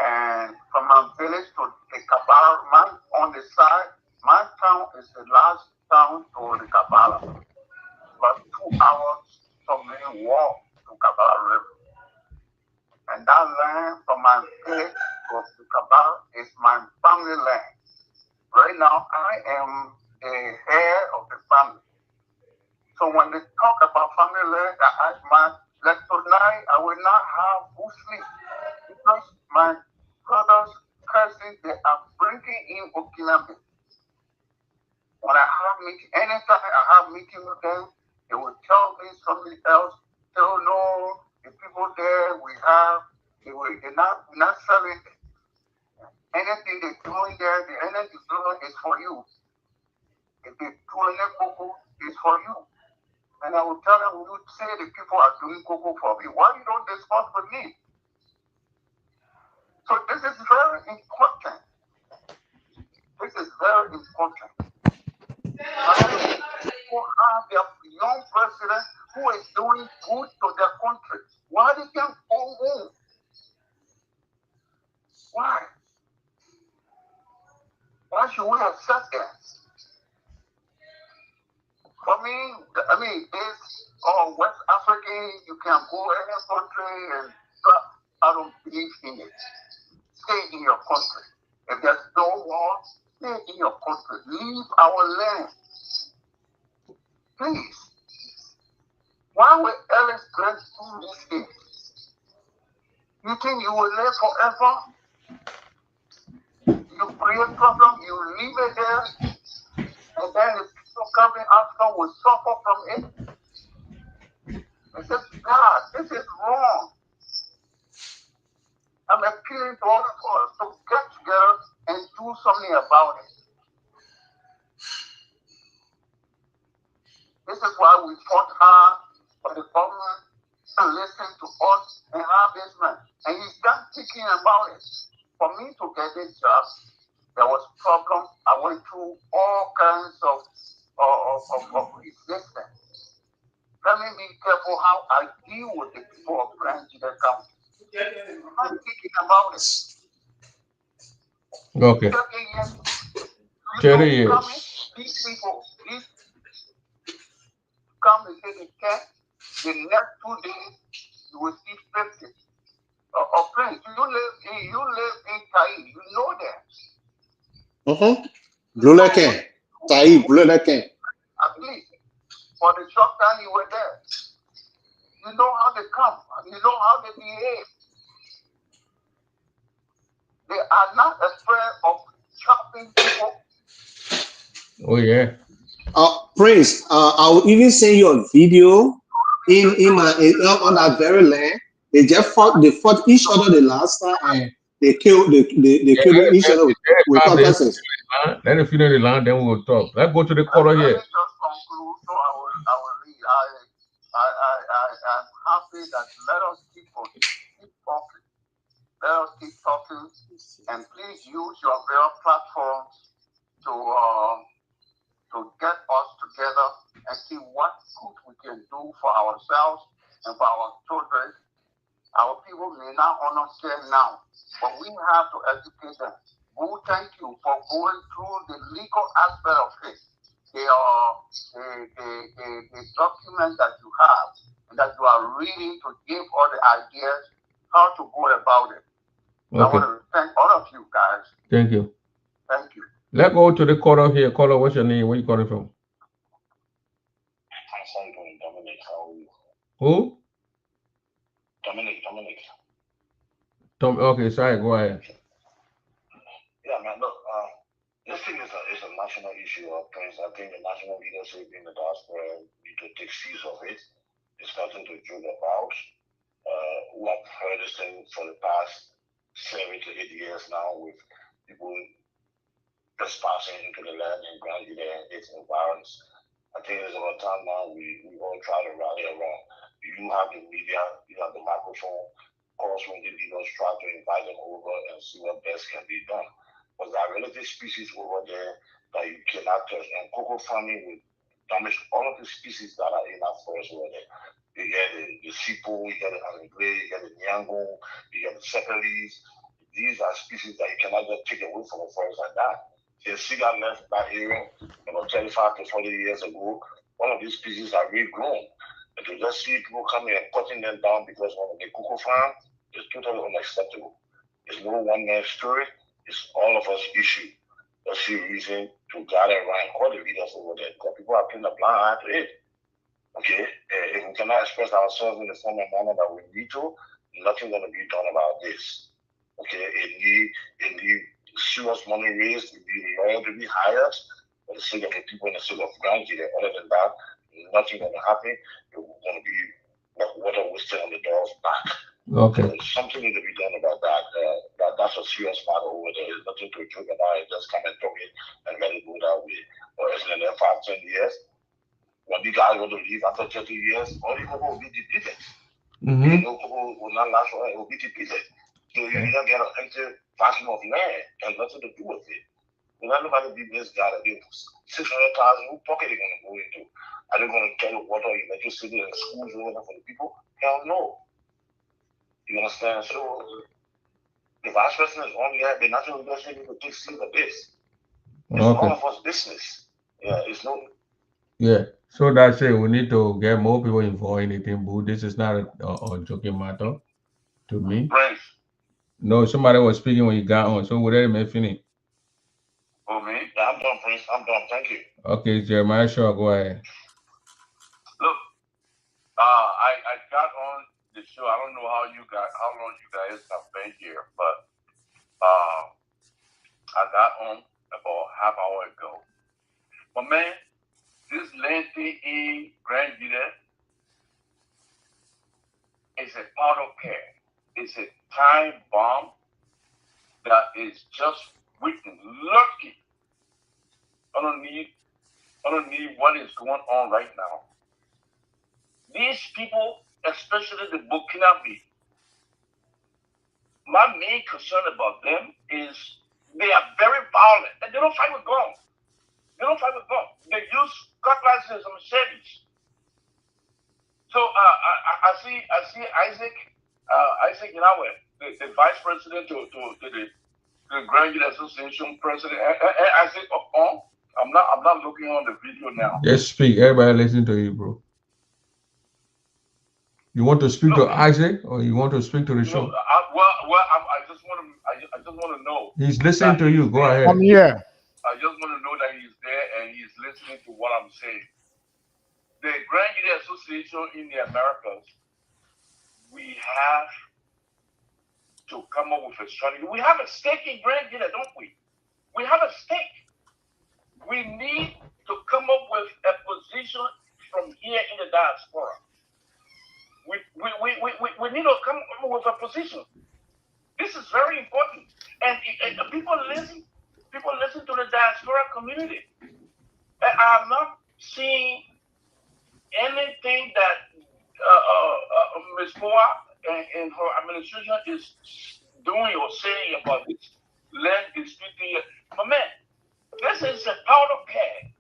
And from my village to the Kabbalah, on the side, my town is the last town to the Kabbalah. About 2 hours from me walk to Kabbalah River. And that land from my village to the Kabbalah is my family land. Right now, I am the head of the family. So when they talk about family land, like tonight, I will not have good sleep, because my brothers, cousins, they are bringing in Okinabe. When I have meeting, anytime I have meeting with them, they will tell me something else. They will know the people there we have, they're not selling it. Anything they're doing there, the energy doing is for you. If they're doing it, cocoa, it's for you. And I will tell them, you say the people are doing cocoa for me, why you don't discuss with me? So this is very important. This is very important. People have their young president who is doing good to their country. Why they can't go home? Why? Why should we accept that? For me, this West African, you can go any country, and I don't believe in it. Stay in your country. If there's no war, stay in your country. Leave our land. Please. Why will Ellis Grant do these things? You think you will live forever? You create problem, you leave it there, and then the people coming after will suffer from it. I said, God, this is wrong. I'm appealing to all of us to get together and do something about it. This is why we fought hard for the government to listen to us and have this man. And he's done thinking about it. For me to get this job, there was problems. I went through all kinds of resistance. Let me be careful how I deal with the people of Grand Jide County. I'm thinking about it. Okay. 30 years. These people, come and say they can't. The next 2 days, you will see 50. Friends, you live in Tai, you know that. Blue Lake, Tai, Blue Lake. At least for the short time you were there, you know how they come, you know how they behave. They are not afraid of chopping people. Oh yeah. Prince, I'll even send you a video on that very land. They fought each other the last time, and they kill each other with cutlasses. Let them finish the land, then we'll talk. Let's go to the caller here. Let me just conclude, so I will read. I'm happy that let us keep talking. Let us keep talking, and please use your various platforms to get us together and see what good we can do for ourselves and for our children. Our people may not understand now, but we have to educate them. Oh, thank you for going through the legal aspect of it. The documents that you have and that you are reading to give all the ideas how to go about it. Okay. I want to thank all of you guys. Thank you. Thank you. Let's go to the caller here. Caller, what's your name? Where you calling from? Dominic, how are you? Who? Dominic. Okay, sorry, go ahead. Yeah, man, look, this thing is a national issue, Prince. I think the national leadership in the diaspora need to take seize of it. It's nothing to joke about. We have heard this thing for the past 7 to 8 years now with people trespassing into the land and granting its environs. I think it's about time now we all try to rally around. You have the media, you have the microphone, corresponding leaders try to invite them over and see what best can be done. Because there are relative species over there that you cannot touch, and cocoa farming will damage all of the species that are in that forest over there. You get the sipo, you get the anglais, you get the nyango, you get the sepelis. These are species that you cannot just take away from the forest like that. The cigar left that area about 35 to 40 years ago. One of these species are regrown. And to just see people coming and cutting them down because of the cocoa farm is totally unacceptable. It's no one man's story. It's all of us issue. Let's see reason to gather around, call the leaders over there, because people are putting a blind eye to it. Okay, if we cannot express ourselves in the form and manner that we need to, nothing going to be done about this. Okay, it need serious money raised, it need lawyer to be hired for the sake of the people in the sake of Granjide. Other than that, nothing going to happen. It's going to be like water wasted on the door's back. Okay. Something need to be done about that. That's a serious matter over there. There's nothing to joke about it. Just come and talk it and let it go that way. Or else in the next 5, 10 years, when the guys want to leave after 30 years, all the people will be depleted. Mm-hmm. No people will not last forever. It will be depleted. So you either get an empty vacuum of land and nothing to do with it. We're not nobody be this guy that gives 600,000. Who pocket are they going to go into? Are they going to carry water, electricity, and schools over there for the people? Hell no. You understand? So the vice president is on there. The national leadership need to take seat of this. It's all of us business. Yeah, it's no. Yeah. So that's it. We need to get more people involved in anything, but this is not a joking matter to me. Right. No, somebody was speaking when you got on. So we let him finish. Oh, me? Yeah, I'm done, Prince. I'm done. Thank you. Okay, Jeremiah, sure, go ahead. Look, I got on the show. I don't know how long you guys have been here, but I got on about half hour ago. But man, this lengthy in Grand Village is a auto care. It's a time bomb that is just wicked lucky. I don't need what is going on right now. These people, especially the Burkinabe, my main concern about them is they are very violent and they don't fight with guns. They use cutlasses and machetes. So I see Isaac Yahweh, the vice president to the Grand Youth Association president. Isaac on. I'm not looking on the video now. Just speak. Everybody listen to you, bro. You want to speak to Isaac, or you want to speak to the show? I just want to know. He's listening to you. Go ahead. I'm here. I just want to know that he's there and he's listening to what I'm saying. The Grand Youth Association in the Americas, we have to come up with a strategy. We have a stake in Grand Youth, don't we? We have a stake. We need to come up with a position from here in the diaspora. We need to come up with a position. This is very important. And people listen to the diaspora community. And I have not seen anything that Ms. Moore and her administration is doing or saying about this land dispute here. But man, this is a powder keg.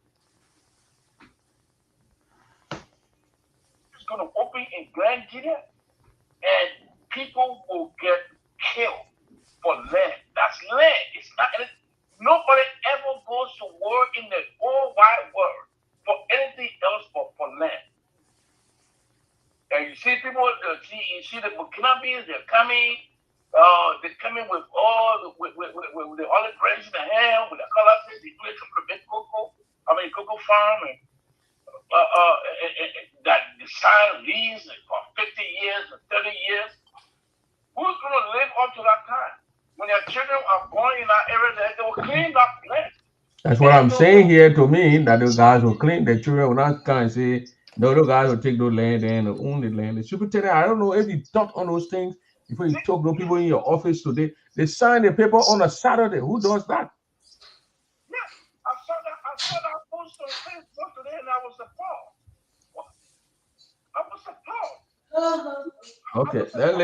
It's going to open in Grand Guinea, and people will get killed for land. That's land. It's not. Nobody ever goes to war in the whole wide world for anything else but for land. And you see people, you see the Burkinabes, they're coming with all with the olive branch in the hand, with the colors, they do it from the big cocoa farm, and that the sign leaves for 50 years or 30 years. Who's going to live up to that time? When your children are born in that area, they will clean that land. That's what I'm saying here. To me, that those guys will clean, the children will not come and say, no, those guys will take those land and own the land. The superintendent, I don't know if you thought on those things before you talk to people in your office today. They sign the paper on a Saturday. Who does that? Yeah, I saw that post on Facebook today, and I was appalled. Okay, let's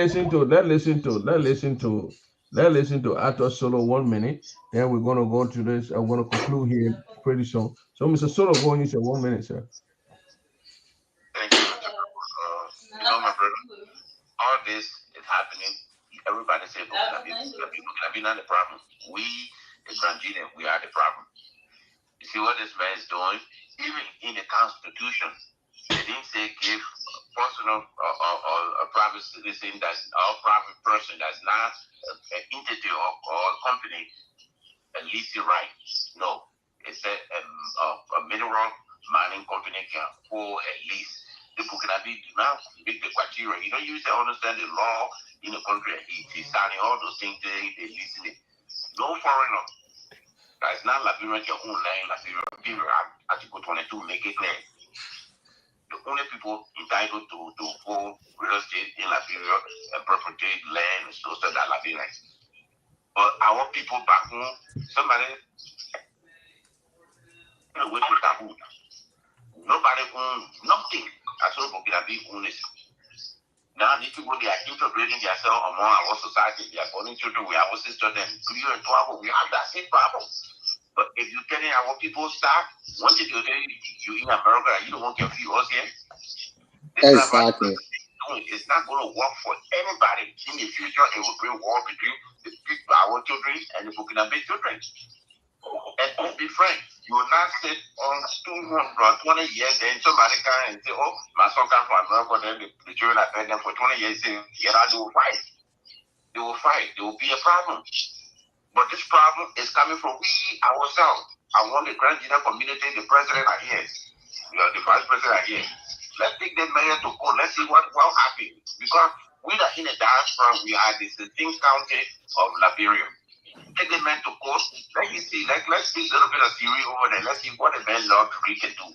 listen to Arthur Solo 1 minute. Then we're gonna go to this. I'm gonna conclude here pretty soon. So, Mr. Solo, go on. You said 1 minute, sir. Thank you, you know, my brother, all this is happening. Everybody say Burkina not the problem. We, the Grandian, we are the problem. You see what this man is doing? Even in the Constitution, they didn't say give personal or a private citizen that's or private person that's not an entity or a company a leasing right. No, it said a mineral mining company can hold a lease. The Burkinabe do not make the criteria. You don't use to understand the law in the country. He's signing all those things. They leasing it. No foreigner that's not Liberian can own land. Liberia, Article 22 make it clear. The only people entitled to own real estate in Liberia and perpetuate land and stuff that Liberians. But our people back home, somebody went to taboo. Nobody owns nothing. As well Burkinabe owns. Now these people, they are integrating themselves among our society. They are born children. We have our sisters and clear and 12. We have that same problem. But if you're telling our people stop, once you in America, you don't want to feel us here. Exactly. It's not going to work for anybody. In the future, it will bring war between our children and the Burkinabe children. And to be frank, you will not sit on 220 years, then somebody can and say, oh, my son comes from America, then the children have been there for 20 years, say, yeah, they will fight. They will fight. There will be a problem. But this problem is coming from we ourselves. I want the Grand Guinea community, the president are here. The vice president are here. Let's take them mayor to court. Let's see what will happen. Because we are in the diaspora, we are the 16th county of Liberia. Take the man to court. Let's see a little bit of theory over there. Let's see what the man Lord can do.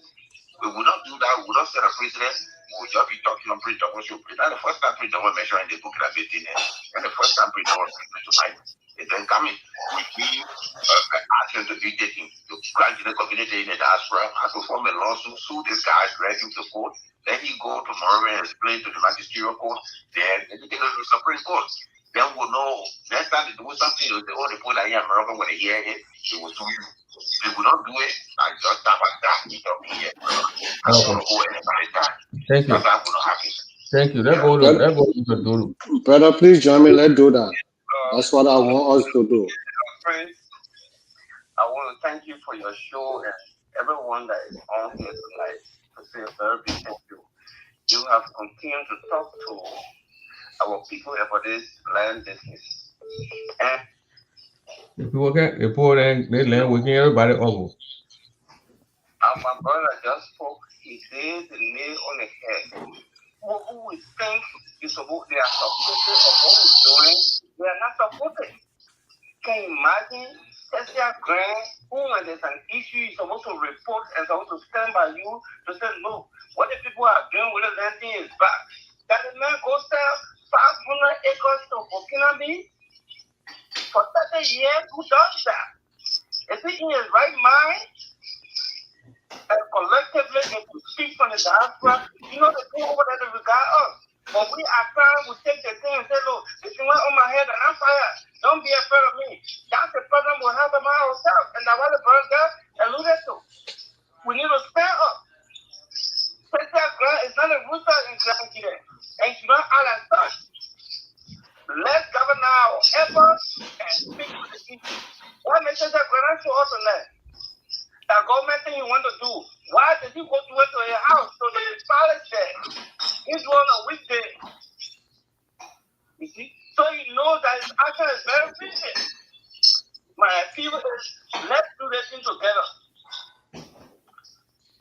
We will not do that. We will not set a precedent. We will just be talking on Prince Thomas. That's the first time Prince Thomas mentioned in the book that been there. And the first time Prince Thomas mentioned to fight. It then coming with me action to be taken to grant the community in the diaspora and to form a lawsuit, sue this guy, drag him to court. Then he go to Monrovia and explain to the magisterial court. Then they take it to the Supreme Court. Then we'll know next time they do something, they'll say, oh, the people that here in America, when they hear it, they will sue you. They will not do it, like just tap and tap, you know, here. That's not going to go anybody's time. Thank you. That's not going to happen. Thank you. That goes to Brother, please join me. Let's do that. That's what I want us to do. Friends, I want to thank you for your show and everyone that is on here tonight to say a very big thank you. You have continued to talk to our people about this land business. And the people they land working everybody over. My brother just spoke, he said the nail on the head. Who we think is about they are supported of what we're doing, they are not supported. Can you imagine? Let's say a grant, when there's an issue, you're supposed to report and supposed to stand by you to say, look, what the people are doing with the land thing is bad. That the man goes sell 500 acres to Burkinabe. For 30 years, who does that? Is he in his right mind? And collectively, if we speak from the diaspora, you know, the people over there that regard us. But we at times we take the thing and say, look, if you went on my head and I'm fired, don't be afraid of me. That's the problem we have about ourselves. And that's what the bird God alluded to. We need to stand up. Special grant is not a rooster in Grand Guinea. And you don't act as such. Let's govern our efforts and speak to the people. What makes Special Grant show us on that? That government thing you want to do. Why did you go to it to your house so that it's palace there? He's on a weekday. You see? So he knows that his action is very rigid. My appeal is let's do this thing together.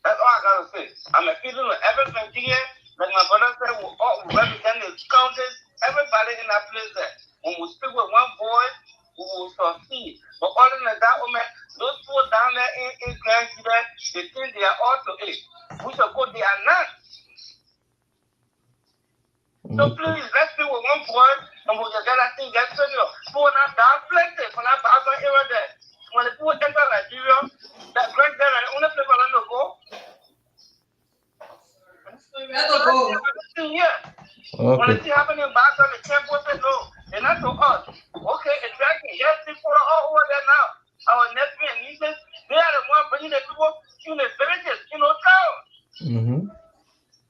That's all I gotta say. I'm appealing to everything here. Like my brother said, we all represent the counties, everybody in that place there. When we speak with one voice, we will succeed. But other than that, those people down there in Grand Guinea, they think they are all to it. We should go, they are not. So please, let's speak with one voice and we'll get that thing get finished. People not down plenty from that background area there. When the people enter Nigeria, that Grand Guinea is the only place for them to go. When they see happening back on the campus, they know they're not to us. Okay, exactly. Yes, people are all over there now. Our nephew and nieces, they are the ones bringing the people in the villages, towns.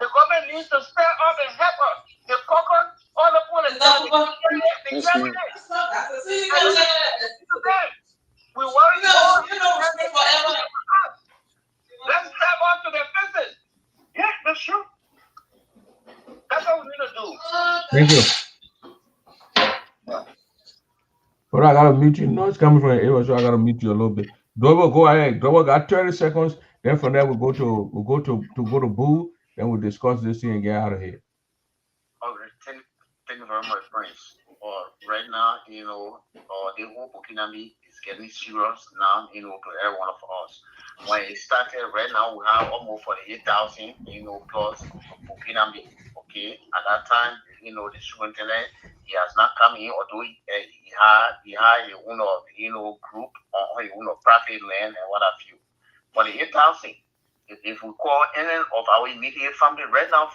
The government needs to stand up and help us. The caucus, all the people, we worry more. Let's step on to the fences. Yeah, that's true. That's what we need to do. Thank you. But I gotta mute you. No, it's coming from the area, so I gotta mute you a little bit. Dobo, go ahead. Dobo got 30 seconds. Then from there we'll go to Boo. Then we'll discuss this thing and get out of here. Okay, thank you very much, Prince. Right now, the whole Burkinabe is getting serious now, to every one of us. When it started, right now we have almost 48,000, plus Burkinabe. Okay, at that time, the superintendent, he has not come in, although he had a group on a private land and what have you. 48,000. If we call any of our immediate family right now,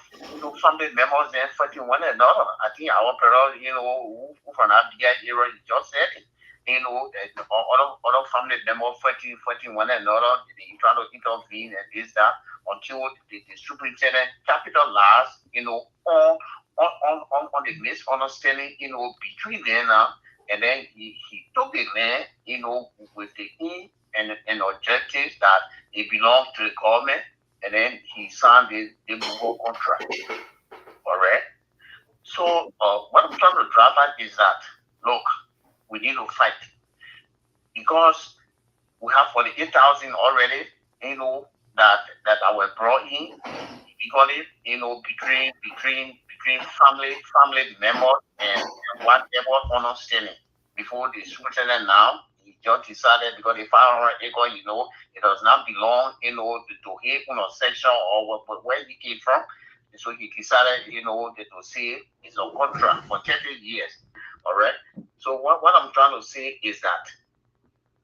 family members and fighting one another. I think our parents, who from that area just said it. Other family members fighting one another. They trying to intervene and this, that, until the superintendent capitalized, on the misunderstanding, between them now. And then he took the land, with the aim and objectives that it belonged to the government, and then he signed the movable contract. All right. So what I'm trying to drive at is that, look, we need to fight because we have 48,000 already, that were brought in illegally, between family members and whatever understanding. Before the superintendent now, he just decided because the 500 acre, it does not belong, to a section or where he came from. And so he decided, to say it's a contract for 30 years. All right. So what I'm trying to say is that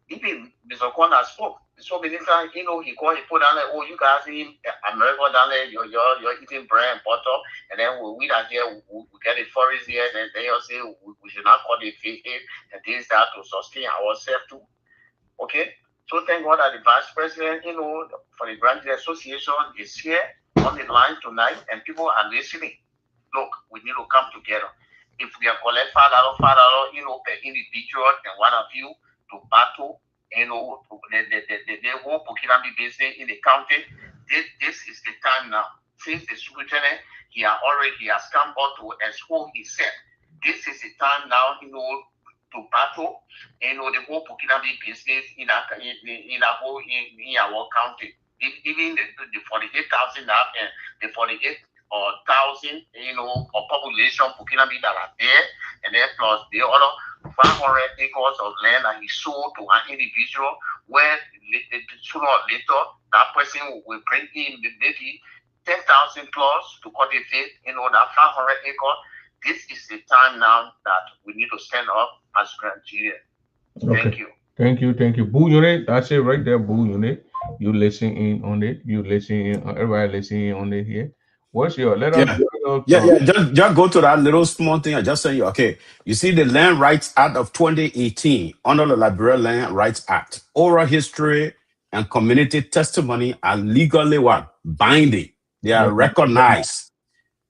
even Mr. Kwana spoke so many times, he called, he put down like, oh, you guys in America down there, you're eating bread and butter, and then we down here, we get the forest here, and then you'll say we should not call it faith and this, that, to sustain ourselves too. Okay? So thank God that the vice president, for the Grand Association is here on the line tonight, and people are listening. Look, we need to come together. If we are collect $5, per individual and one of you to battle, the whole Burkinabe business in the county, this is the time now. Since the superintendent, he has come out to expose himself. This is the time now, to battle, the whole Burkinabe business in our county. Even the 48,000 now and the 48,000, of population Burkinabe that are there, and then plus the other 500 acres of land that he sold to an individual, where sooner or later that person will bring in maybe 10,000 plus to cultivate, that 500 acres. This is the time now that we need to stand up as Nigeria. Thank you. Thank you. Boo unit, that's it right there, boo unit. You listen in on it. You listen in, everybody listen in on it here. What's your, Yeah. Just go to that little small thing I just sent you. Okay. You see the Land Rights Act of 2018 under the Liberia Land Rights Act. Oral history and community testimony are legally what? Binding. They are recognized.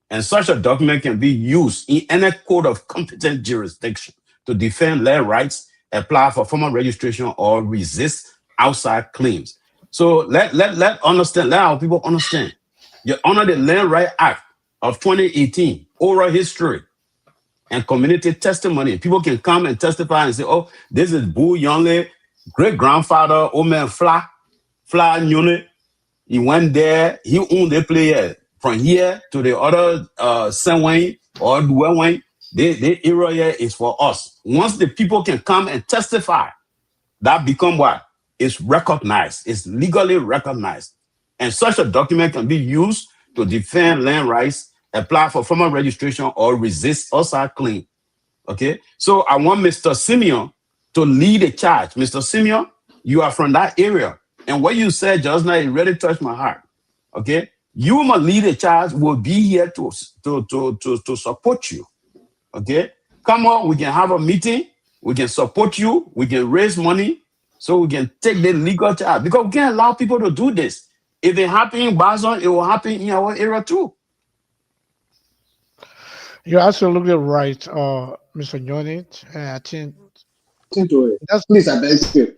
And such a document can be used in any court of competent jurisdiction to defend land rights, apply for formal registration, or resist outside claims. So let our people understand. You honor the Land Rights Act of 2018, oral history and community testimony. People can come and testify and say, oh, this is Boo Youngley, great grandfather, old man Fla Unit. He went there, he owned the player from here to the other Senway or Duway. The area is for us. Once the people can come and testify, that become what? It's recognized. It's legally recognized. And such a document can be used to defend land rights, apply for formal registration, or resist outside claim. Okay? So I want Mr. Simeon to lead the charge. Mr. Simeon, you are from that area. And what you said just now, it really touched my heart. Okay? You must lead the charge. We'll be here to support you. Okay? Come on, we can have a meeting. We can support you. We can raise money so we can take the legal charge. Because we can't allow people to do this. If it happens in Bazon, it will happen in our area too. You're absolutely right, Mr. Unit. I think please, I beg you.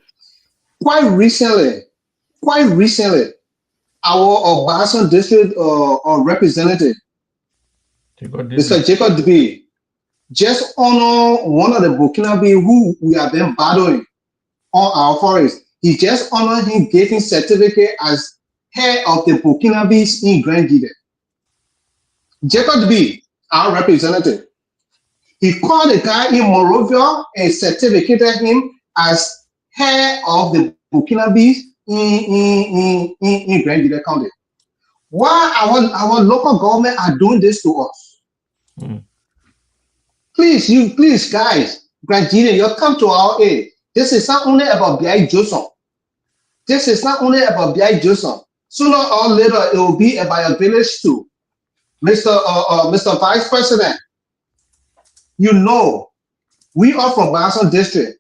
Quite recently, our Obasan district representative, Mr. Jacob B, just honor one of the Burkinabe who we have been battling on our forest. He just honored him, gave him certificate as head of the Burkinabes in Grand Guinea. Jacob B, our representative, he called the guy in Monrovia and certificated him as head of the Burkinabes in Grand Guinea County. Why our local government are doing this to us? Please, guys, Grand Guinea, you come to our aid. This is not only about B.I. Joseph. This is not only about B.I. Joseph. Sooner or later, it will be about your village too. Mr. Vice President, you know, we are from Bazon District.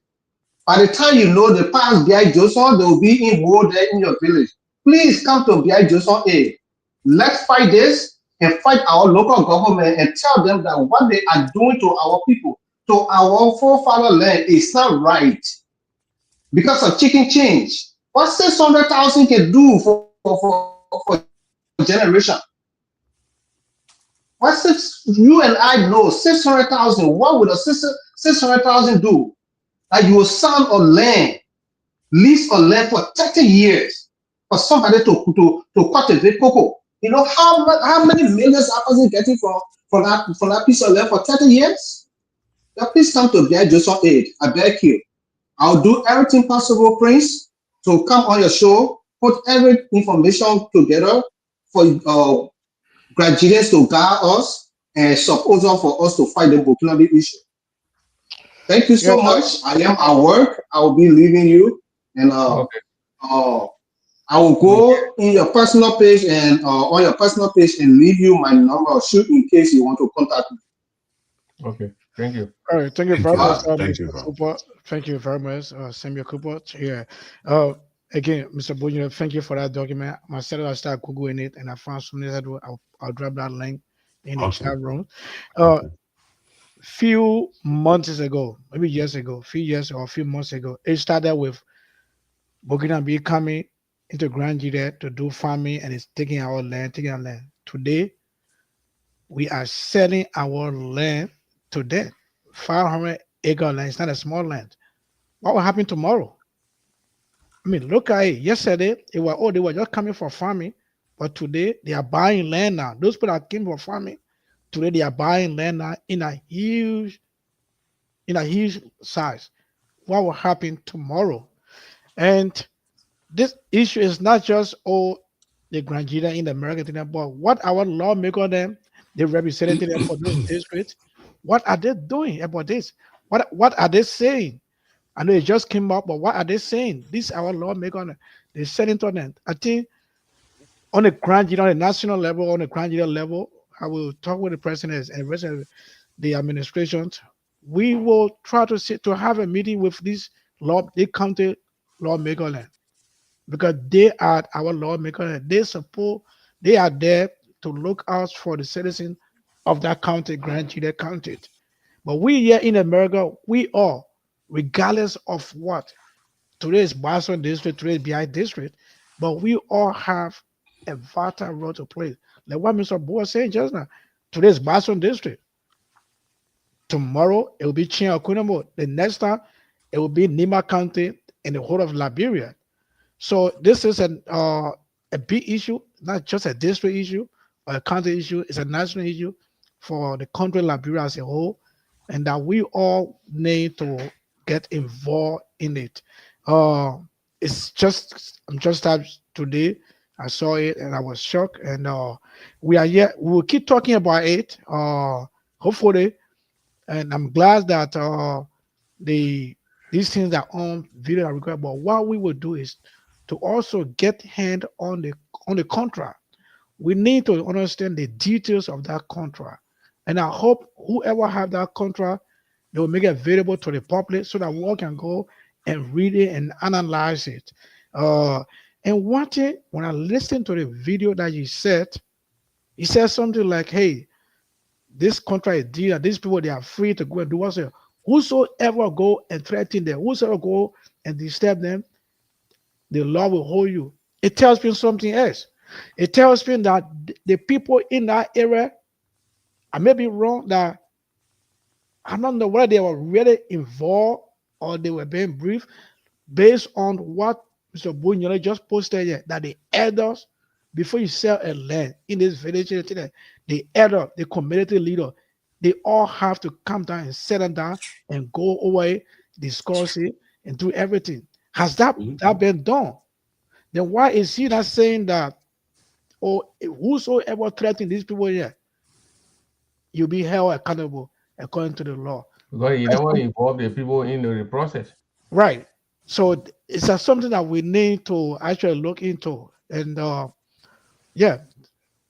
By the time you know the past B.I. Joseph, they will be involved there in your village. Please come to B.I. Joseph aid. Let's fight this and fight our local government and tell them that what they are doing to our people, to our forefather land is not right. Because of chicken change. What 600,000 can do for generation? You and I know 600,000. What would a 600,000 do? That you will sell or land, lease or land for 30 years for somebody to cultivate cocoa. You know how many millions are person getting for that piece of land for 30 years? Yeah, please come to B.I. Joseph aid. I beg you. I'll do everything possible, Prince, to come on your show, put every information together for graduates to guide us and support us for us to fight the Burkinabe issue. Thank you so much. I am at work. I will be leaving you, and I will go in your personal page and on your personal page and leave you my number or shoot in case you want to contact me. Okay. Thank you. All right, thank you very much, Thank you, Mr. Cooper. Thank you very much, Samuel Cooper. Yeah. Again, Mr. Bunyan, thank you for that document. Myself, I started Googling it and I found something that I'll drop that link in the chat room. Few months ago, maybe years ago, a few months ago, it started with Burkinabe coming into Grand Guinea to do farming and it's taking our land. Today, we are selling our land to them. 500-acre land. It's not a small land. What will happen tomorrow? I mean, look at it. Yesterday, they were just coming for farming, but today they are buying land now. Those people that came for farming, today they are buying land now in a huge size. What will happen tomorrow? And this issue is not just the Grand Guinea in the American thing, but what our lawmaker them, the representative for this district, what are they doing about this? What are they saying? I know it just came up, but what are they saying? This our lawmaker, they said it on it. I think on the grand, on the national level, on the grand level, I will talk with the president and the rest of the administration. We will try to have a meeting with these county lawmakers, because they are our lawmakers. They are there to look out for the citizens of that county, Grand Juliet County. But we here in America, we all, regardless of what, today is Boston District, today is BI District, but we all have a vital role to play. Like what Mr. Bo was saying just now, today is Boston District. Tomorrow it will be Chin Okunamo. The next time it will be Nima County and the whole of Liberia. So this is a big issue, not just a district issue or a county issue. It's a national issue for the country Liberia as a whole, and that we all need to get involved in it. I'm just today. I saw it and I was shocked. And we are here. We will keep talking about it. Hopefully, and I'm glad that these things are on video are recorded. But what we will do is to also get hand on the contract. We need to understand the details of that contract. And I hope whoever have that contract, they will make it available to the public so that we can go and read it and analyze it. And one thing, when I listened to the video that you said something like, hey, this contract is deal, these people, they are free to go and do whatsoever. Whosoever go and threaten them, whosoever go and disturb them, the law will hold you. It tells me something else. It tells me that the people in that area, I may be wrong, that I don't know whether they were really involved or they were being briefed based on what Mr. Bunyole just posted here, that the elders, before you sell a land in this village, the elder, the community leader, they all have to come down and sit them down and go away, discuss it, and do everything. Has that been done? Then why is he not saying that, or whosoever threatening these people here, you'll be held accountable according to the law? Because you never involve the people in the process. Right. So it's something that we need to actually look into. And yeah,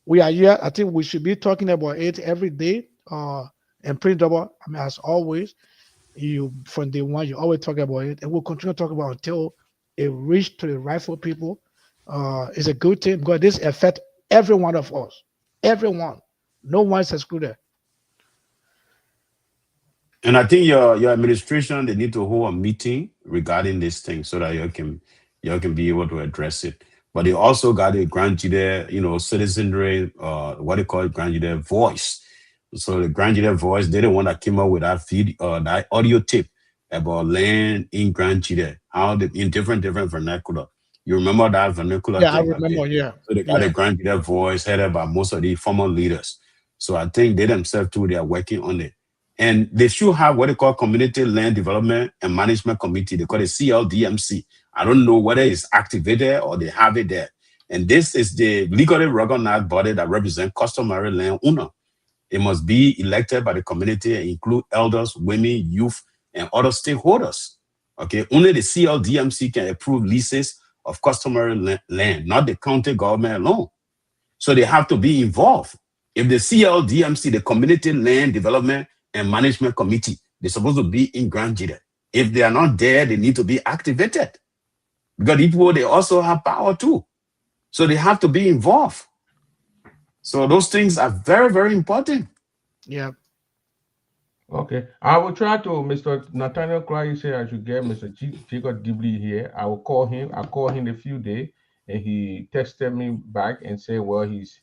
we are here. I think we should be talking about it every day. And Prince Double, I mean, as always, from day one, you always talk about it. And we'll continue to talk about it until it reaches to the rightful people. It's a good thing because this affects every one of us. Everyone. No one is excluded. And I think your administration, they need to hold a meeting regarding this thing so that you can be able to address it. But they also got a Grand Juliet, citizenry, what they call it, Grand Juliet voice. So the Grand Juliet voice, they're the one that came up with that that audio tape about land in Grand Juliet, how in different vernacular. You remember that vernacular? Yeah, thing, I remember, yeah. So they got a Grand Juliet voice headed by most of the former leaders. So I think they themselves too, they are working on it. And they should have what they call Community Land Development and Management Committee. They call it CLDMC. I don't know whether it's activated or they have it there. And this is the legally recognized body that represents customary land owner. It must be elected by the community and include elders, women, youth, and other stakeholders. Okay, only the CLDMC can approve leases of customary land, not the county government alone. So they have to be involved. If the CLDMC, the Community Land Development and Management Committee, they're supposed to be in Grand Juliet. If they are not there, they need to be activated. Because people, they also have power too. So they have to be involved. So those things are very, very important. Yeah. Okay. I will try to, Mr. Nathaniel Cry said I should get Mr. Jacob Dibley here. I will call him. I called him a few days and he texted me back and said, well, he's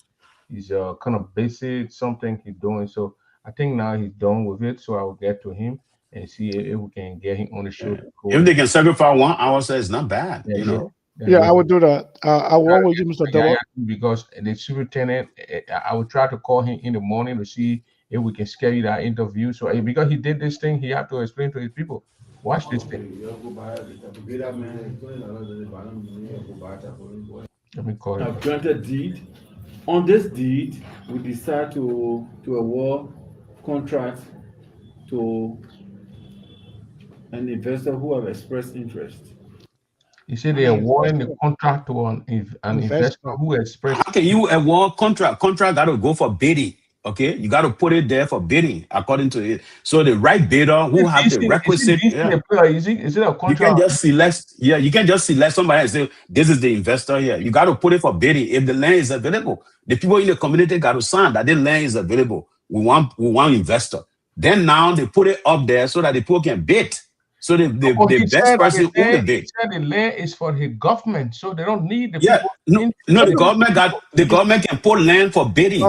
kind of busy, something he's doing. So I think now he's done with it. So I will get to him and see if we can get him on the show. If they can sacrifice 1 hour, so it's not bad, you know. Yeah, I would do that. I will always use Mr. Double. Because the superintendent, I will try to call him in the morning to see if we can schedule that interview. So because he did this thing, he had to explain to his people. Watch this thing. Let me call him. Granted deed. On this deed, we decide to award contract to and investors who have expressed interest. You say they are awarding the contract to an investor who expressed. How can you award contract? Contract got to go for bidding. Okay, you got to put it there for bidding according to it. So the right bidder who have the requisite. Is it a contract? You can just select. Yeah, you can just select somebody and say this is the investor here. You got to put it for bidding. If the land is available, the people in the community got to sign that the land is available. We want investor. Then now they put it up there so that the people can bid. So the best person who the bid. He said the land is for the government, so they don't need the people. No, the government can put land for bidding.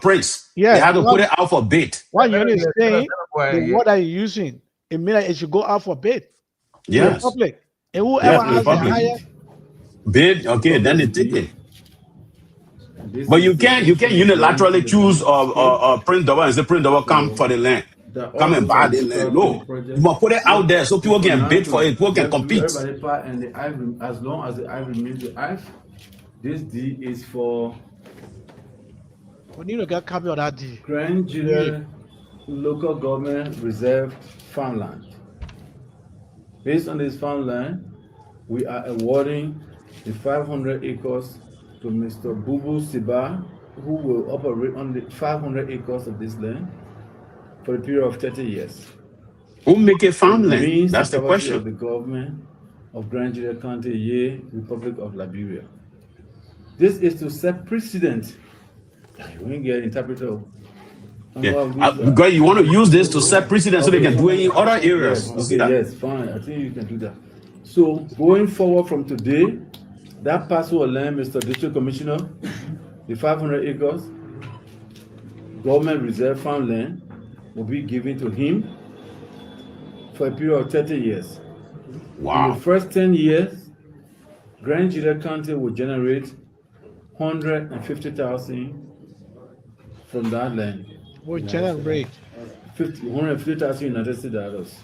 Prince. Yeah, they have to put it out for bid. What you're saying, the word that you're using, it means that it should go out for bid. Yes. Public. And whoever has the highest bid, okay, then they take it. But you can't unilaterally choose Prince Dover and say Prince Dover come for the land. Come and buy the land. No, you must put it out there so people can bid for it, people can compete. And the I, as long as the I remains the I, this D is for. We need to get a copy of that D. Grand Jury Local Government Reserve Farmland. Based on this farmland, we are awarding the 500 acres to Mr. Bubu Siba, who will operate on the 500 acres of this land for a period of 30 years. Who make a farmland? That's the question. Of the government of Grand Jury County, Ye, Republic of Liberia. This is to set precedent. You won't get interpreter. Yeah. Because you want to use this to set precedent so they can do it in other areas. Yes, okay, yes, fine. I think you can do that. So going forward from today, that parcel of land, Mr. District Commissioner, the 500 acres, government reserve farmland, will be given to him for a period of 30 years. Wow. In the first 10 years, Grand Jury County will generate 150,000 from that land. Will generate 150,000 United States dollars.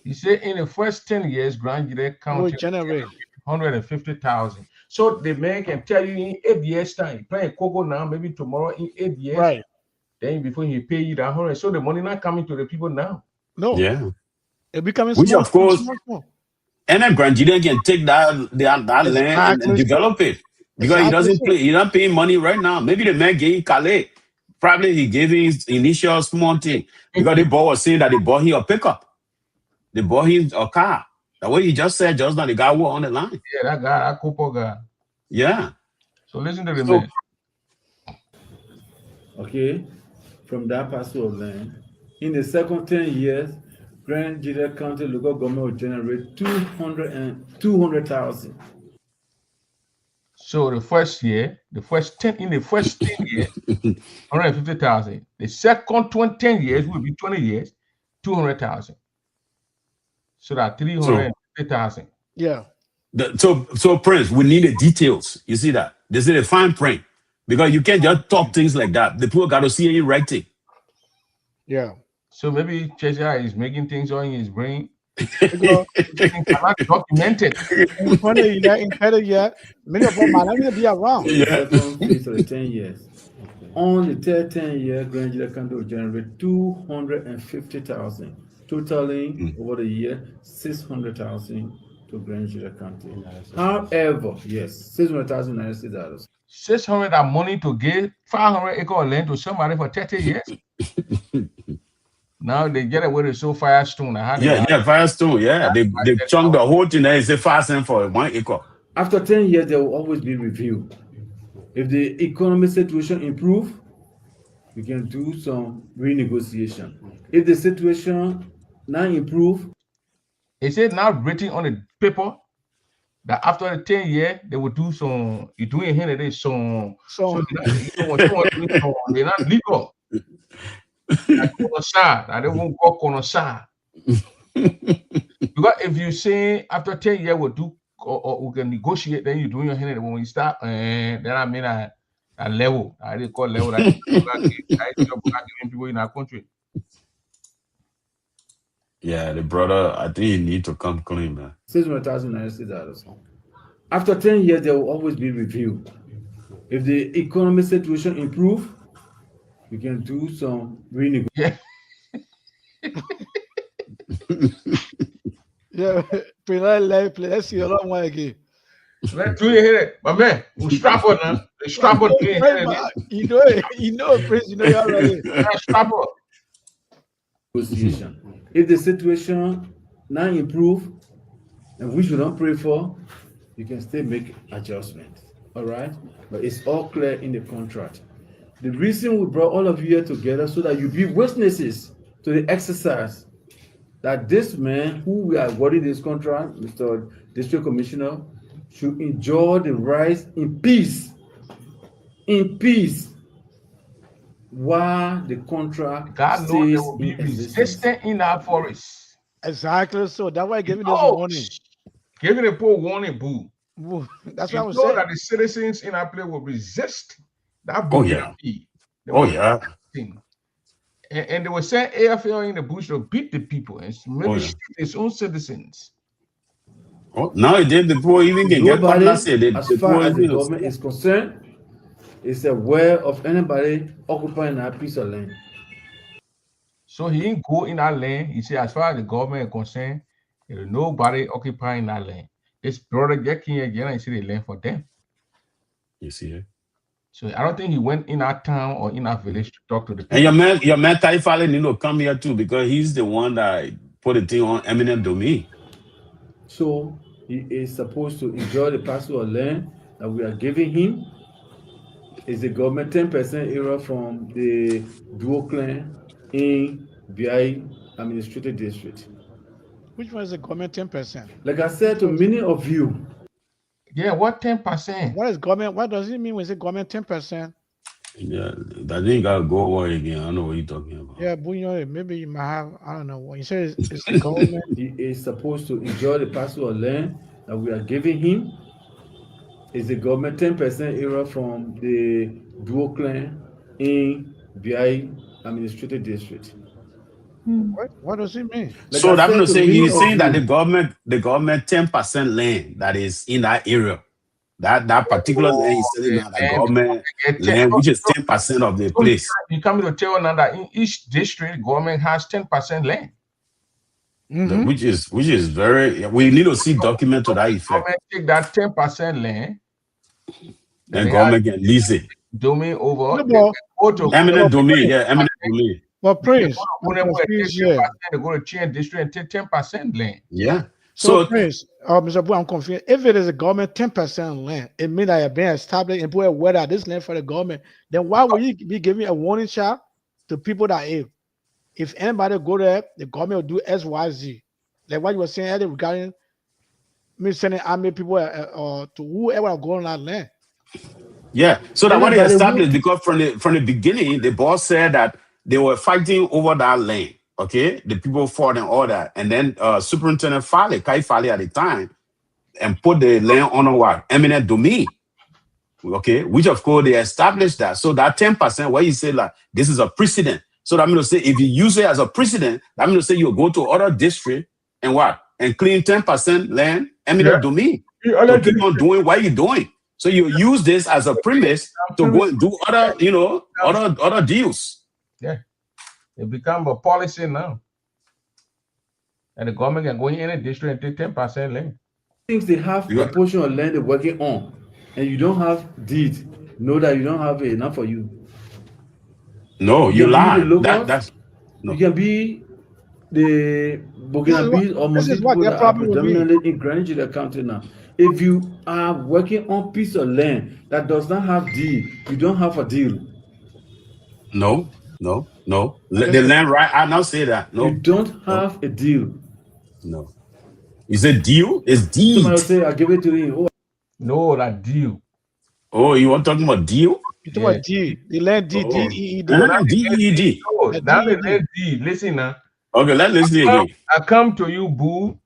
You say in the first 10 years, Grand Jury County will generate 150,000. So the man can tell you in 8 years' time, playing Coco now, maybe tomorrow in 8 years. Right. Then before he pay you that 100, so the money not coming to the people now. No. Yeah. It becoming Which small, of course, small. And a Grand Jury can take that land and develop it. Because he doesn't play, he's not paying money right now. Maybe the man gave Calais. Probably he gave his initial small thing. Because the boy was saying that they bought him a pickup. They bought him a car. That's what he just said just now. The guy was on the line. Yeah, that guy, that Coco guy. Yeah. So listen to the man. Okay. From that parcel of land, in the second 10 years, Grand Jury County local government will generate 200,000. So the first 10 years, 150,000. The second 10 years will be 20 years, 200,000. So that 350,000. Yeah. So Prince, we need the details. You see that? They say the fine print. Because you can't just talk things like that. The people got to see it in writing. Yeah. So maybe Cheshire is making things on his brain. Documented. In 20 years, in 30 years, many of them might not even be around. Yeah. For 10 years. On the third 10 year, Grand Jury County will generate 250,000, totaling over the year 600,000 to Grand Jury County. However, yes, 600,000 United States dollars. 600 are money to give 500 acre of land to somebody for 30 years. Now they get away with so Firestone. Firestone. Yeah, they chunk the whole thing and say fasten for 1 acre. After 10 years, there will always be review. If the economic situation improve, we can do some renegotiation. If the situation not improve, is it now written on the paper that after the 10 years they will do some? You doing here today they're not legal. I don't want to go on side. Because if you say after 10 years we'll do or we can negotiate, then you doing your hand when we start, then I mean a level. I didn't call level that giving people in our country. Yeah, the brother, I think he need to come clean, man. 600,000 United States dollars. After 10 years, there will always be review. If the economic situation improve, we can do some renegotiation. Yeah, let's see a lot more again. Let's do it, my man. We strap on now. Strap on. You know, Prince, you know you already. Strap on. Negotiation. If the situation now improve, and which we don't pray for, you can still make adjustments. All right, but it's all clear in the contract. The reason we brought all of you here together so that you be witnesses to the exercise that this man who we are awarding this contract, Mr. District Commissioner, should enjoy the rights in peace, while the contract God knows stays there will be in existence. resistance in our forest. Exactly. So that's why I gave you this warning. Giving a poor warning, boo. That's You what I was know saying. that the citizens in our place will resist that Oh, big yeah. They Oh, will yeah. thing. And they will send AFL in the bush to beat the people and maybe Oh, yeah. shoot its own citizens. Oh, nowadays, the poor even can get Nobody, cutlass. as far as the government is concerned, is aware of anybody occupying a piece of land. So he didn't go in that land. He said, as far as the government is concerned, there is nobody occupying that land. This brother get here again and said the land for them. You see it? So I don't think he went in our town or in our village to talk to the people. And your man Taifale need to come here too because he's the one that put the thing on eminent domain. So he is supposed to enjoy the parcel of land that we are giving him. Is the government 10% area from the Duo clan in BI administrative district. Which one is the government 10%? Like I said to many of you. Yeah, what 10%? What is government? What does it mean when you say government 10%? Yeah, that thing gotta go over again. I know what you're talking about. Yeah, Bunyo, maybe you might have, I don't know. When you say it's the government. He is supposed to enjoy the parcel of land that we are giving him. Is the government 10% area from the Duo clan in BI administrative district. What does it mean? Like So I that said means to saying many he's of saying that you, the government 10% land that is in that area. That particular land he's selling now, the government land, which is 10% of the place. You come to tell now that in each district, government has 10% land. Which is very, we need to see document to that effect. Government take that 10% land. Then government can lease it. Domain over. Eminent domain, yeah, eminent domain. But Prince, they go to change district and take 10% land. Yeah. So Prince, Mr. Boo, I'm confused. If it is a government 10% land, it means that you're being established and put whether this land for the government, then why would you be giving a warning shot to people that if anybody go there, the government will do X, Y, Z. Like what you were saying earlier regarding me sending army people or to whoever go on that land. Yeah. So that what they established, because from the beginning, the boss said that they were fighting over that land. Okay, the people fought and all that, and then Superintendent Kai Fale at the time, and put the land on what eminent domain. Okay, which of course they established that. So that 10%, where you say like this is a precedent. So that means to say if you use it as a precedent, that means to say you go to other district and what and clean 10% land eminent domain. To keep on doing what you're doing. So you use this as a premise to go and do other, other deals. Yeah. It become a policy now. And the government can go in any district and take 10% land. Things they have a portion of land they're working on, and you don't have deed, know that you don't have enough for you. No, you lie. That's no. You can be the Burkina or most people that are predominantly in Grand Nigeria County now. If you are working on piece of land that does not have deed, you don't have a deal. No. The land right. I now say that. No. You don't have a deal. No. Is it deal? It's deed. Somebody say I give it to you. No, that deal. Oh, you want talking about deal? You talking about deed. The land deed. DEED. No, that is land deed. Listen now. Okay, let's listen again. I come to you, Boo,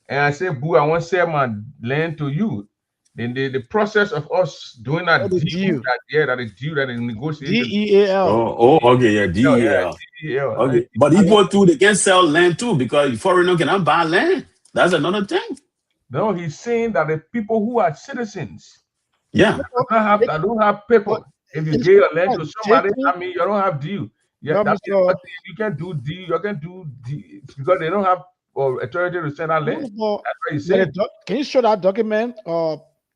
and I say, Boo, I want to sell my land to you. Then the process of us doing that deal, that is deal that is negotiated. DEAL. Oh, okay, yeah, DEAL. Okay, but people too, they can sell land too because foreigner cannot buy land. That's another thing. No, he's saying that the people who are citizens, yeah, that don't have paper. If you give a land to somebody, I mean, you don't have deal. Yeah, that's you can do deal. You can do deal because they don't have or authority to sell that land. That's what he's saying. Can you show that document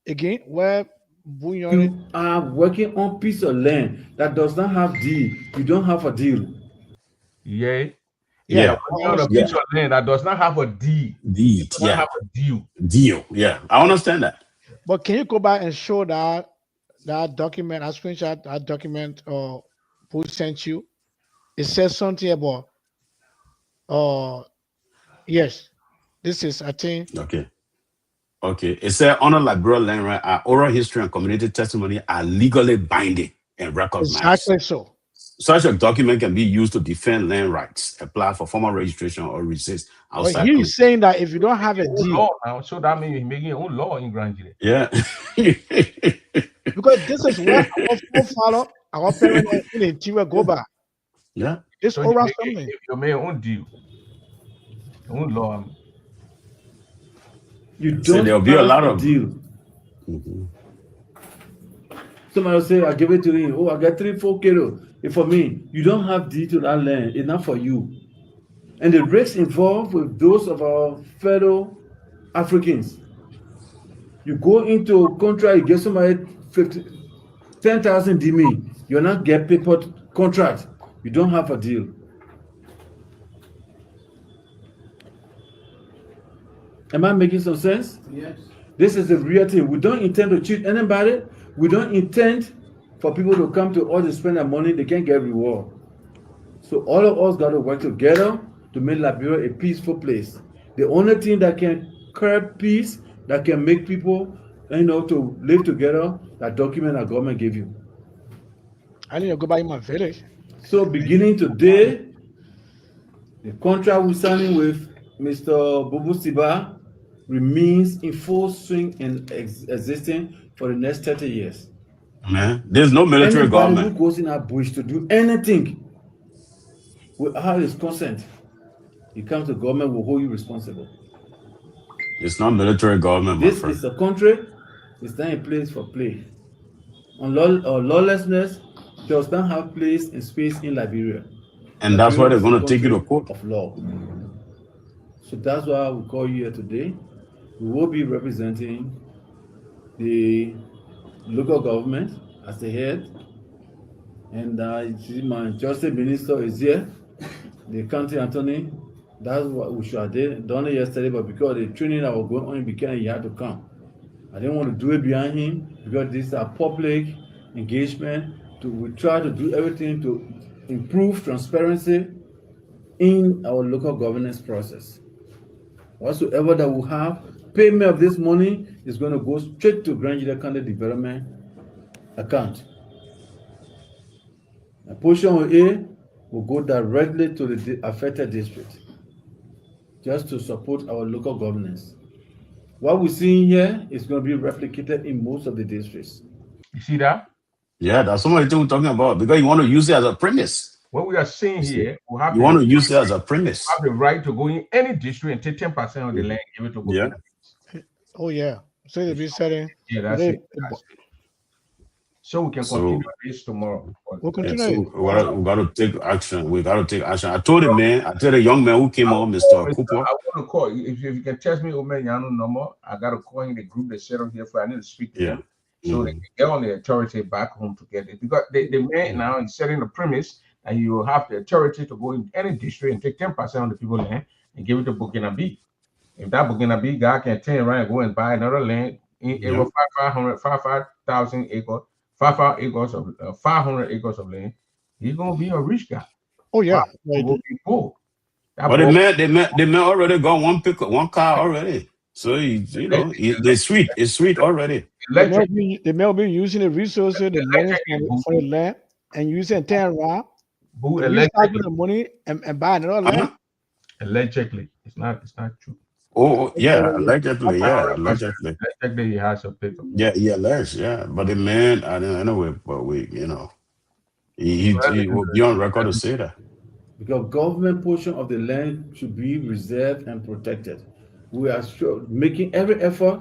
again where You are working on piece of land that does not have deed. You don't have a deal. Yeah. Yeah. On a piece of land that does not have a deed. Deed. Yeah. Have a deal. Deal. Yeah. I understand that. But can you go back and show that document? I screenshot that document who sent you. It says something about yes. This is I think Okay. It said on a liberal land right, our oral history and community testimony are legally binding and recognized. Exactly so. Such a document can be used to defend land rights, apply for formal registration, or resist outside. But he's saying that if you don't have a deal, so that means he's making his own law in Grand Jury. Yeah. Because this is what our forefather, our parents in the interior go back. Yeah. It's So oral you something. make your own deal, your own law. You don't So there'll be a have lot of deal. Somebody will say, I give it to him. Oh, I got 3-4 kilo. If for me, you don't have deed to that land, it's not for you. And the risks involved with those of our fellow Africans. You go into a contract, you get somebody 10,000 DME. You're not get paper contract. You don't have a deal. Am I making some sense? Yes. This is the real thing. We don't intend to cheat anybody. We don't intend for people to come to us to spend their money. They can't get reward. So all of us got to work together to make Liberia a peaceful place. The only thing that can curb peace, that can make people, to live together, that document that government gave you. I need to go back in my village. So beginning today, the contract we're signing with Mr. Bubu Siba remains in full swing and existing for the next 30 years. Man, there's no military Anybody government. who goes in our bush to do anything without his consent, he comes to government will hold you responsible. It's not military government, my This friend. is a country, it's not a place for play. Lawlessness does not have place and space in Liberia. And that's why they're Liberia going is to a take you to country court. of law. So that's why we call you here today. We will be representing the local government as the head. And my justice minister is here, the county attorney. That's what we should have done it yesterday, but because the training that was going on in Buchanan, he had to come. I didn't want to do it behind him because this is a public engagement. We try to do everything to improve transparency in our local governance process. Whatsoever that we have, payment of this money is going to go straight to Grand Jury County Development account. A portion of it will go directly to the affected district, just to support our local governance. What we're seeing here is going to be replicated in most of the districts. You see that? Yeah, that's some of the things we're talking about because you want to use it as a premise. What we are saying here, we have You want to use it as a premise. have the right to go in any district and take 10% of the land, give it to Yeah. Burkina. Oh yeah. So they'll be selling. Yeah, that's they- it. That's it. So we can So- continue this tomorrow. We'll Yeah, continue. so we got to take action. We got to take action. I told the young man who came on, Mr. Cooper. I want to call if you can text me Omer Yano number. I got to call in the group they set up here for. I need to speak to Yeah. them so they can get on the authority back home to get it because the man now is setting the premise and you will have the authority to go in any district and take 10% of the people land and give it to Burkina Faso. If that Burkina Faso guy can turn around and go and buy another land in Yeah. over 5,000 acres, 500 acres of land, he's gonna be a rich guy. Oh yeah. He will be poor. That But boy- the man already got one car already. So it's sweet already. They may be using the resources, the money for the land, and using 10 rand. Boo, Recycle the money and buy another land. Allegedly, it's not true. Oh yeah, allegedly. Allegedly, he has a paper. Yeah, alleged, yeah. But the man, I don't know, but he will be on record to say that. Because government portion of the land should be reserved and protected. We are making every effort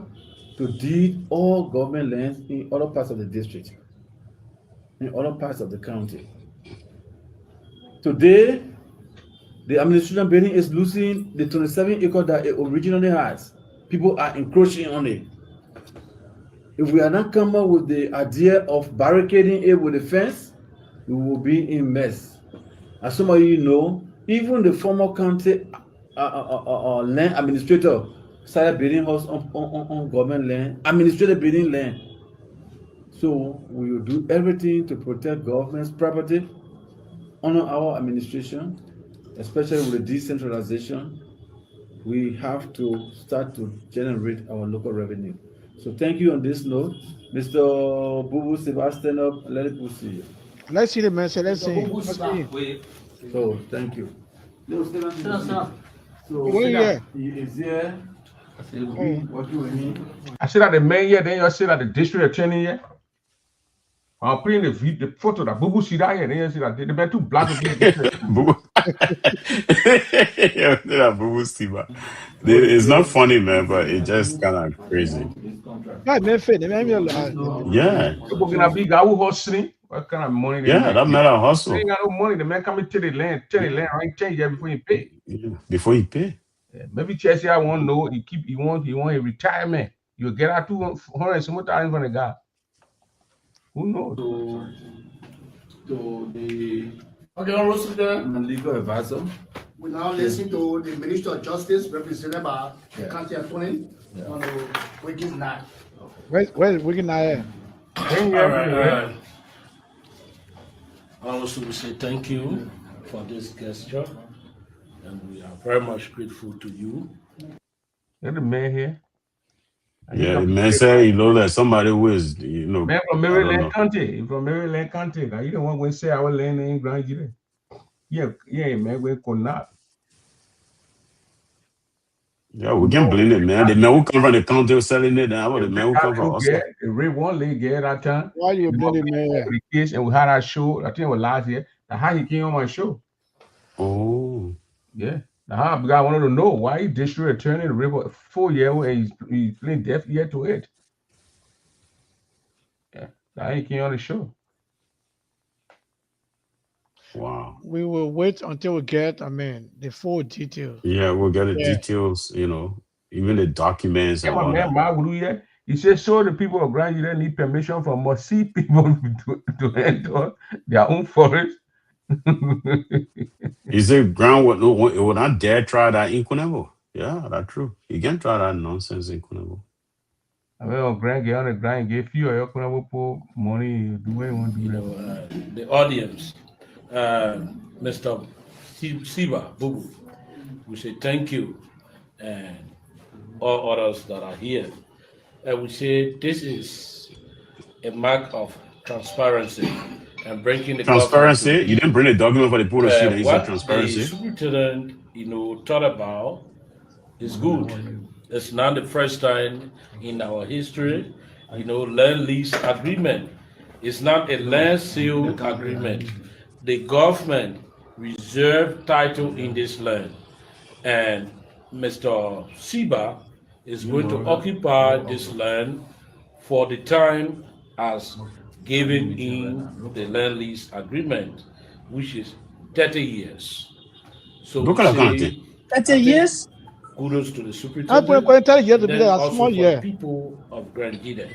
to deed all government lands in other parts of the district, in other parts of the county. Today, The administration building is losing the 27 acres that it originally has. People are encroaching on it. If we are not come up with the idea of barricading it with a fence, we will be in mess. As some of you know, even the former county land administrator started building house on government land, administrator building land. So we will do everything to protect government's property, honor our administration, especially with the decentralization. We have to start to generate our local revenue. So thank you on this note. Mr. Bubu Sebastian up, let it proceed. Let's see the message. Let's see. So thank you. So yeah. he is here. What do we need? I said that the mayor here, then you said that the district attorney here. I'm putting the photo that Bubu see that here, then you see that the two black people. It's not funny, man, but it's just kind of crazy. Yeah. People gonna be go hustling. What kind of money? Yeah, that matter of hustle. They ain't got no money. The man coming to the land, right? Change that before you pay. Yeah, before you pay. Yeah, maybe Chelsea, I want to know. He want a retirement. You'll get out 200 some time from the guy. Who knows? To the legal advisor. We now listen to the Minister of Justice, represented by the county attorney, on the Wicked Night. Where's Wicked Night? Also, we say thank you for this gesture, and we are very much grateful to you. There's the man here. Yeah, the man said he know that somebody who is, man from Maryland County. From Maryland County. Now, you don't want to say our land ain't Grand Jury. Yeah, man, we're not. Yeah, we can blame it, man. The man who come from the county was selling it now. The man who come from us. The Red One League at that time. Why you blaming me? The kids, and we had our show. I think it was last year. Now, how he came on my show? Oh. Yeah. Now, I wanted to know why he district attorney the river 4 years and he's playing deaf ear to it. Yeah. Now he came on the show. Wow. We will wait until we get, the full details. Yeah, we'll get the details, even the documents and all that. He said, so the people of Grand Jury need permission from us, see people to enter their own forest. He said, Ground would not dare try that in Kunebo. Yeah, that's true. You can try that nonsense in Kunebo. Well, Grand get on the grind, give you your Kunebo money, do what you want to do. The audience. Mr. Siba Bubu, we say thank you, and all others that are here. And we say this is a mark of transparency and breaking the transparency. You didn't bring a document for the pool of shit. What transparency. The superintendent, thought about is good. It's not the first time in our history, land lease agreement. It's not a land sale agreement. The government reserved title in this land, and Mr. Siba is going to occupy this land for the time as given in the land lease agreement, which is 30 years. So 30 years? Kudos to the superintendent. Then also for the people of Grand Eden,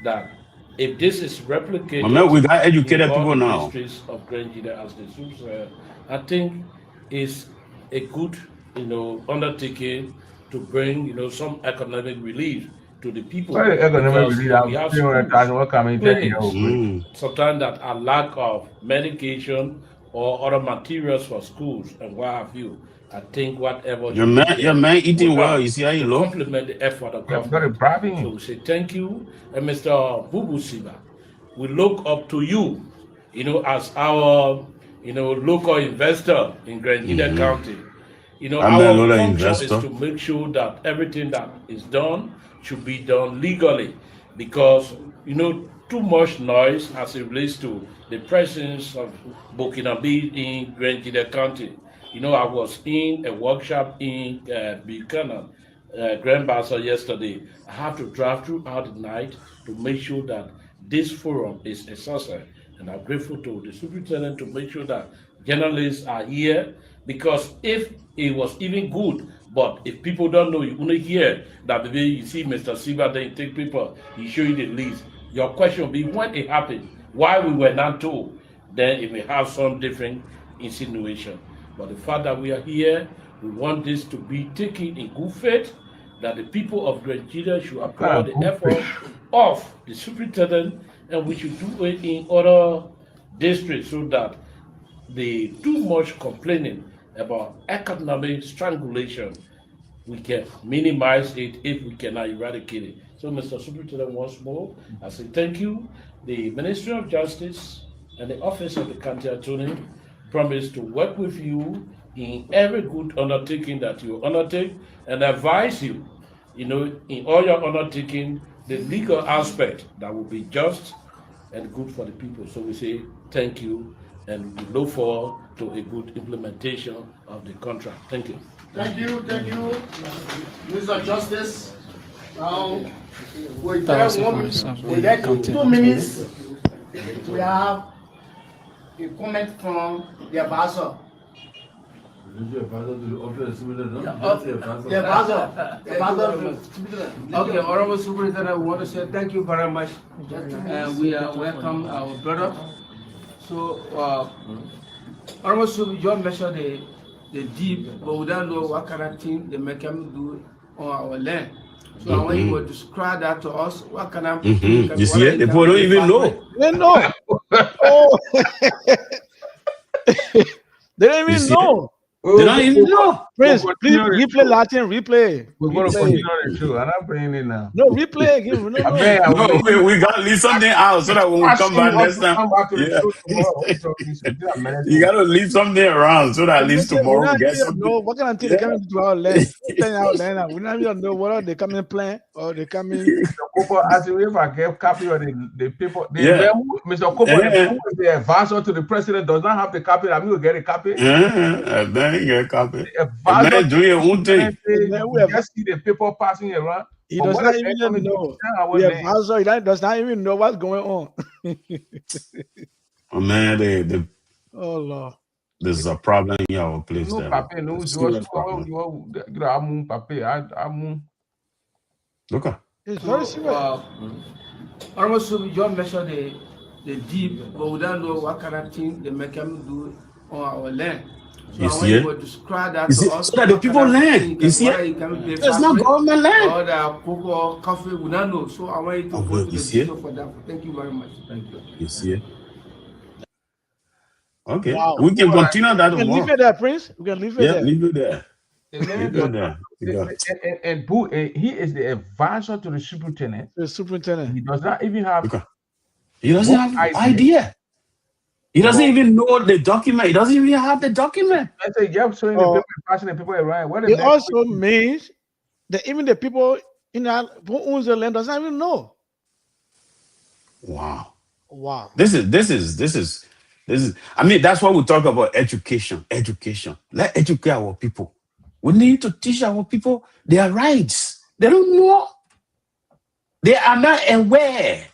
that if this is replicated, we got educated people now. Of Grand Eden as the I think is a good, undertaking to bring, some economic relief to the people. Sometimes that are lack of medication or other materials for schools and what have you. I think whatever your man eating well, you see how you look. Compliment the effort of government. So we say thank you, and Mr. Bubu Siba, we look up to you, as our local investor in Grand Eden County. Our function is to make sure that everything that is done should be done legally, because too much noise as it relates to the presence of Burkinabe in Grand Eden County. I was in a workshop in Buchanan, Grand Bassa yesterday. I have to drive throughout the night to make sure that this forum is a success. And I'm grateful to the superintendent to make sure that journalists are here, Because if it was even good, but if people don't know, you only hear that the way you see Mr. Siba, then you take paper, he show you the list. Your question will be when it happened, why we were not told, then it may have some different insinuation. But the fact that we are here, we want this to be taken in good faith, that the people of Nigeria should applaud the effort of the superintendent, and we should do it in other districts so that they too much complaining about economic strangulation, we can minimize it if we cannot eradicate it. So, Mr. Superintendent, once more, I say thank you. The Ministry of Justice and the Office of the County Attorney promise to work with you in every good undertaking that you undertake and advise you, in all your undertaking, the legal aspect that will be just and good for the people. So we say thank you, and we look forward to a good implementation of the contract. Thank you. Thank you, Mr. Justice. Now, we get 2 minutes. We have a comment from the advisor. Okay, Honorable Superintendent, I want to say thank you very much. And we welcome our brother. So, Honorable Superintendent, you mentioned the deep, but we don't know what kind of thing the mechanism do on our land. So I want you to describe that to us. What kind of You see it? The people don't even know. They know. Oh. They don't even know. They don't even know. Prince, please replay Latin, replay. We're going to continue on the show. I'm not bringing it now. No, replay again. No. We got to leave something out so that when we come back next time. You got to leave something around so that at least tomorrow we get something. No, what kind of thing they come into our land? We don't even know whether they come in plan or they come in. As if I get copy of the paper, Mr. Cooper, the advisor to the president does not have the copy. I will get a copy. Then you get a copy. Man, do your own thing. We just see the paper passing around. He does not even know. The advisor does not even know what's going on. Oh man, oh Lord, there's a problem in our place there. Okay. It's very serious. Honorable Superintendent, you mentioned the deep, but we don't know what kind of thing the mechanism do on our land. So You I want see you it? to describe that You to see, us. so that the people learn. You see it? It's not government land. Or the cocoa, coffee, we don't know. So I want you to go to the see it? detail for that. Thank you very much. Thank you. You see it? Okay. Wow. We can continue that We can leave tomorrow. it there, Prince. We can leave it Yeah, there. leave it there. Leave it there. You got it. And he is the advisor to the superintendent. The superintendent. He does not even have. He doesn't have idea. He doesn't even know the document. He doesn't even have the document. I say, yeah, showing the paper, passing the paper around. What is It that? also means that even the people in that who owns the land does not even know. Wow. Wow. This is. I mean, that's why we talk about education. Education. Let's educate our people. We need to teach our people their rights. They don't know. They are not aware.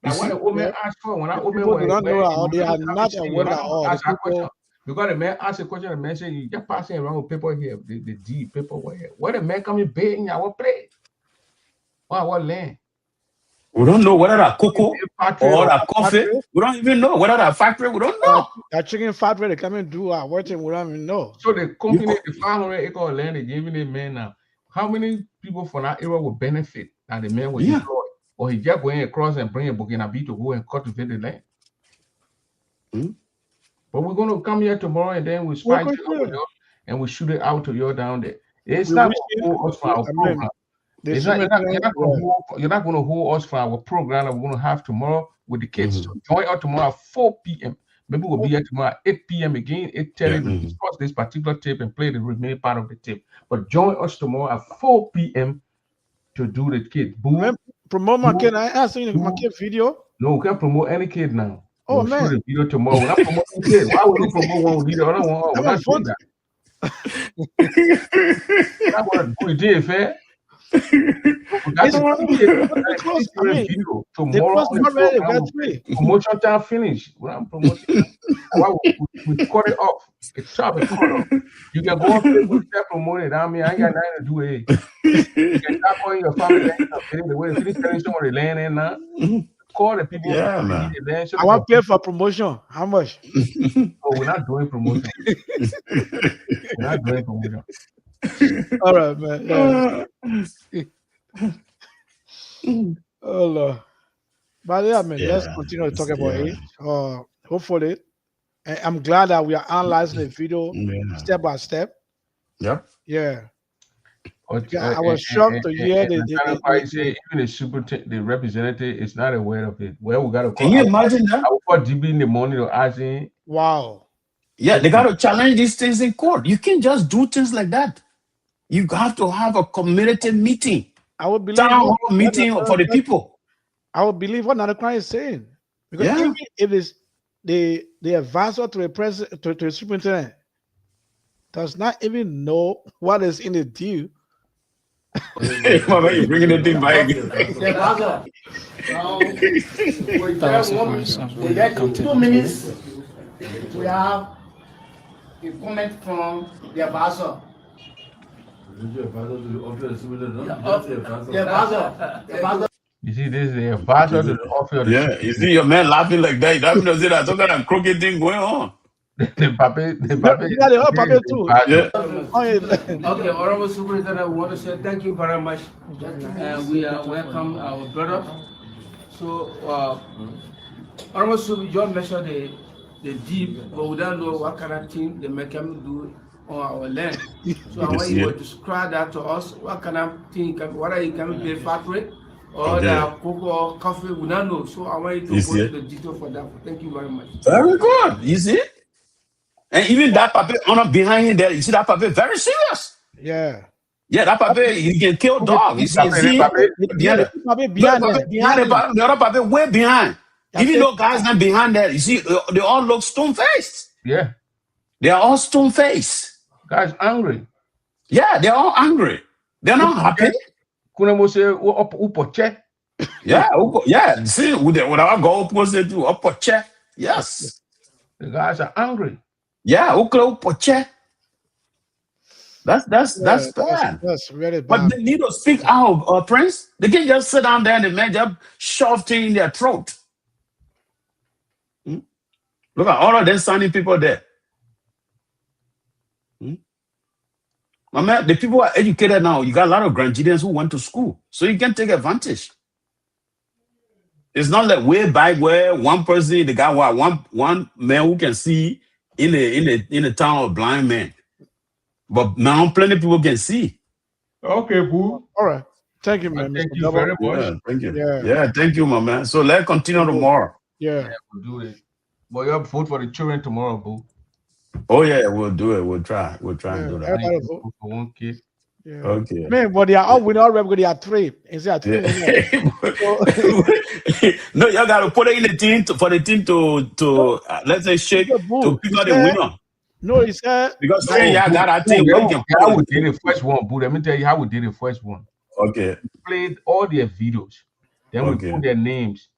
Now, when the woman asks for, when that woman People do not know how they are not aware at all. The people, because the man asks a question, the man says, you just passing around with paper here, the deed paper here. Where the man coming bed in our place? What land? We don't know whether that cocoa or that coffee. We don't even know whether that factory. We don't know. that chicken factory they come and do our working, we don't even know. So the company, the 500 acre of land they giving the man now. How many people from that area will benefit that the man will employ? Or he just going across and bring a Burkina Faso to go and cultivate the land. But we're going to come here tomorrow and then we spike it over there and we shoot it out to you down there. It's not going to hold us for our program. You're not going to hold us for our program that we're going to have tomorrow with the kids. So join us tomorrow at 4 p.m. Maybe we'll be here tomorrow at 8 p.m. again, 8:30 to discuss this particular tape and play the remaining part of the tape. But join us tomorrow at 4 p.m. to do the kid. Promote my kid. I asked you my kid video. No, we can't promote any kid now. Oh, we'll man. shoot the video tomorrow. We're not promoting kids. Why would we promote one with the other one? We're not doing that. That's what we did, fair. That's a close. I mean, video. they Tomorrow close on the already. We program, got 3. promotion time finish. When I'm promoting, we cut it off. It's sharp and cut off. You can go on Facebook, start promoting. I mean, I ain't got nothing to do with it. You can start calling your family. The way finish telling someone the land in now. Call the people. Yeah, man. I want to pay for promotion. How much? Oh, we're not doing promotion. We're not doing promotion. All right, man. Oh Lord. But yeah, man, let's continue to talk about it. Hopefully, and I'm glad that we are analyzing the video step by step. Yep. Yeah. I was shocked to hear even the representative is not aware of it. Well, we got to. Can you imagine that? I will call DB in the morning to ask him. Wow. Yeah, they got to challenge these things in court. You can't just do things like that. You have to have a community meeting. I would believe town hall meeting for the people. I would believe what Nanakwan is saying, because even if it's the advisor to the president, to the superintendent, does not even know what is in the deal. Hey, mama, you bringing the thing back? We get 2 minutes. We have a comment from the advisor. You see, this is the advisor to the office. Yeah, you see your man laughing like that. That means there's some kind of crooked thing going on. The puppet too. Yeah. Okay, Honorable Superintendent, I want to say thank you very much. We welcome our brother. So, Honorable Super, you mentioned the deep, but we don't know what kind of thing they make them do on our land. So I want you to describe that to us. What kind of thing, what are you coming to factory? Or the cocoa, coffee, we don't know. So I want you to go into the detail for that. Thank you very much. Very good. You see? And even that puppet on behind him there, you see that puppet very serious. Yeah. Yeah, that puppet, he can kill dog. You see, the other puppet way behind. Even though guys not behind there, you see, they all look stone-faced. Yeah. They are all stone-faced. Guys angry. Yeah, they're all angry. They're not happy. Yeah. See, with our goal posted to upper check. Yes. The guys are angry. Yeah, that's bad. That's really bad. But they need to speak out, Prince. They can't just sit down there and the man just shove things in their throat. Look at all of them signing people there. My man, the people are educated now. You got a lot of grandchildren who went to school, so you can take advantage. It's not like way back where one person, the guy, one man who can see in the town of blind man, but now plenty of people can see. Okay, boo. All right, thank you, man. Thank you very much. Yeah, thank you. Yeah, thank you, my man. So let's continue tomorrow. Yeah, we'll do it. But you have vote for the children tomorrow, boo. Oh yeah, we'll do it. We'll try and do that. For one kid. Yeah. Okay. Man, but they are all winning already because they are 3. Is that 3? No, you gotta put it in the team for the team to let's say shake to pick out the winner. No, he said because y'all got our team. How we did the first one, boo. Let me tell you how we did the first one. Okay. We played all their videos. Then we put their names.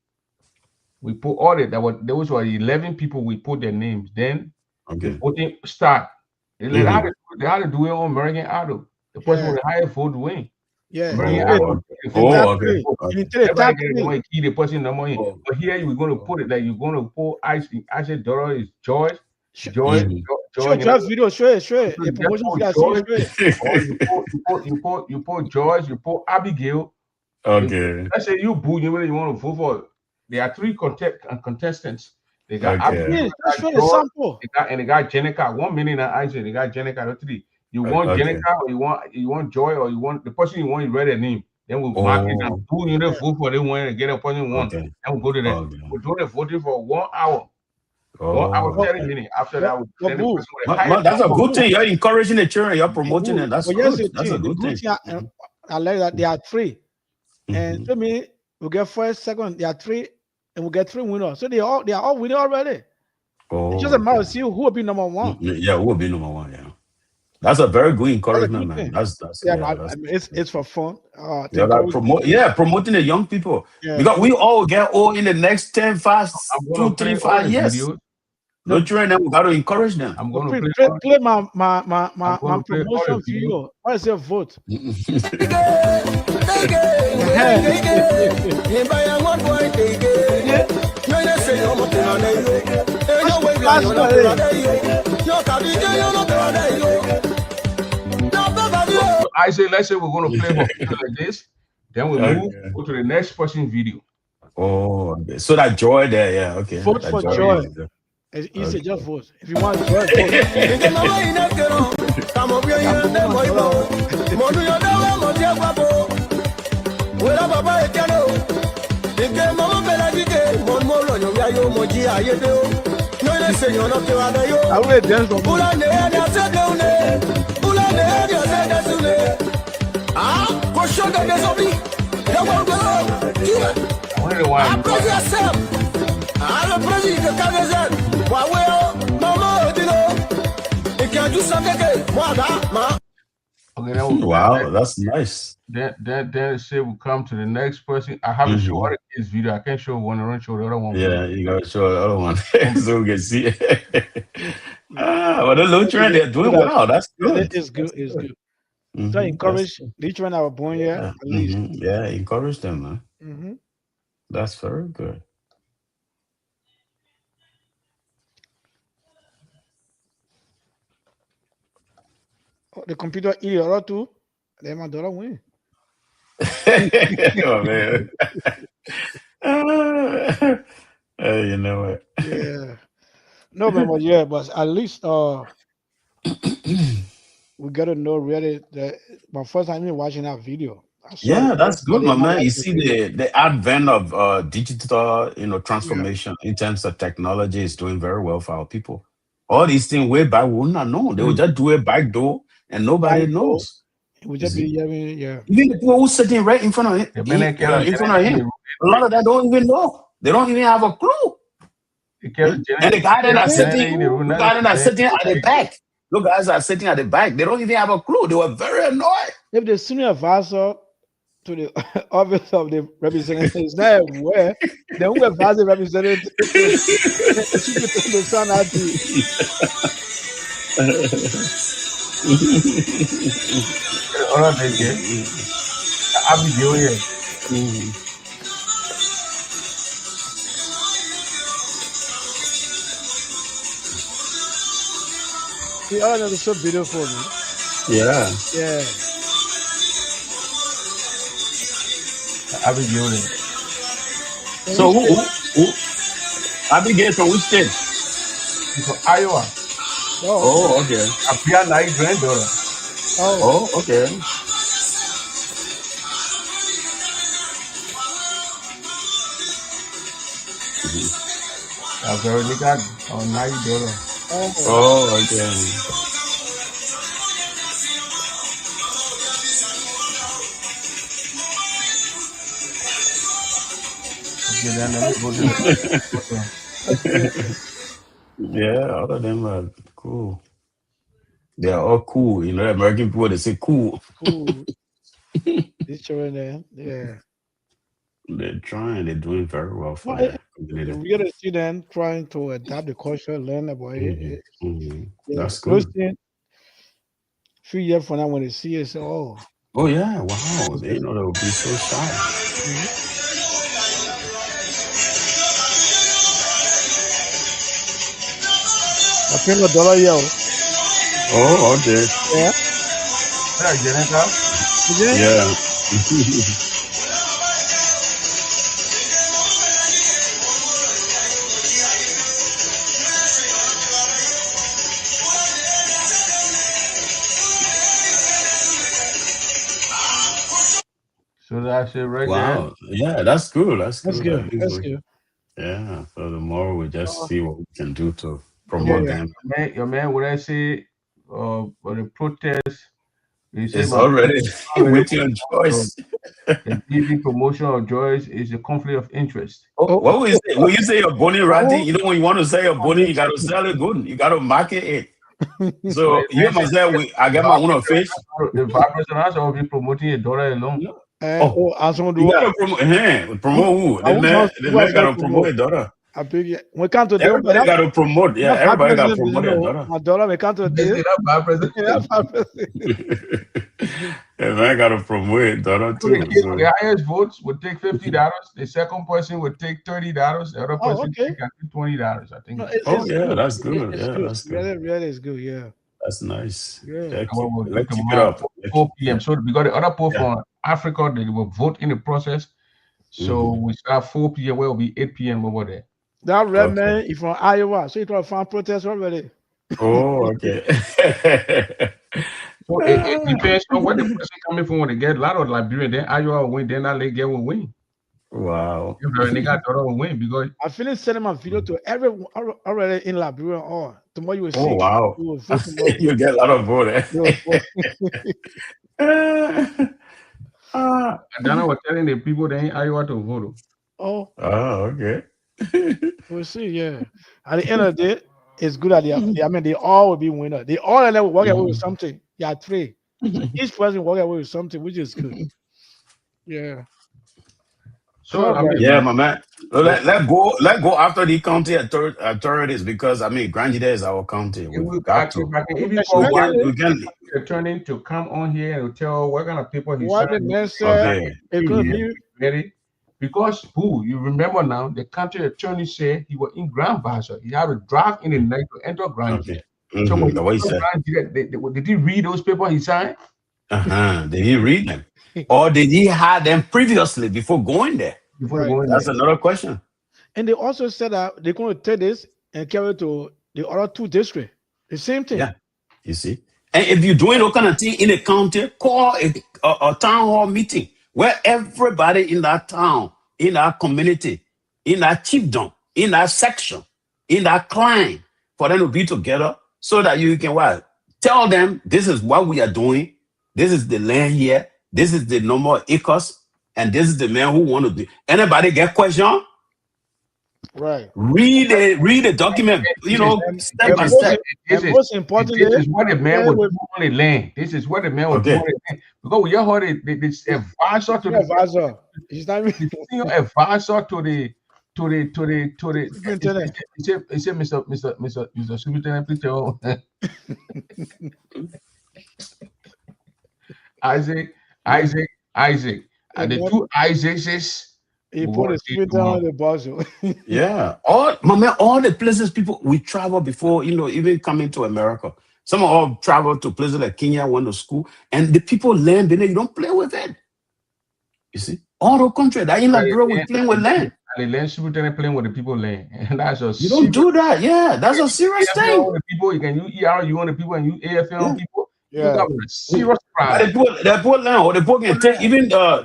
We put all those were 11 people. We put their names. Then the voting start. They had to do it on American Idol. The person with the highest vote win. Yeah. Everybody key the person number in. But here you're going to put it like you're going to put Aisha daughter is Joyce. Show video. Show it. The promotion you put Joyce. You put Abigail. Okay. Let's say you boo. You really want to vote for. There are 3 contestants. They got Abigail. And they got Jenica. 1 minute and Aisha. They got Jenica. 3. You want Jenica, or you want Joy, or you want the person you want, you write their name. Then we'll mark it down. 2 units vote for them one and get a person 1. Then we'll go to them. We'll do the voting for 1 hour. 1 hour, 30 minutes. After that, that's a good thing. You're encouraging the children, you're promoting it. That's good. That's a good thing. I like that they are 3. And to me, we get first, second, they are 3, and we get 3 winners. So they are all winning already. It's just a matter of see who will be number 1. Yeah, who will be number 1, yeah. That's a very good That's a encouragement, good man. thing. That's Yeah, yeah, I that's mean, it's for fun. To yeah, like encourage. promoting the young people. Yeah. Because we all get old in the next 10, 5, I'm gonna 2, 3, play all 5 the years. videos. No train them, we gotta encourage them. I'm Oh, gonna play play, all. play my I'm gonna play all promotion the videos. video. What is your vote? So I say, let's say we're gonna play for people like this, then we move, Okay. go to the next person video. Oh, okay. So that joy there, yeah, okay. Vote That for joy joy. is there. It's easy, Okay. just vote. If you want joy, I will dance for Okay, then we'll Wow, that's nice. then say we come to the next person. I have to show Mhm. other kids video. I can't show one and don't show the other one. Yeah, you gotta show the other one so we can see it. But the low trend, they're doing well. That's good. It's good. It's good. So Mhm, that's encourage good. each one I was born here Yeah, at least. yeah, encourage them, man. Mhm. That's very good. Oh, the computer eat it all too. Then my daughter win. Oh man. You know what? Yeah. No, but yeah, but at least we gotta know really that my first time even watching that video. I saw Yeah, it, that's but good, they my not man. like You the see video. the advent of digital, Yeah. transformation in terms of technology is doing very well for our people. All these things way back, we would not know. They would just do it back door and nobody Back door. knows. It would You just be see? yeah. Even the people who sitting right in front of him, The man can't in front of him, a lot of that don't even know. They don't even have a clue. And the guy that are sitting, the guy that are sitting at the back, the guys are sitting at the back. They don't even have a clue. They were very annoyed. If the senior advisor to the office of the representative is not aware, then who advise the representative to sound out All of them, yeah. I'll be doing it. See, all of them is so beautiful, man. Yeah. Yeah. I'll be doing it. So who Abigail from which state? She's from Iowa. Oh, okay. Apia Nai granddaughter. Oh, okay. Veronica Nai daughter. Oh, okay. Okay, then let me go to the Yeah, all of them are cool. They are all cool. You know, American people, they say cool. Cool. These children there, yeah. They're trying. They're doing very well for Well, their community. we gotta see them trying to adapt the culture, learn about it. That's Those good. things, few years from now, when they see it, say, "Oh, Oh yeah, wow. They know they will be so shy. I pay $1 here." Oh, okay. Yeah. Yeah. So that's it right Wow. Yeah, that's good. That's That's good. good. At least That's we- good. Yeah. So the more we just see what we can do to there. promote Yeah, them. your man, what I say, for the protest, he said, It's already with your choice. The TV promotion of Joyce is a conflict of interest. Oh, what will you say? When you say you're Bonnie Ratty, you know when you want to say you're Bonnie, you gotta sell it good. You gotta market it. So you must say I get my own fish. The vice will be promoting your daughter alone. Oh, as on you gotta promote who? The man gotta promote his daughter. I big we can't do Everybody gotta promote. Yeah, everybody gotta promote their daughter. My daughter, we can't do this. The man gotta promote his daughter too. The highest votes would take $50. The second person would take $30. The other person would take $20. I think. Oh yeah, that's good. Yeah, that's good. Really is good. Yeah. That's nice. Yeah. Let's keep it up. 4 p.m. So we got the other poll from Africa. They will vote in the process. So we start 4 p.m. Where will be 8 p.m. over there. That red man is from Iowa, so he tried to find protest already. Oh, okay. So it depends on where the person coming from. When they get a lot of Liberian, then Iowa will win, then that get will win. Wow. They got daughter will win because I finished sending my video to everyone already in Liberia. Or tomorrow you will see. Oh wow. You get a lot of vote. Dana was telling the people they in Iowa to vote. Oh, okay. We'll see, yeah. At the end of the day, it's good at the I mean, they all will be winners. They all will walk away with something. Yeah, 3. So each person walk away with something, which is good. Yeah. So I mean, yeah, my man. Let go after the county authorities because I mean Grand Jide is our county. We got to. Even for one, we can returning to come on here and tell what kind of people he's what the man said. It could be ready. Because you remember now, the country attorney said he was in Grand Bassa. He had to drive in the night to enter Grand Jide. So when he did he read those papers he signed? Did he read them? Or did he have them previously before going there? That's another question. And they also said that they're going to take this and carry it to the other 2 districts. The same thing. Yeah, you see. And if you're doing all kind of thing in a county, call a town hall meeting where everybody in that town, in that community, in that chiefdom, in that section, in that clan, for them to be together so that you can tell them this is what we are doing, this is the land here, this is the number of acres, and this is the man who want to do. Anybody get question? Right. Read the document, step by step. This is what the man was doing on the land. This is what the man was doing on the land. Because we all heard this advisor to the advisor. He's not even advisor to the he said, Mr. Superintendent, please tell Isaac. And the 2 Isaacs. He put his feet on the buzzer. Yeah. All the places people we travel before, even coming to America. Some of us travel to places like Kenya, went to school, and the people land in it, you don't play with it. You see? All the country that in Liberia we playing with land. And the land superintendent playing with the people land. And that's you don't do that. Yeah, that's a serious thing. The people, you can use ERU on the people and use AFL on people. Yeah. Serious problem. They put land, or the people can take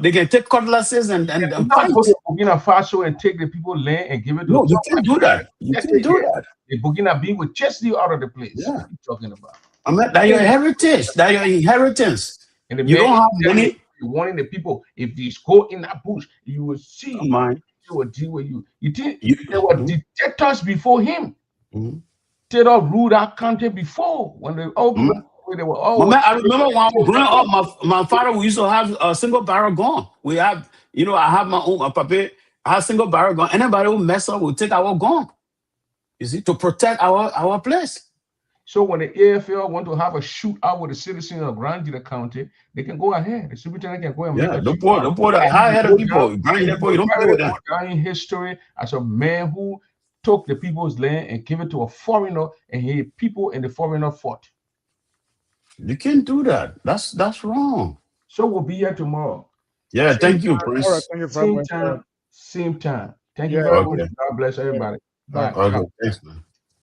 they can take cutlasses and fight. Burkina Faso and take the people land and give it to you can't do that. You can't do that. The Burkina Faso will chase you out of the place. Yeah. What are you talking about? That's your heritage. That's your inheritance. And you don't have money. You're warning the people, if they go in that bush, you will see they will deal with you. You think there were dictators before him? They don't rule that country before when they they were all. I remember when I was growing up, my father, we used to have a single barrel gun. We have, I have my own, I have single barrel gun. Anybody who mess up will take our gun. You see, to protect our place. So when the AFL want to have a shootout with the citizens of Grand Jide County, they can go ahead. The superintendent can go and make a shootout. Don't put the high-headed people. Grand Jide people, you don't play with that. In history as a man who took the people's land and gave it to a foreigner, and he people and the foreigner fought. You can't do that. That's wrong. So we'll be here tomorrow. Yeah, thank you, Prince. Thank you very much. Same time. Thank you very much. God bless everybody. Bye. Okay, thanks, man.